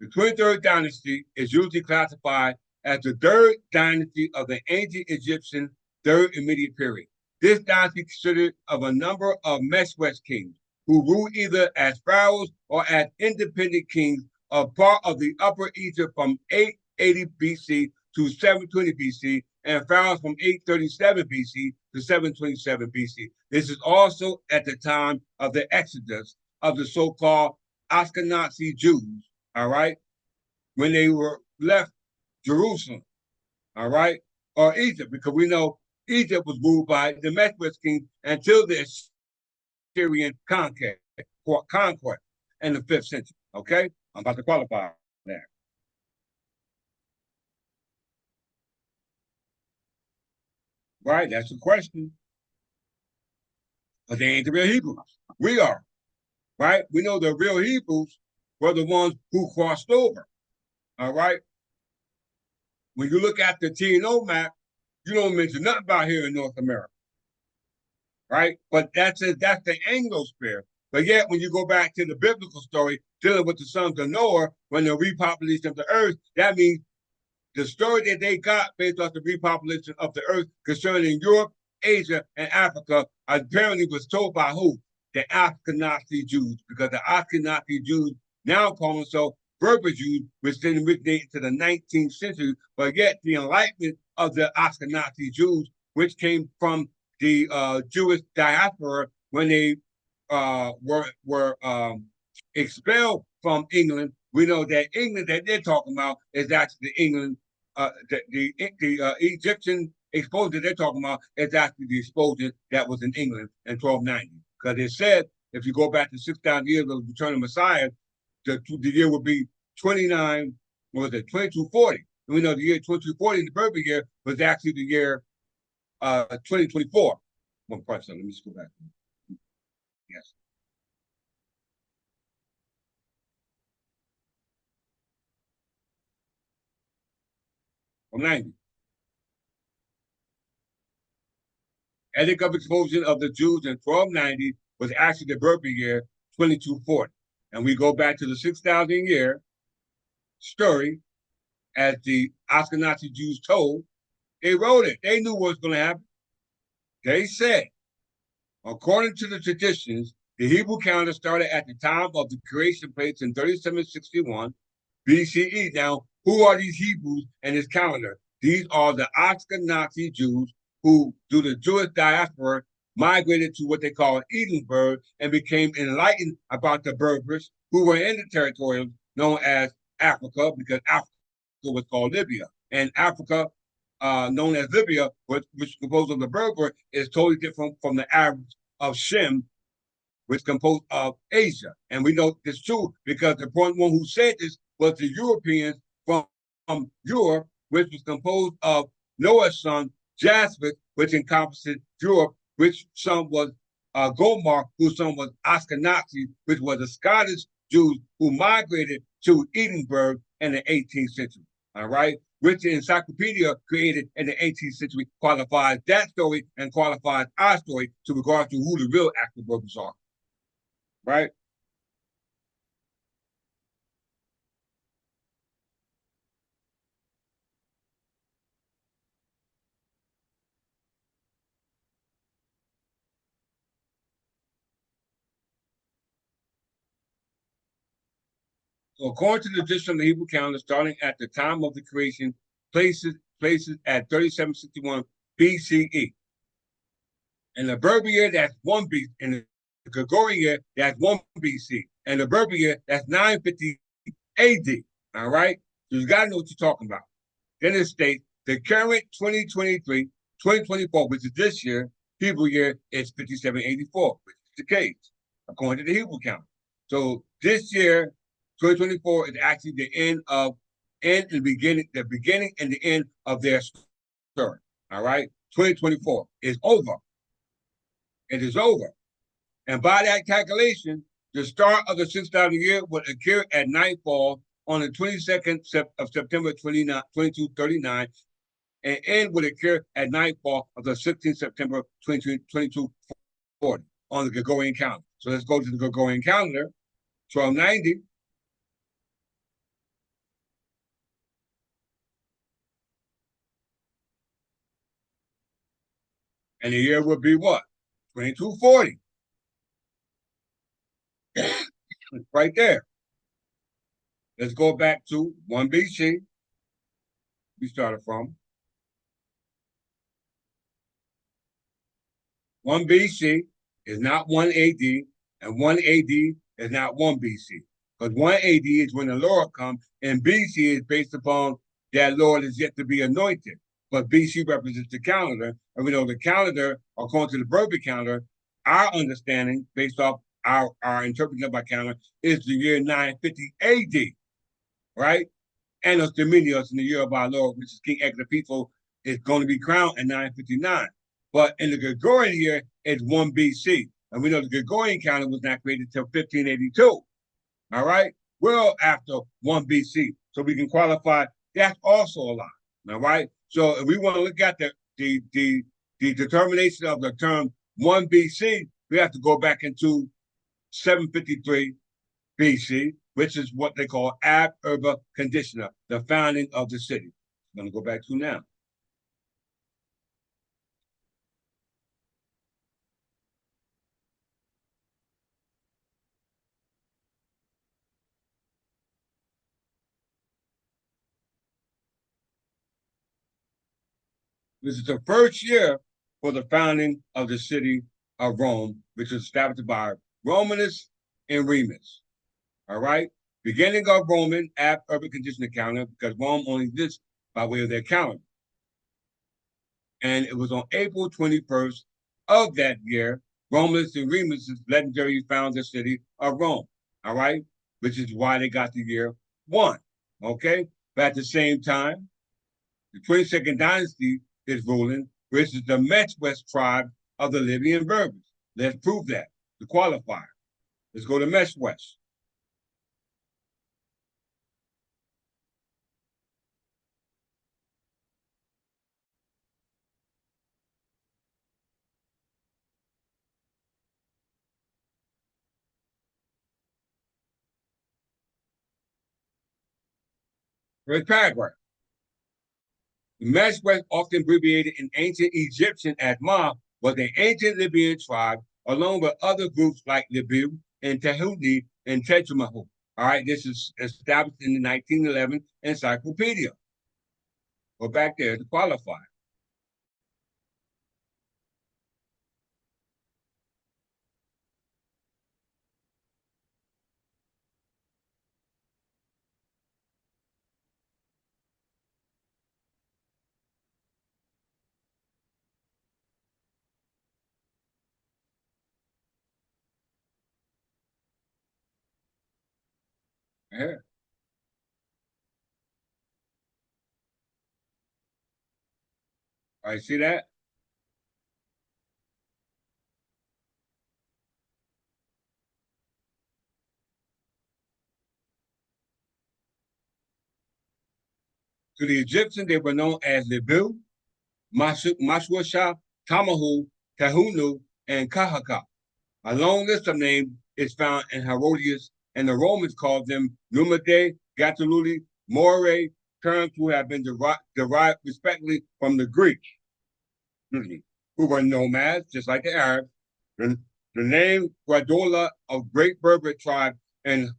The 23rd dynasty is usually classified as the third dynasty of the ancient Egyptian third immediate period. This dynasty considered of a number of Meswest kings who ruled either as pharaohs or as independent kings of part of the Upper Egypt from 880 BC to 720 BC and pharaohs from 837 BC to 727 BC. This is also at the time of the exodus of the so-called Ashkenazi Jews, all right, when they were left Jerusalem, all right, or Egypt, because we know Egypt was ruled by the Meswest king until the Assyrian conquest in the 5th century, okay? I'm about to qualify that. Right, that's the question. But they ain't the real Hebrews. We are, right? We know the real Hebrews were the ones who crossed over, all right? When you look at the T&O map, you don't mention nothing about here in North America, right? But that's the Anglosphere. But yet, when you go back to the biblical story dealing with the sons of Noah, when the repopulation of the earth, that means the story that they got based off the repopulation of the earth concerning Europe, Asia, and Africa apparently was told by who? The Ashkenazi Jews, because the Ashkenazi Jews now call themselves Berber Jews, which then originated to the 19th century, but yet the enlightenment of the Ashkenazi Jews, which came from the Jewish diaspora when they were expelled from England. We know that England that they're talking about is actually England. The Egyptian expulsion they're talking about is actually the expulsion that was in England in 1290. Because it said if you go back to 6,000 years of the return of Messiah, the year would be 29 what was it, 2240. And we know the year 2240 in the Berber year was actually the year 2024. One part, so let me just go back. Yes. From 90. Edict of Expulsion of the Jews in 1290 was actually the Berber year 2240. And we go back to the 6,000 year story as the Ashkenazi Jews told. They wrote it. They knew what was going to happen. They said, according to the traditions, the Hebrew calendar started at the time of the creation place in 3761 BCE. Now, who are these Hebrews in this calendar? These are the Ashkenazi Jews who, through the Jewish diaspora, migrated to what they call Edinburgh and became enlightened about the Berbers who were in the territory known as Africa, because Africa was called Libya. And Africa, known as Libya, which is composed of the Berber, is totally different from the Arabs of Shem, which is composed of Asia. And we know this too because the one who said this was the Europeans from Europe, which was composed of Noah's son, Japheth, which encompasses Europe, which son was Gomar, whose son was Ashkenazi, which was the Scottish Jews who migrated to Edinburgh in the 18th century. All right, which the encyclopedia created in the 18th century qualifies that story and qualifies our story to regard to who the real active workers are. Right? So according to the tradition of the Hebrew calendar, starting at the time of the creation, places at 3761 BCE. And the Berber year, that's 1 BC. And the Gregorian year, that's 1 BC. And the Berber year, that's 950 AD. All right? So you got to know what you're talking about. Then it states the current 2023, 2024, which is this year, Hebrew year, is 5784, which is the case, according to the Hebrew calendar. So this year, 2024 is actually the beginning and the end of their story. All right? 2024 is over. It is over. And by that calculation, the start of the 6,000 year would occur at nightfall on the 22nd of September 2239 and end would occur at nightfall of the 16th September 2240 on the Gregorian calendar. So let's go to the Gregorian calendar, 1290. And the year would be what? 2240. Right there. Let's go back to 1 BC. We started from 1 BC is not 1 AD, and 1 AD is not 1 BC. Because 1 AD is when the Lord comes, and BC is based upon that Lord is yet to be anointed. But BC represents the calendar, and we know the calendar, according to the Berber calendar, our understanding, based off our interpretation of our calendar, is the year 950 AD, right? Annos Dominius in the year of our Lord, which is King Agrippina, is going to be crowned in 959. But in the Gregorian year, it's 1 BC. And we know the Gregorian calendar was not created until 1582. All right? Well after 1 BC. So we can qualify that's also a lie. All right? So if we want to look at the determination of the term 1 BC, we have to go back into 753 BC, which is what they call ab urbe conditioner, the founding of the city. I'm going to go back to now. This is the first year for the founding of the city of Rome, which was established by Romanus and Remus. All right? Beginning of Roman ab urbe conditioner calendar, because Rome only exists by way of their calendar. And it was on April 21st of that year, Romulus and Remus legendary found the city of Rome. All right? Which is why they got the year 1. Okay? But at the same time, the 22nd dynasty is ruling versus the Mesh-West tribe of the Libyan Berbers. Let's prove that, the qualifier. Let's go to Mesh-West. First paragraph. The Mesh-West, often abbreviated in ancient Egyptian as Ma, was an ancient Libyan tribe, along with other groups like Libu and Tehudi and Tetramahu. All right, this is established in the 1911 encyclopedia. Go back there to qualify. Yeah. All right, see that? To the Egyptians, they were known as Libu, Mashwasha, Tamahu, Tahunu, and Kahaka. A long list of names is found in Herodotus, and the Romans called them Numide, Gatululi, Moray, terms who have been derived respectively from the Greek, who were nomads, just like the Arabs. The, the name Guadola of Great Berber tribe in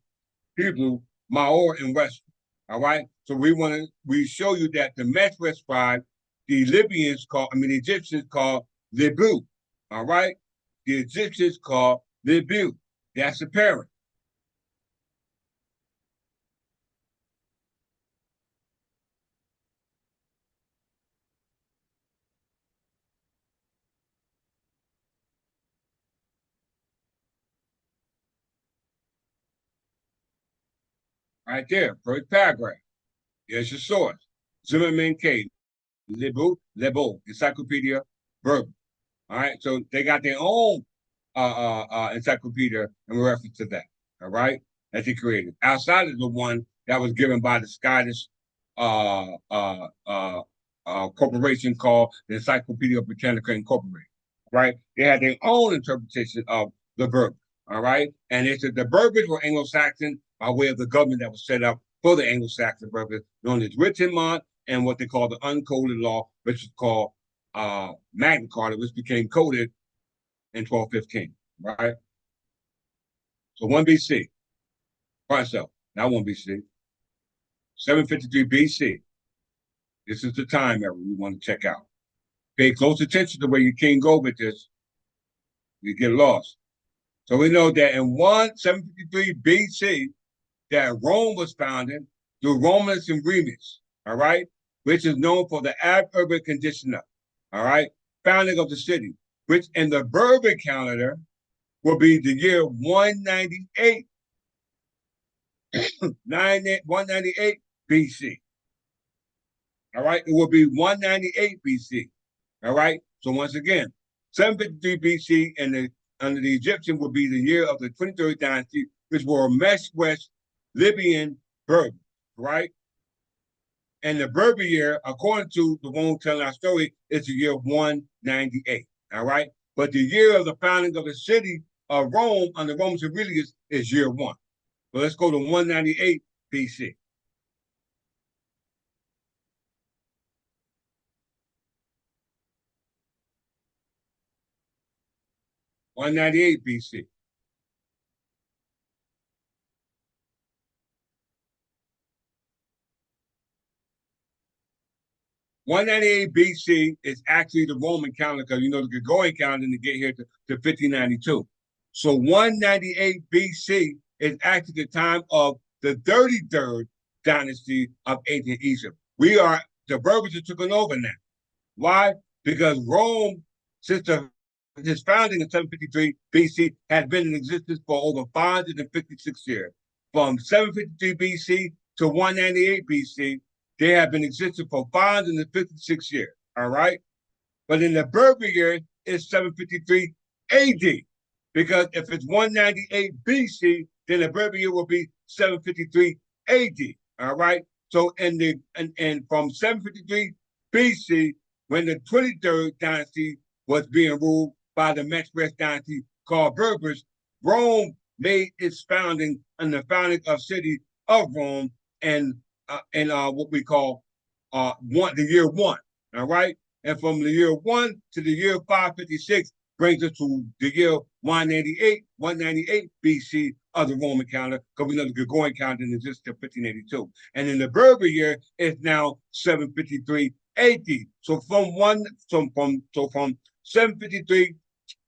Hebrew, Maor in West. All right. So we show you that the Mesh-West tribe, the the Egyptians call Libu. All right. The Egyptians call Libu. That's the parent. Right there. First paragraph. Here's your source. Zimmerman K. Lebo, Encyclopedia Berber. All right. So they got their own encyclopedia in reference to that. All right. That they created. Outside of the one that was given by the Scottish uh, uh, uh, corporation called the Encyclopedia Britannica Incorporated. Right. They had their own interpretation of the Berber. All right. And they said the Berbers were Anglo-Saxon by way of the government that was set up for the Anglo-Saxon Berbers, known as Rittenmont and what they call the uncoded law, which is called Magna Carta, which became coded in 1215, right? So 1 BC, so not 1 BC, 753 BC. This is the time era we want to check out. Pay close attention to where you can't go with this. You get lost. So we know that in 753 BC, that Rome was founded through Romulus and Remus, all right, which is known for the ab-urban conditioner, all right, founding of the city, which in the Berber calendar will be the year 198, 198 BC. All right, it will be 198 BC. All right, so once again, 753 BC and under the Egyptian will be the year of the 23rd dynasty, which were Mesh-West Libyan Berber, right? And the Berber year, according to the one telling our story, is the year 198. All right. But the year of the founding of the city of Rome under Romulus Aurelius is year one. So let's go to 198 BC. 198 BC. 198 BC is actually the Roman calendar because you know the Gregorian calendar to get here to 1592. So 198 BC is actually the time of the 33rd dynasty of ancient Egypt. The Berbers are taken over now. Why? Because Rome, his founding in 753 BC, had been in existence for over 556 years. From 753 BC to 198 BC, they have been existing for 556 years. All right. But in the Berber year, it's 753 AD. Because if it's 198 BC, then the Berber year will be 753 AD. All right. So and from 753 BC, when the 23rd dynasty was being ruled by the Mexican dynasty called Berbers, Rome made its founding and the founding of city of Rome and what we call the year one. All right. And from the year 1 to the year 556 brings us to the year 198 BC of the Roman calendar, because we know the Gregorian calendar didn't exist until 1582. And in the Berber year, it's now 753 AD. So from 753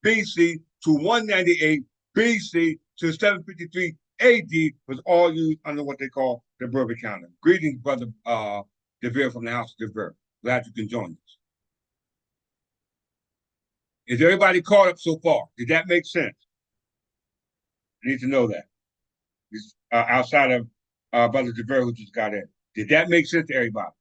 BC to 198 BC to 753 AD was all used under what they call the Berber calendar. Greetings, brother DeVere from the House of DeVere. Glad you can join us. Is everybody caught up so far? Did that make sense? I need to know that. Outside of Brother DeVere, who just got in. Did that make sense to everybody?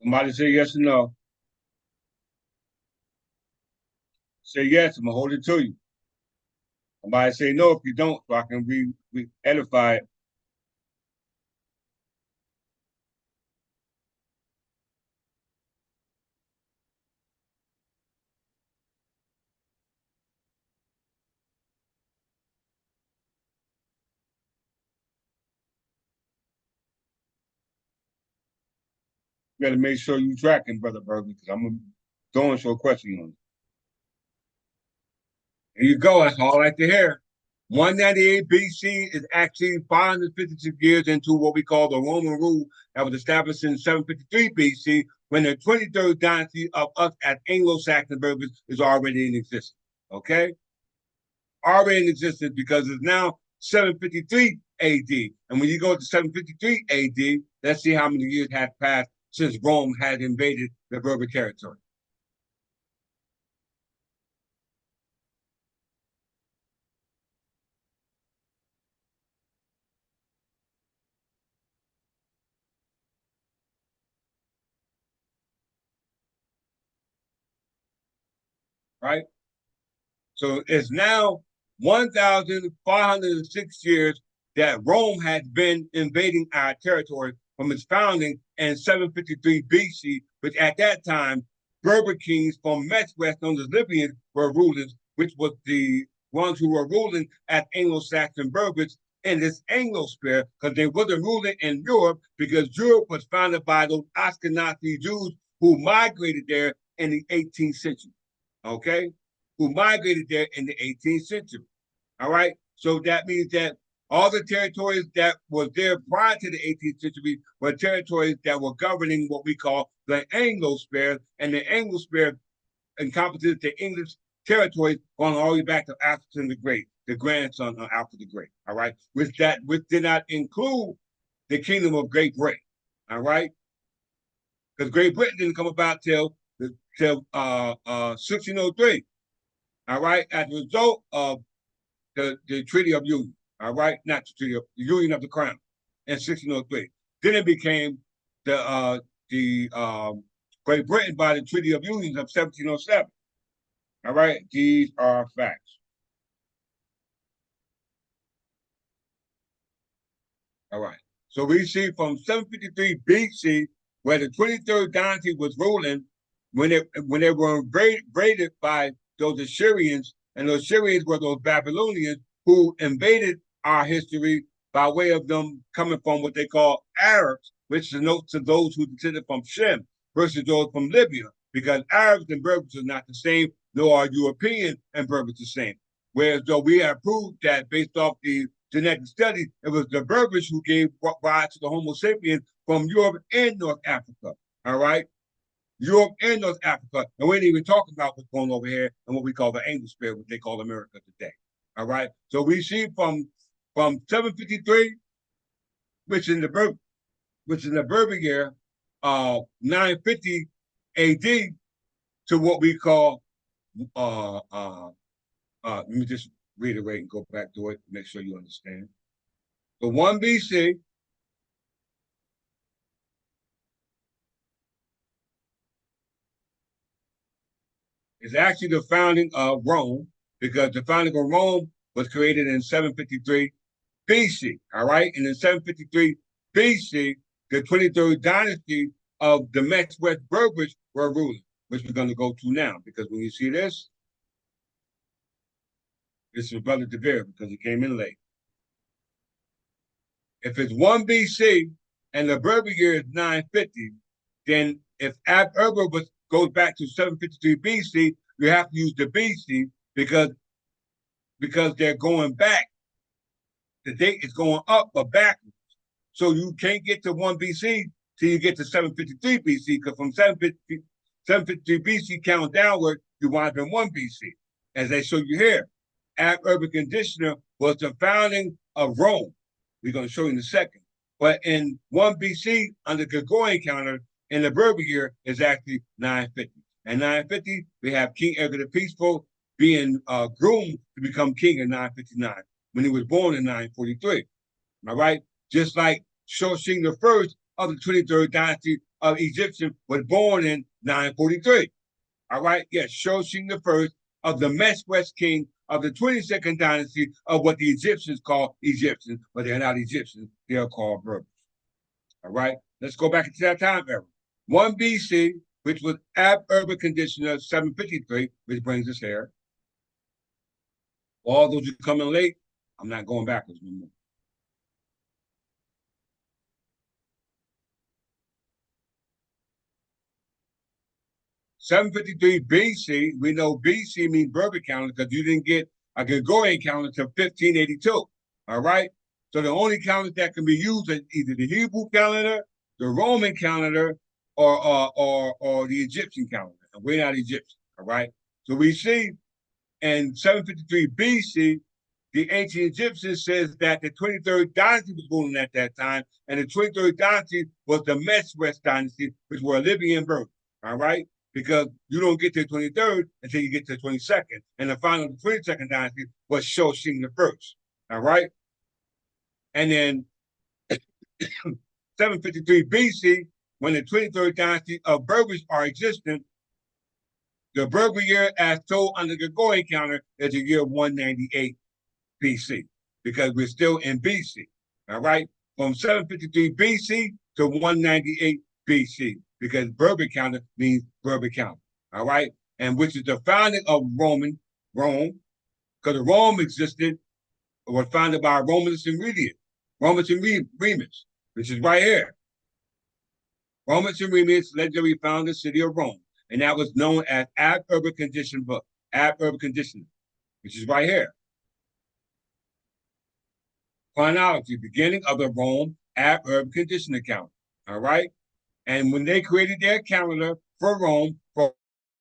Somebody say yes or no. Say yes, I'm going to hold it to you. Somebody say no if you don't, so I can edify it. You got to make sure you tracking, Brother Berger, because I'm going to a question on it. Here you go. That's all I like to hear. 198 BC is actually 556 years into what we call the Roman rule that was established in 753 BC, when the 23rd dynasty of us as Anglo-Saxon Berbers is already in existence. Okay? Already in existence because it's now 753 AD. And when you go to 753 AD, let's see how many years have passed since Rome had invaded the Berber territory. Right? So it's now 1,506 years that Rome has been invading our territory from its founding in 753 BC, which at that time, Berber kings from West, known as Libyans, were rulers, which was the ones who were ruling as Anglo-Saxon Berbers in this Anglosphere, because they wasn't ruling in Europe, because Europe was founded by those Ashkenazi Jews who migrated there in the 18th century. Okay? Who migrated there in the 18th century. All right. So that means that all the territories that was there prior to the 18th century were territories that were governing what we call the Anglosphere, and the Anglosphere encompasses the English territories going all the way back to Alfred the Great, the grandson of Alfred the Great. All right, which did not include the Kingdom of Great Britain. All right, because Great Britain didn't come about till 1603. All right, as a result of the Treaty of Union. All right, not the Treaty of the Union of the Crown in 1603. Then it became the Great Britain by the Treaty of Union of 1707. All right, these are facts. All right, so we see from 753 BC, where the 23rd dynasty was ruling, when they were invaded by those Assyrians, and those Assyrians were those Babylonians who invaded our history by way of them coming from what they call Arabs, which denotes to those who descended from Shem versus those from Libya, because Arabs and Berbers are not the same, nor are European and Berbers the same. Whereas though we have proved that based off the genetic study, it was the Berbers who gave rise to the Homo sapiens from Europe and North Africa. All right. Europe and North Africa. And we ain't even talking about what's going over here and what we call the Anglosphere, what they call America today. All right. So we see from 753, which in the which is in the Berber year, 950 AD, to what we call, let me just reiterate and go back to it, make sure you understand. The 1 BC is actually the founding of Rome, because the founding of Rome was created in 753 BC, all right? And in 753 BC, the 23rd dynasty of the Mex West Berbers were ruling, which we're going to go to now, because when you see this, this is Brother De Vere, because he came in late. If it's 1 BC and the Berber year is 950, then if Ab Urba goes back to 753 BC, you have to use the BC because they're going back. The date is going up but backwards. So you can't get to 1 BC till you get to 753 BC, because from 753 BC count downward, you wind up in 1 BC. As they show you here, Ab Urban Conditioner was the founding of Rome. We're going to show you in a second. But in 1 BC, under Gregorian calendar, in the Berber year, is actually 950. And 950, we have King Edgar the Peaceful being groomed to become king in 959, when he was born in 943. All right? Just like Shoshin the first of the 23rd dynasty of Egyptian was born in 943. All right? Yes, Shoshin the first of the Mesh West king of the 22nd dynasty of what the Egyptians call Egyptians, but they're not Egyptians, they are called Berbers. All right? Let's go back into that time era. 1 BC, which was Ab Urban Conditioner 753, which brings us here. All those who come in late, I'm not going backwards no more. 753 BC, we know BC means Berber calendar because you didn't get a Gregorian calendar until 1582. All right? So the only calendar that can be used is either the Hebrew calendar, the Roman calendar, or the Egyptian calendar. And we're not Egyptian. All right? So we see in 753 BC, the ancient Egyptians says that the 23rd dynasty was ruling at that time, and the 23rd dynasty was the Meswest dynasty, which were Libyan birth. All right? Because you don't get to the 23rd until you get to the 22nd. And the final of the 22nd dynasty was Shoshin the first. All right? And then 753 BC, when the 23rd dynasty of Berbers are existent, the Berber year, as told under the Gregorian calendar, is the year 198 BC, because we're still in BC. All right? From 753 BC to 198 BC, because Berber calendar means Berber calendar. All right? And which is the founding of Rome, because Rome existed, was founded by Romulus and Remus, which is right here. Romulus and Remus legendary founded the city of Rome, and that was known as Ab Urban Condition book, Ab Urban Condition, which is right here. Chronology, beginning of the Rome Ab Urban Condition account. All right? And when they created their calendar for Rome, for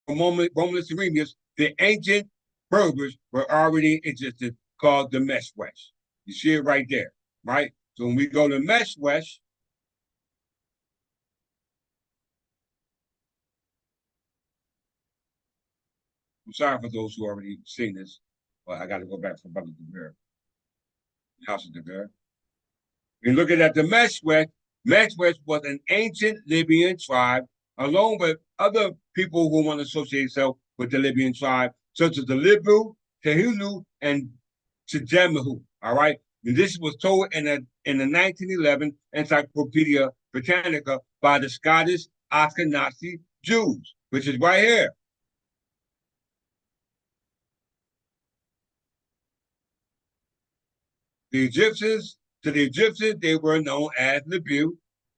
Romulus and Remus, the ancient Berbers were already existed, called the Mesh West. You see it right there, right? So when we go to Mesh West, I'm sorry for those who already seen this, but I got to go back to Brother De Vere, House of De Vere. You're looking at the Mesh West was an ancient Libyan tribe, along with other people who want to associate themselves with the Libyan tribe, such as the Libu, Tehulu, and Tejemahu. All right. And this was told in the 1911 Encyclopedia Britannica by the Scottish Ashkenazi Jews, which is right here. To the Egyptians, they were known as Libu,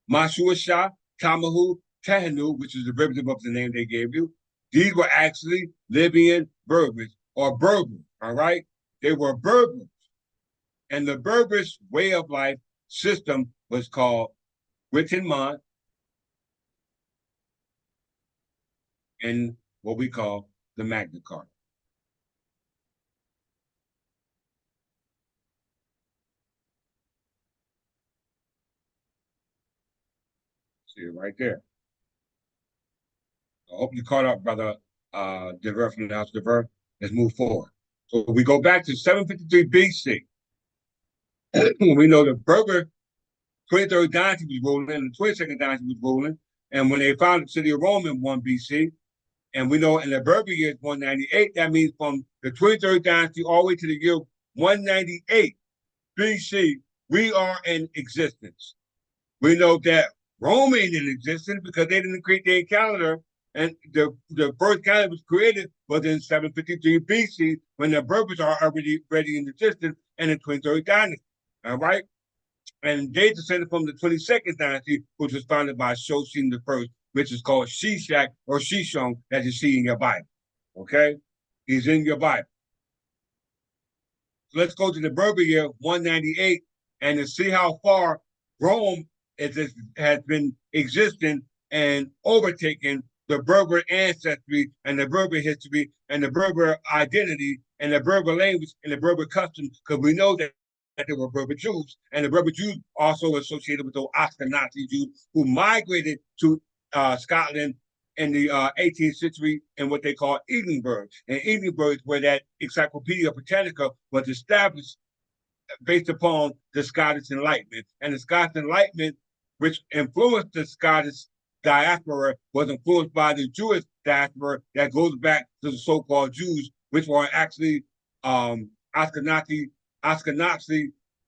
Mashuasha, Tamahu, Tehanu, which is the derivative of the name they gave you. These were actually Libyan Berbers or Berbers, all right? They were Berbers. And the Berbers' way of life system was called Wittenman and what we call the Magna Carta. See it right there. I hope you caught up, brother. Dever from the house, Dever. Let's move forward. So we go back to 753 BC. We know the Berber 23rd dynasty was ruling, and the 22nd dynasty was ruling. And when they founded the city of Rome in 1 BC, and we know in the Berber year is 198, that means from the 23rd dynasty all the way to the year 198 BC, we are in existence. We know that Rome ain't in existence because they didn't create their calendar. And the first calendar was created was in 753 BC when the Berbers are already in existence and the 23rd dynasty. All right? And they descended from the 22nd dynasty, which was founded by Shoshim I, which is called Shishak or Shishon, that you see in your Bible. Okay? He's in your Bible. So let's go to the Berber year 198 and to see how far Rome has been existing and overtaken the Berber ancestry and the Berber history and the Berber identity and the Berber language and the Berber customs, because we know that there were Berber Jews, and the Berber Jews also associated with those Ashkenazi Jews who migrated to Scotland in the 18th century in what they call Edinburgh. And Edinburgh is where that Encyclopedia Britannica was established based upon the Scottish Enlightenment. And the Scottish Enlightenment, which influenced the Scottish diaspora, was influenced by the Jewish diaspora that goes back to the so-called Jews, which were actually Ashkenazi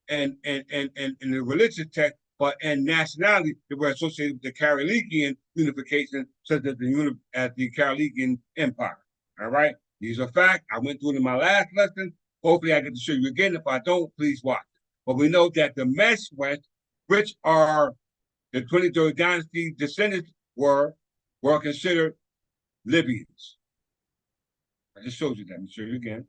and the religious text, but in nationality, they were associated with the Carolingian unification, such as the Carolingian Empire. All right? These are facts. I went through it in my last lesson. Hopefully, I get to show you again. If I don't, please watch it. But we know that the Meshwet, which are the 23rd dynasty descendants, were considered Libyans. I just showed you that. Let me show you again.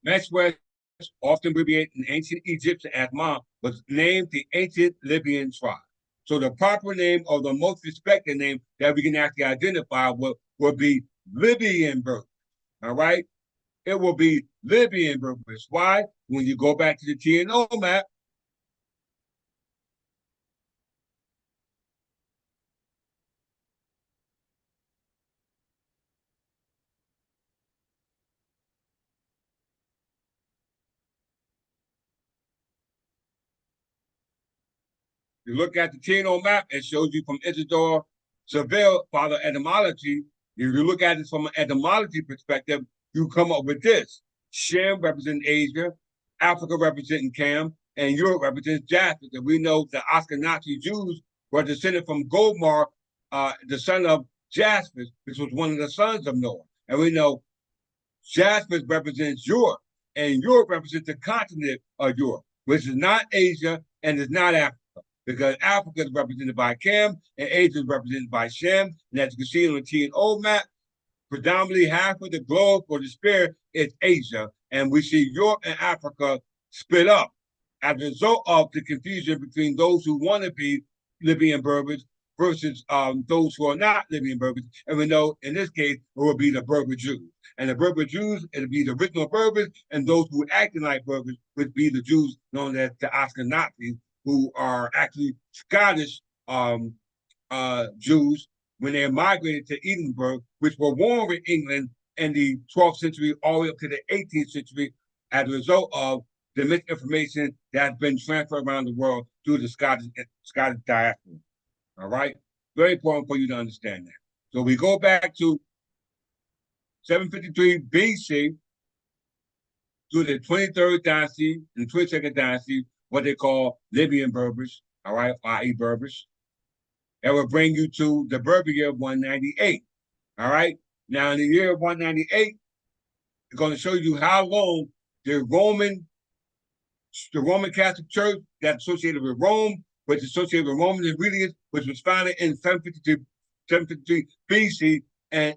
Meshwet, often abbreviated in ancient Egypt as Ma, was named the ancient Libyan tribe. So the proper name or the most respected name that we can actually identify will be Libyan Berbers. All right? It will be Libyan Berbers. Why? When you go back to the TNO map, you look at the TNO map, it shows you from Isidore Seville, Father Etymology. If you look at it from an etymology perspective, you come up with this. Shem represents Asia, Africa representing Cam, and Europe represents Japheth. And we know the Ashkenazi Jews were descended from Gomar, the son of Japheth, which was one of the sons of Noah. And we know Japheth represents Europe, and Europe represents the continent of Europe, which is not Asia and is not Africa, because Africa is represented by Cam and Asia is represented by Shem. And as you can see on the TNO map, predominantly half of the globe or the sphere is Asia. And we see Europe and Africa split up as a result of the confusion between those who want to be Libyan Berbers versus those who are not Libyan Berbers. And we know in this case, it will be the Berber Jews. And the Berber Jews, it'll be the original Berbers, and those who acting like Berbers would be the Jews known as the Ashkenazis, who are actually Scottish Jews when they migrated to Edinburgh, which were warm in England in the 12th century all the way up to the 18th century as a result of the misinformation that has been transferred around the world through the Scottish diaspora. All right? Very important for you to understand that. So we go back to 753 BC to the 23rd dynasty and 22nd dynasty, what they call Libyan Berbers, all right, i.e. Berbers. That will bring you to the Berber year of 198, all right? Now, in the year of 198, it's going to show you how long the Roman Catholic Church that's associated with Rome, which is associated with Roman ingredients, which was founded in 753 BC, and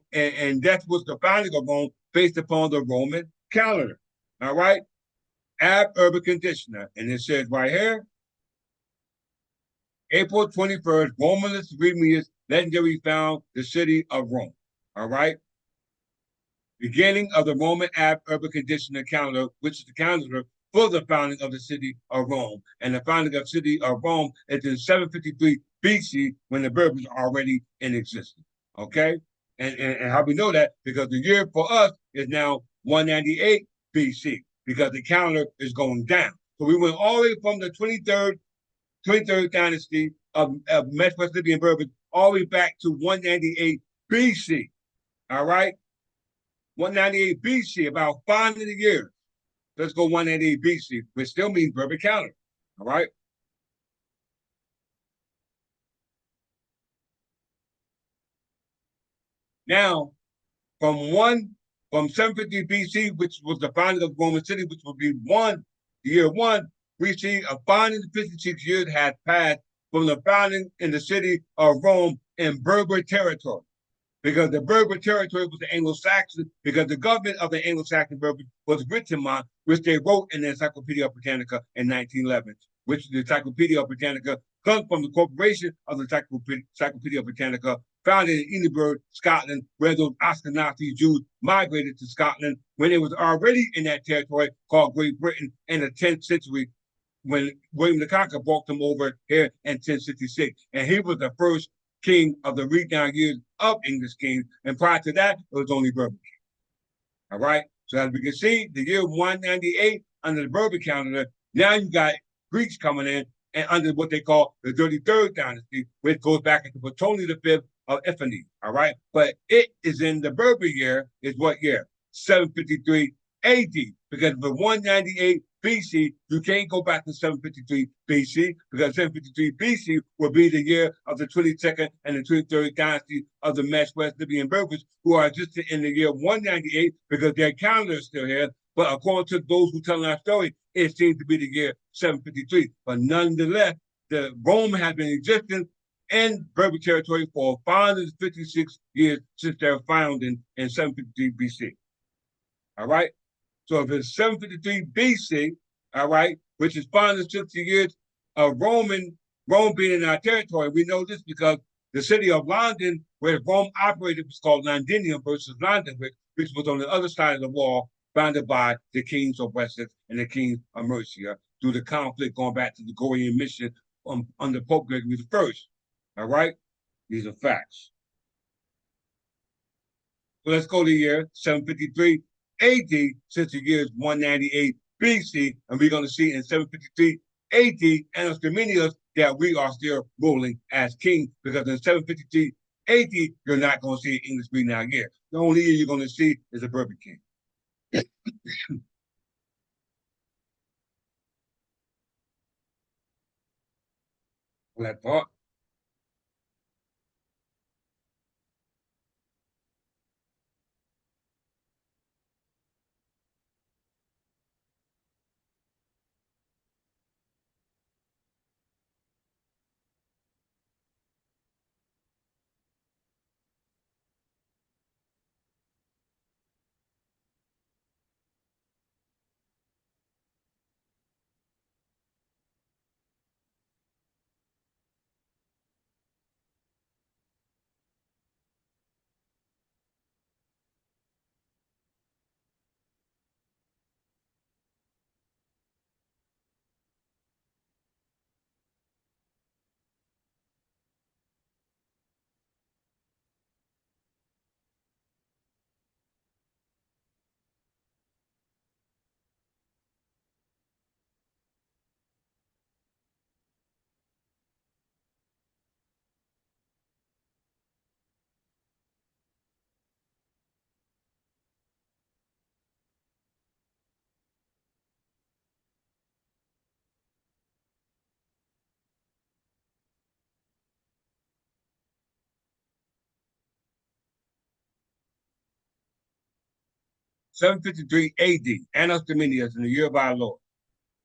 that was the founding of Rome based upon the Roman calendar, all right? Ab urban conditioner, and it says right here, April 21st, Romulus Remus legendary found the city of Rome. All right. Beginning of the Roman urban conditional calendar, which is the calendar for the founding of the city of Rome. And the founding of the city of Rome is in 753 BC when the Berbers are already in existence. Okay? And how we know that? Because the year for us is now 198 BC, because the calendar is going down. So we went all the way from the 23rd dynasty of Mesopotamian Berbers all the way back to 198 BC. All right? 198 BC, about 500 years. Let's go 198 BC, which still means Berber calendar. All right. Now, from 750 BC, which was the founding of the Roman city, which would be the year one, we see a 556 years had passed from the founding in the city of Rome in Berber territory, because the Berber territory was the Anglo-Saxon, because the government of the Anglo-Saxon Berber was Britannia, which they wrote in the Encyclopedia Britannica in 1911, which the Encyclopedia Britannica comes from the corporation of the Encyclopedia Britannica, founded in Edinburgh, Scotland, where those Ashkenazi Jews migrated to Scotland when it was already in that territory called Great Britain in the 10th century, when William the Conqueror brought them over here in 1066. And he was the first king of the renowned years of English kings. And prior to that, it was only Berber. All right. So as we can see, the year 198 under the Berber calendar, now you got Greeks coming in and under what they call the 33rd dynasty, which goes back into Ptolemy V of Ephesus. All right. But it is in the Berber year, is what year? 753 AD, because for 198 BC, you can't go back to 753 BC, because 753 BC will be the year of the 22nd and the 23rd dynasty of the West Libyan Berbers, who are existing in the year 198 because their calendar is still here. But according to those who tell our story, it seems to be the year 753. But nonetheless, the Rome has been existing in Berber territory for 556 years since their founding in 753 BC. All right. So if it's 753 BC, all right, which is 560 years of Rome being in our territory, we know this because the city of London, where Rome operated, was called Londinium versus London, which was on the other side of the wall, founded by the kings of Wessex and the kings of Mercia, through the conflict going back to the Gregorian mission under Pope Gregory I. All right? These are facts. So let's go to the year 753 AD, since the year is 198 BC, and we're going to see in 753 AD, Annus Dominius, that we are still ruling as king, because in 753 AD, you're not going to see an English renowned year. The only year you're going to see is a Berber king. That part. 753 AD, Annus Dominius, in the year of our Lord.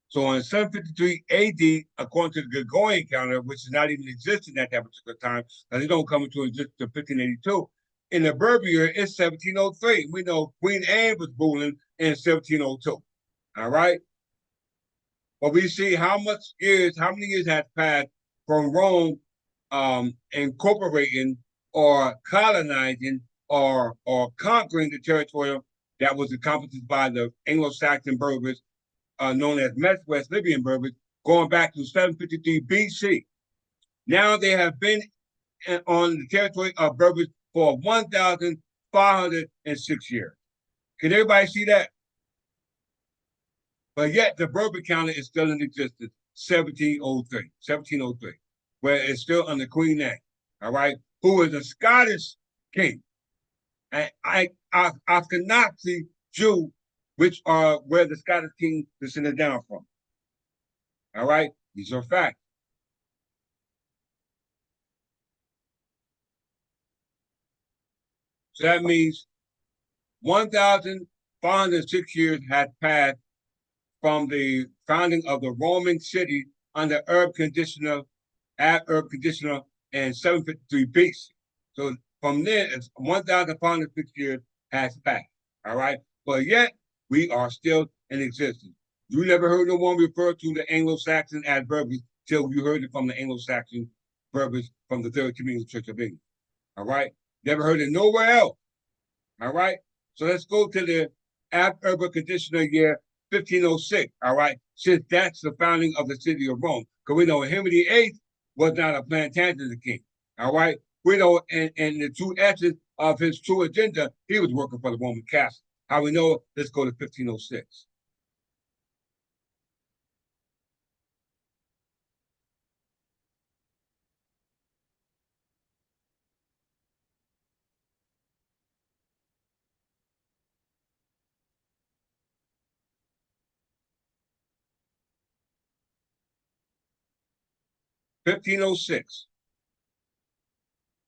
So in 753 AD, according to the Gregorian calendar, which is not even existing at that particular time, because it don't come into existence until 1582, in the Berber year, it's 1703. We know Queen Anne was ruling in 1702. All right? But we see how many years has passed from Rome incorporating or colonizing or conquering the territory that was accomplished by the Anglo-Saxon Berbers, known as West Libyan Berbers, going back to 753 BC. Now they have been on the territory of Berbers for 1,506 years. Can everybody see that? But yet the Berber calendar is still in existence, 1703, where it's still under Queen Anne, all right, who is a Scottish king, and Ashkenazi Jew, which are where the Scottish king descended down from. All right, these are facts. So that means 1,506 years had passed from the founding of the Roman city under herb conditioner, in 753 BC. So from there, it's 1,506 years has passed. All right, but yet we are still in existence. You never heard no one refer to the Anglo-Saxon as Berbers till you heard it from the Anglo-Saxon Berbers from the Third Communal Church of England. All right, never heard it nowhere else. All right, so let's go to the urban conditioner year 1506. All right, since that's the founding of the city of Rome, because we know Henry VIII was not a Plantagenet king. All right, we know, and the two essence of his true agenda, he was working for the Roman Catholic. How we know? Let's go to 1506.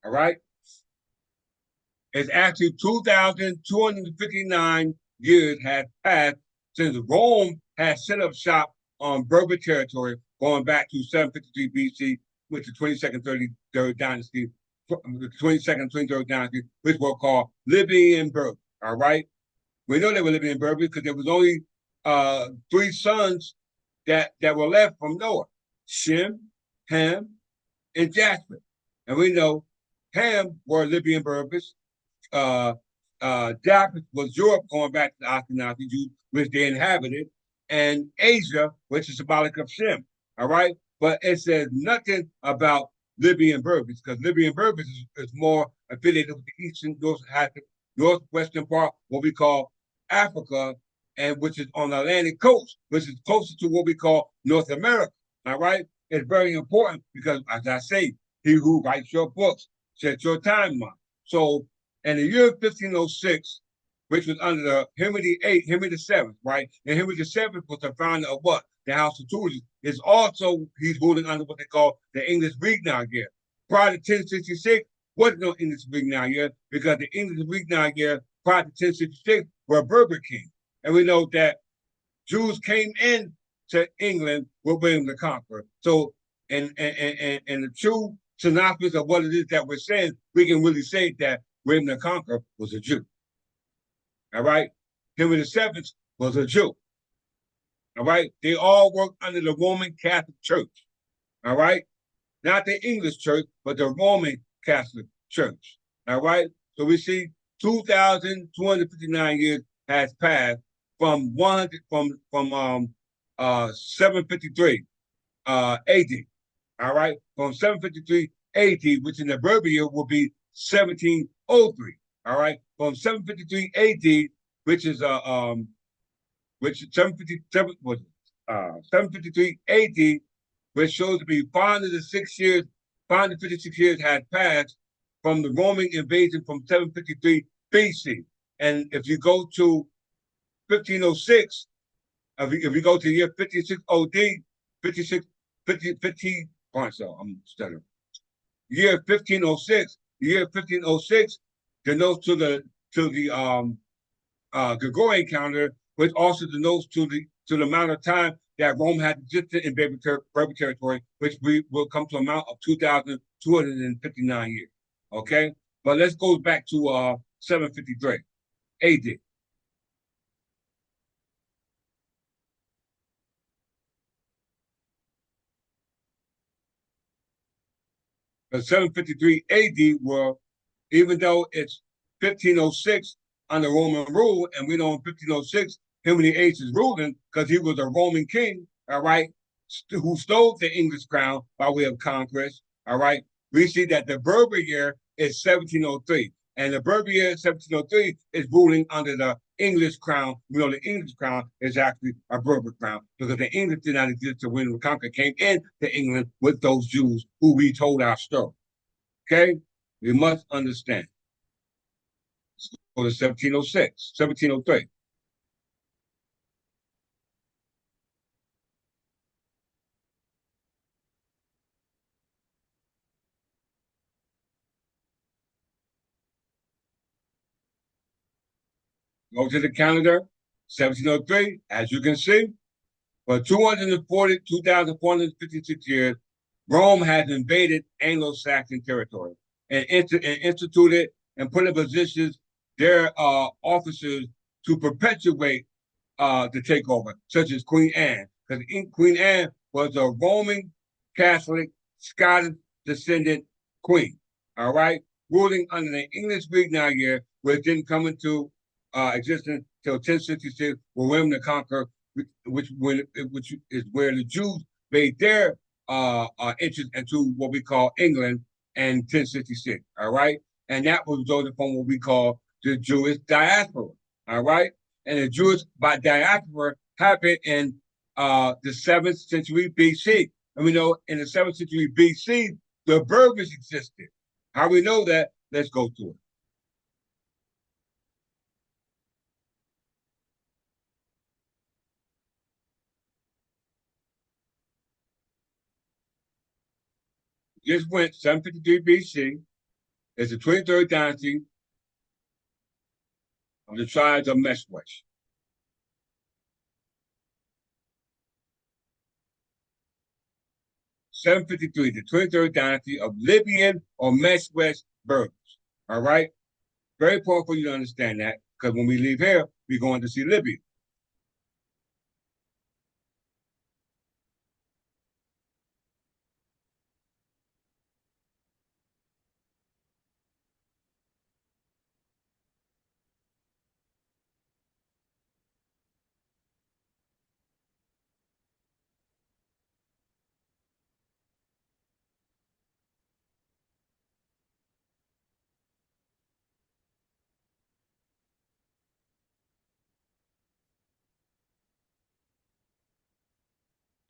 All right, it's actually 2,259 years has passed since Rome has set up shop on Berber territory, going back to 753 BC, with the 22nd, 33rd dynasty, the 22nd, 23rd dynasty, which were called Libyan Berber. All right, we know they were Libyan Berber because there was only three sons that were left from Noah: Shem, Ham, and Japheth. And we know Ham were Libyan Berbers, uh, Japheth was Europe, going back to the Ashkenazi Jews, which they inhabited, and Asia, which is symbolic of Shem. All right, but it says nothing about Libyan Berbers because Libyan Berbers is more affiliated with the eastern northwestern part, what we call Africa, and which is on the Atlantic coast, which is closer to what we call North America. All right, it's very important because, as I say, he who writes your books sets your timeline. So in the year 1506, which was under the Henry VIII, Henry VII, right? And Henry VII was the founder of what? The House of Tudors. Is also, he's ruling under what they call the English Regnal year. Prior to 1066, wasn't no English Regnal year because the English Regnal year prior to 1066 were Berber kings. And we know that Jews came in to England with William the Conqueror. So, and the true synopsis of what it is that we're saying, we can really say that William the Conqueror was a Jew. All right. Henry VII was a Jew. All right. They all worked under the Roman Catholic Church. All right. Not the English church, but the Roman Catholic Church. All right. So we see 2,259 years has passed from 100 from 753 AD. All right, from 753 AD, which in the Berber year will be 1703. All right, from 753 AD, which is which is 757 was 753 AD, which shows to be 506 years, 556 years had passed from the Roman invasion from 753 BC. And if you go to 1506, if you go to the year 56 OD, 56, 50, 50, so I'm stuttering. Year 1506, the year 1506 denotes to the Gregorian calendar, which also denotes to the amount of time that Rome had existed in Berber territory, which we will come to an amount of 2,259 years. Okay, but let's go back to 753 AD. But 753 AD were, even though it's 1506 under Roman rule, and we know in 1506 Henry VIII is ruling because he was a Roman king, all right, who stole the English crown by way of conquest, all right. We see that the Berber year is 1703, and the Berber year 1703 is ruling under the English crown. We know the English crown is actually a Berber crown because the English did not exist until William the Conqueror came into England with those Jews who we told our story. Okay, we must understand. Let's go to 1706, 1703. Go to the calendar, 1703. As you can see, for 2,456 years, Rome has invaded Anglo-Saxon territory and instituted and put in positions their officers to perpetuate the takeover, such as Queen Anne, because Queen Anne was a Roman Catholic Scottish descendant queen, all right, ruling under the English Regnal year, which didn't come into existence till 1066, when William the Conqueror, which is where the Jews made their entrance into what we call England in 1066, all right, and that was resulted from what we call the Jewish diaspora, all right. And the Jewish by diaspora happened in the 7th century BC. And we know in the 7th century BC, the Berbers existed. How we know that? Let's go to it. Just went 753 BC. It's the 23rd dynasty of the tribes of Meshwesh. 753, the 23rd dynasty of Libyan or Meshwesh Berbers. All right? Very important for you to understand that, because when we leave here, we're going to see Libya.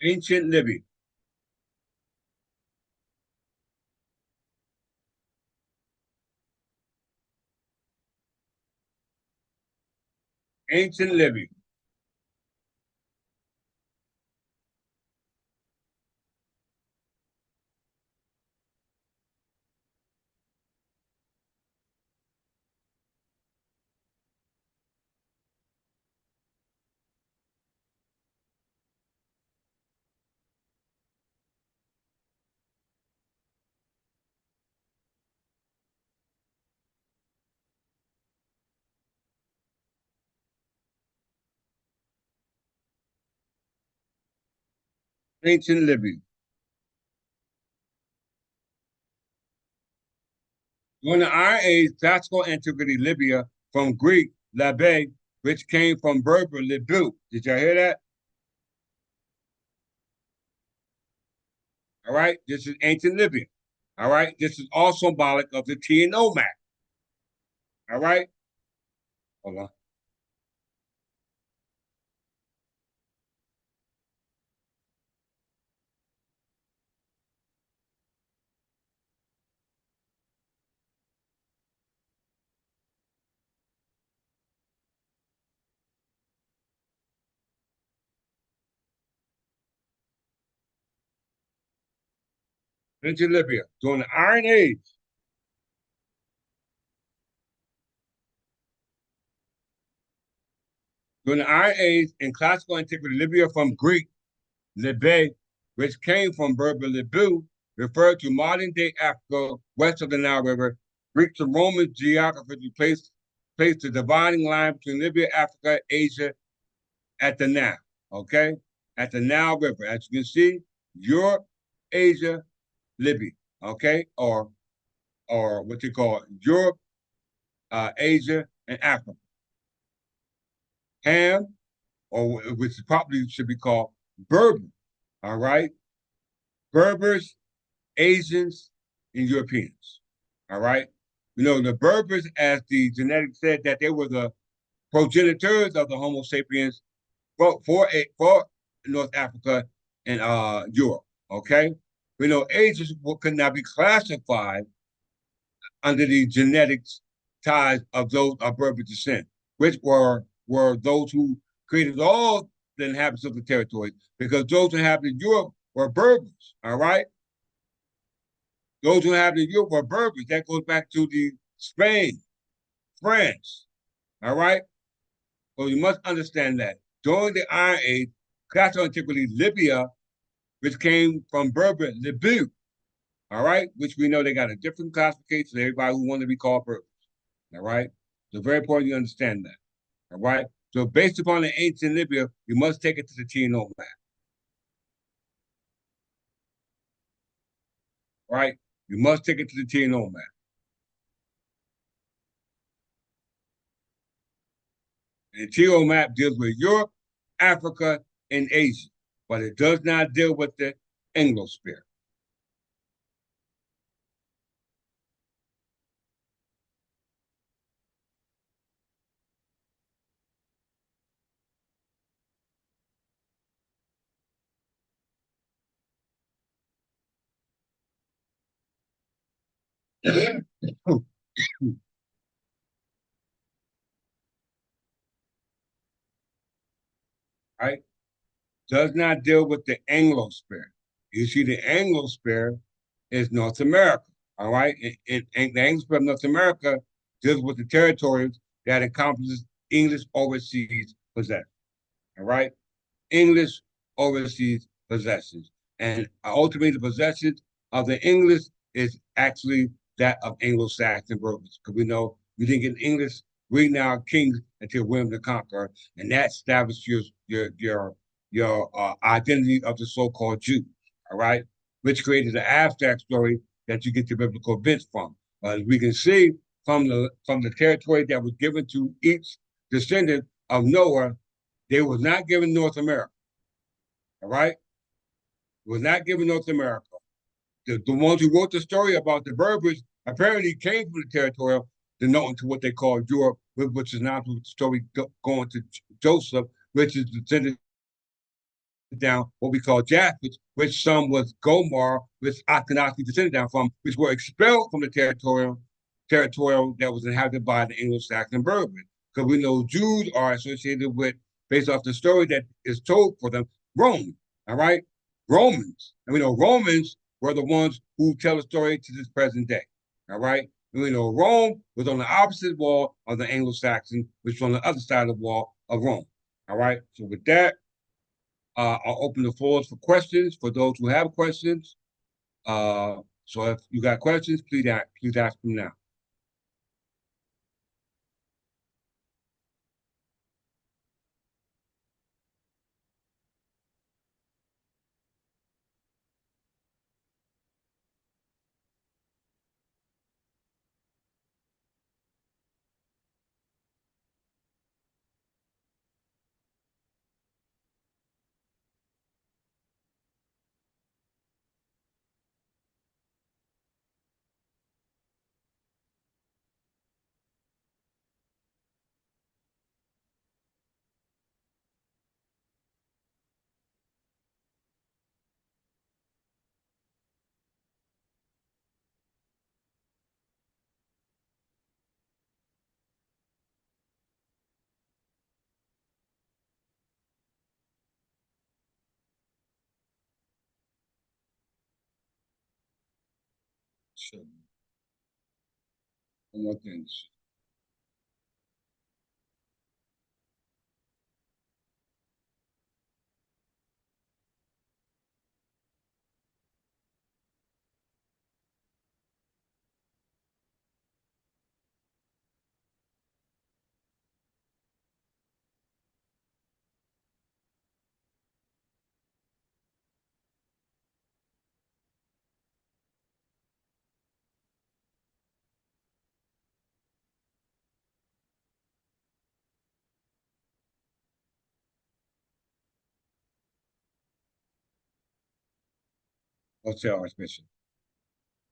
Ancient Libya. Ancient Libya. Ancient Libya. During the Iron Age, classical antiquity Libya from Greek labe, which came from Berber libu. Did y'all hear that? All right, this is ancient Libya. All right, this is all symbolic of the T and O map. All right, hold on. Ancient Libya during the Iron Age. During the Iron Age in classical antiquity, Libya from Greek libe, which came from Berber libu, referred to modern-day Africa west of the Nile River. Greeks and Roman geographers placed the dividing line between Libya, Africa, Asia at the Nile. Okay, at the Nile River, as you can see, Europe, Asia, Libya. okay, or what they call Europe, Asia, and Africa. Ham, or which probably should be called Berber, all right? Berbers, Asians, and Europeans, all right? You know, the Berbers, as the genetics said, that they were the progenitors of the Homo sapiens for North Africa and Europe, okay? We know Asians could not be classified under the genetics ties of those of Berber descent, which were those who created all the inhabitants of the territory, because those who inhabited Europe were Berbers. All right, those who inhabited Europe were Berbers. That goes back to the Spain, France. All right, so you must understand that during the Iron Age, classical antiquity, Libya, which came from Berber, Libu. All right, which we know they got a different classification than everybody who wanted to be called Berbers. All right, so very important you understand that. All right. So based upon the ancient Libya, you must take it to the TNO map. Right? You must take it to the TNO map. And the TNO map deals with Europe, Africa, and Asia, but it does not deal with the Anglosphere. Right? Does not deal with the Anglosphere. You see, the Anglosphere is North America. All right. And the Anglosphere of North America deals with the territories that encompasses English overseas possessions. All right. English overseas possessions. And ultimately, the possessions of the English is actually that of Anglo-Saxon Berbers, because we know we didn't get English reading our kings until William the Conqueror, and that established your identity of the so-called Jews. All right, which created an abstract story that you get the biblical events from. As we can see from the territory that was given to each descendant of Noah, they was not given North America. All right, was not given North America. The ones who wrote the story about the Berbers apparently came from the territorial, denoting to what they call Europe, which is now the story going to Joseph, which is descended down what we call Japheth, which some was Gomar, which Akhenaten descended down from, which were expelled from the territorial that was inhabited by the Anglo-Saxon Berbers. Because we know Jews are associated with, based off the story that is told for them, Rome. All right, Romans, and we know Romans were the ones who tell the story to this present day. All right, and we know Rome was on the opposite wall of the Anglo-Saxon, which was on the other side of the wall of Rome. All right, so with that, I'll open the floors for questions for those who have questions. So if you got questions, please ask them now. Sure. One more thing. I'll Archbishop.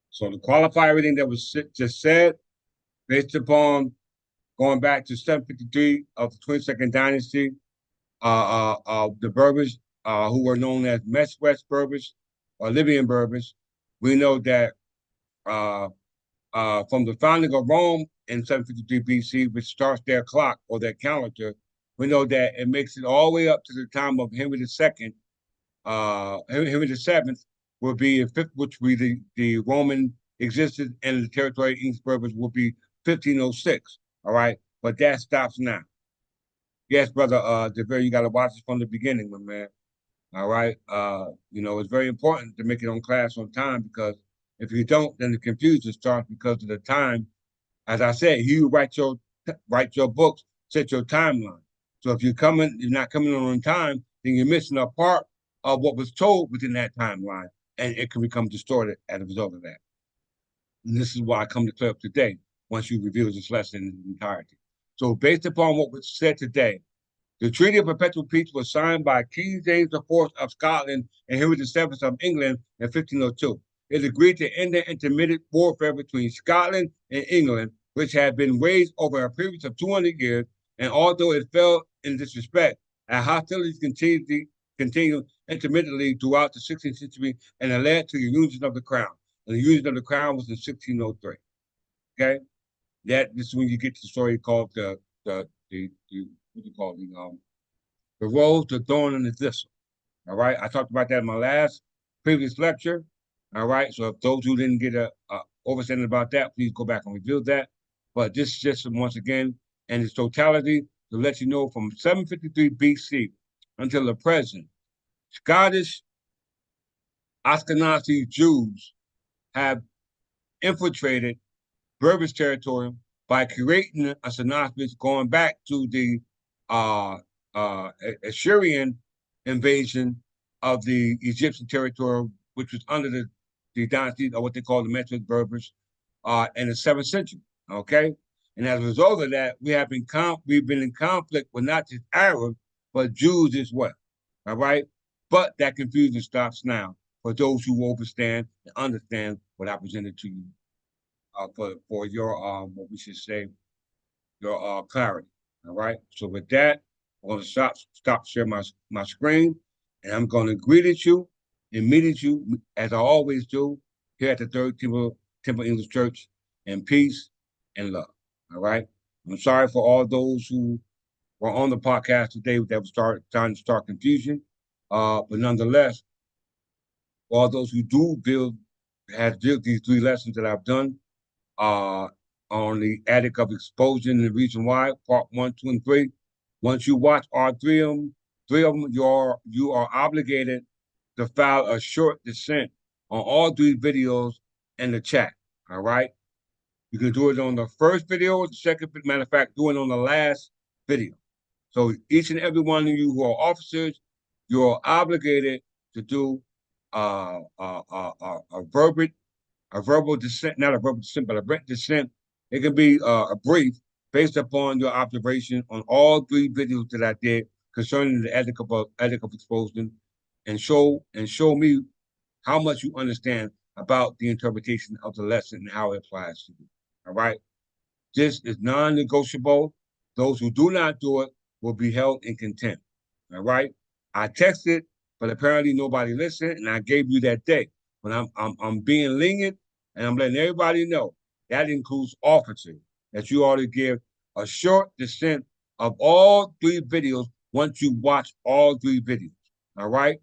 So to qualify everything that was just said, based upon going back to 753 of the 22nd dynasty, the Berbers, who were known as West Berbers or Libyan Berbers, we know that from the founding of Rome in 753 BC, which starts their clock or their calendar, we know that it makes it all the way up to the time of Henry II. Henry VII will be which will be the Roman existence and the territory of East Berbers will be 1506. All right, but that stops now. Yes, brother. DeVere, you got to watch it from the beginning, my man. All right. It's very important to make it on class on time because if you don't, then the confusion starts because of the time. As I said, you write your books, set your timeline. So if you're not coming on time, then you're missing a part of what was told within that timeline, and it can become distorted as a result of that. And this is why I come to clear up today, once you review this lesson in its entirety. So based upon what was said today, the Treaty of Perpetual Peace was signed by King James IV of Scotland and Henry VII of England in 1502. It agreed to end the intermittent warfare between Scotland and England, which had been waged over a period of 200 years, and although it failed in this respect, hostilities continued intermittently throughout the 16th century, and it led to the union of the crown. And the union of the crown was in 1603. Okay, this is when you get to the story called the what do you call it? The rose, the thorn, and the thistle. All right, I talked about that in my last previous lecture. All right, so if those who didn't get a understanding about that, please go back and review that. But this is just once again, in its totality, to let you know from 753 BC until the present, Scottish Ashkenazi Jews have infiltrated Berbish territory by creating a synopsis going back to the Assyrian invasion of the Egyptian territory, which was under the dynasty of what they call the Metric Berbers in the 7th century. Okay, and as a result of that, we've been in conflict with not just Arabs but Jews as well. All right, but that confusion stops now for those who understand and understand what I presented to you for your what we should say your clarity. All right. So with that, I'm going to stop sharing my screen, and I'm going to greet at you and meet at you as I always do here at the Third Temple English Church in peace and love. All right. I'm sorry for all those who were on the podcast today that was trying to start confusion, but nonetheless, all those who do build these 3 lessons that I've done uh, on the Edict of Expulsion and the reason why, part 1, 2, and 3. Once you watch all 3 of them, you are obligated to file a short dissent on all 3 videos in the chat. All right. You can do it on the first video or the second. Matter of fact, do it on the last video. So each and every one of you who are officers, you are obligated to do a verbal dissent, not a verbal dissent, but a written dissent. It can be a brief based upon your observation on all 3 videos that I did concerning the Edict of Expulsion, and show me how much you understand about the interpretation of the lesson and how it applies to you. All right. This is non-negotiable. Those who do not do it will be held in contempt. All right. I texted, but apparently nobody listened, and I gave you that day. But I'm being lenient, and I'm letting everybody know that includes officers, that you ought to give a short dissent of all 3 videos once you watch all 3 videos. All right.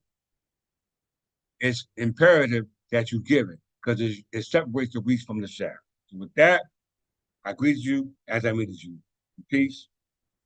It's imperative that you give it because it separates the wheat from the chaff. So with that, I greet you as I meet you. Peace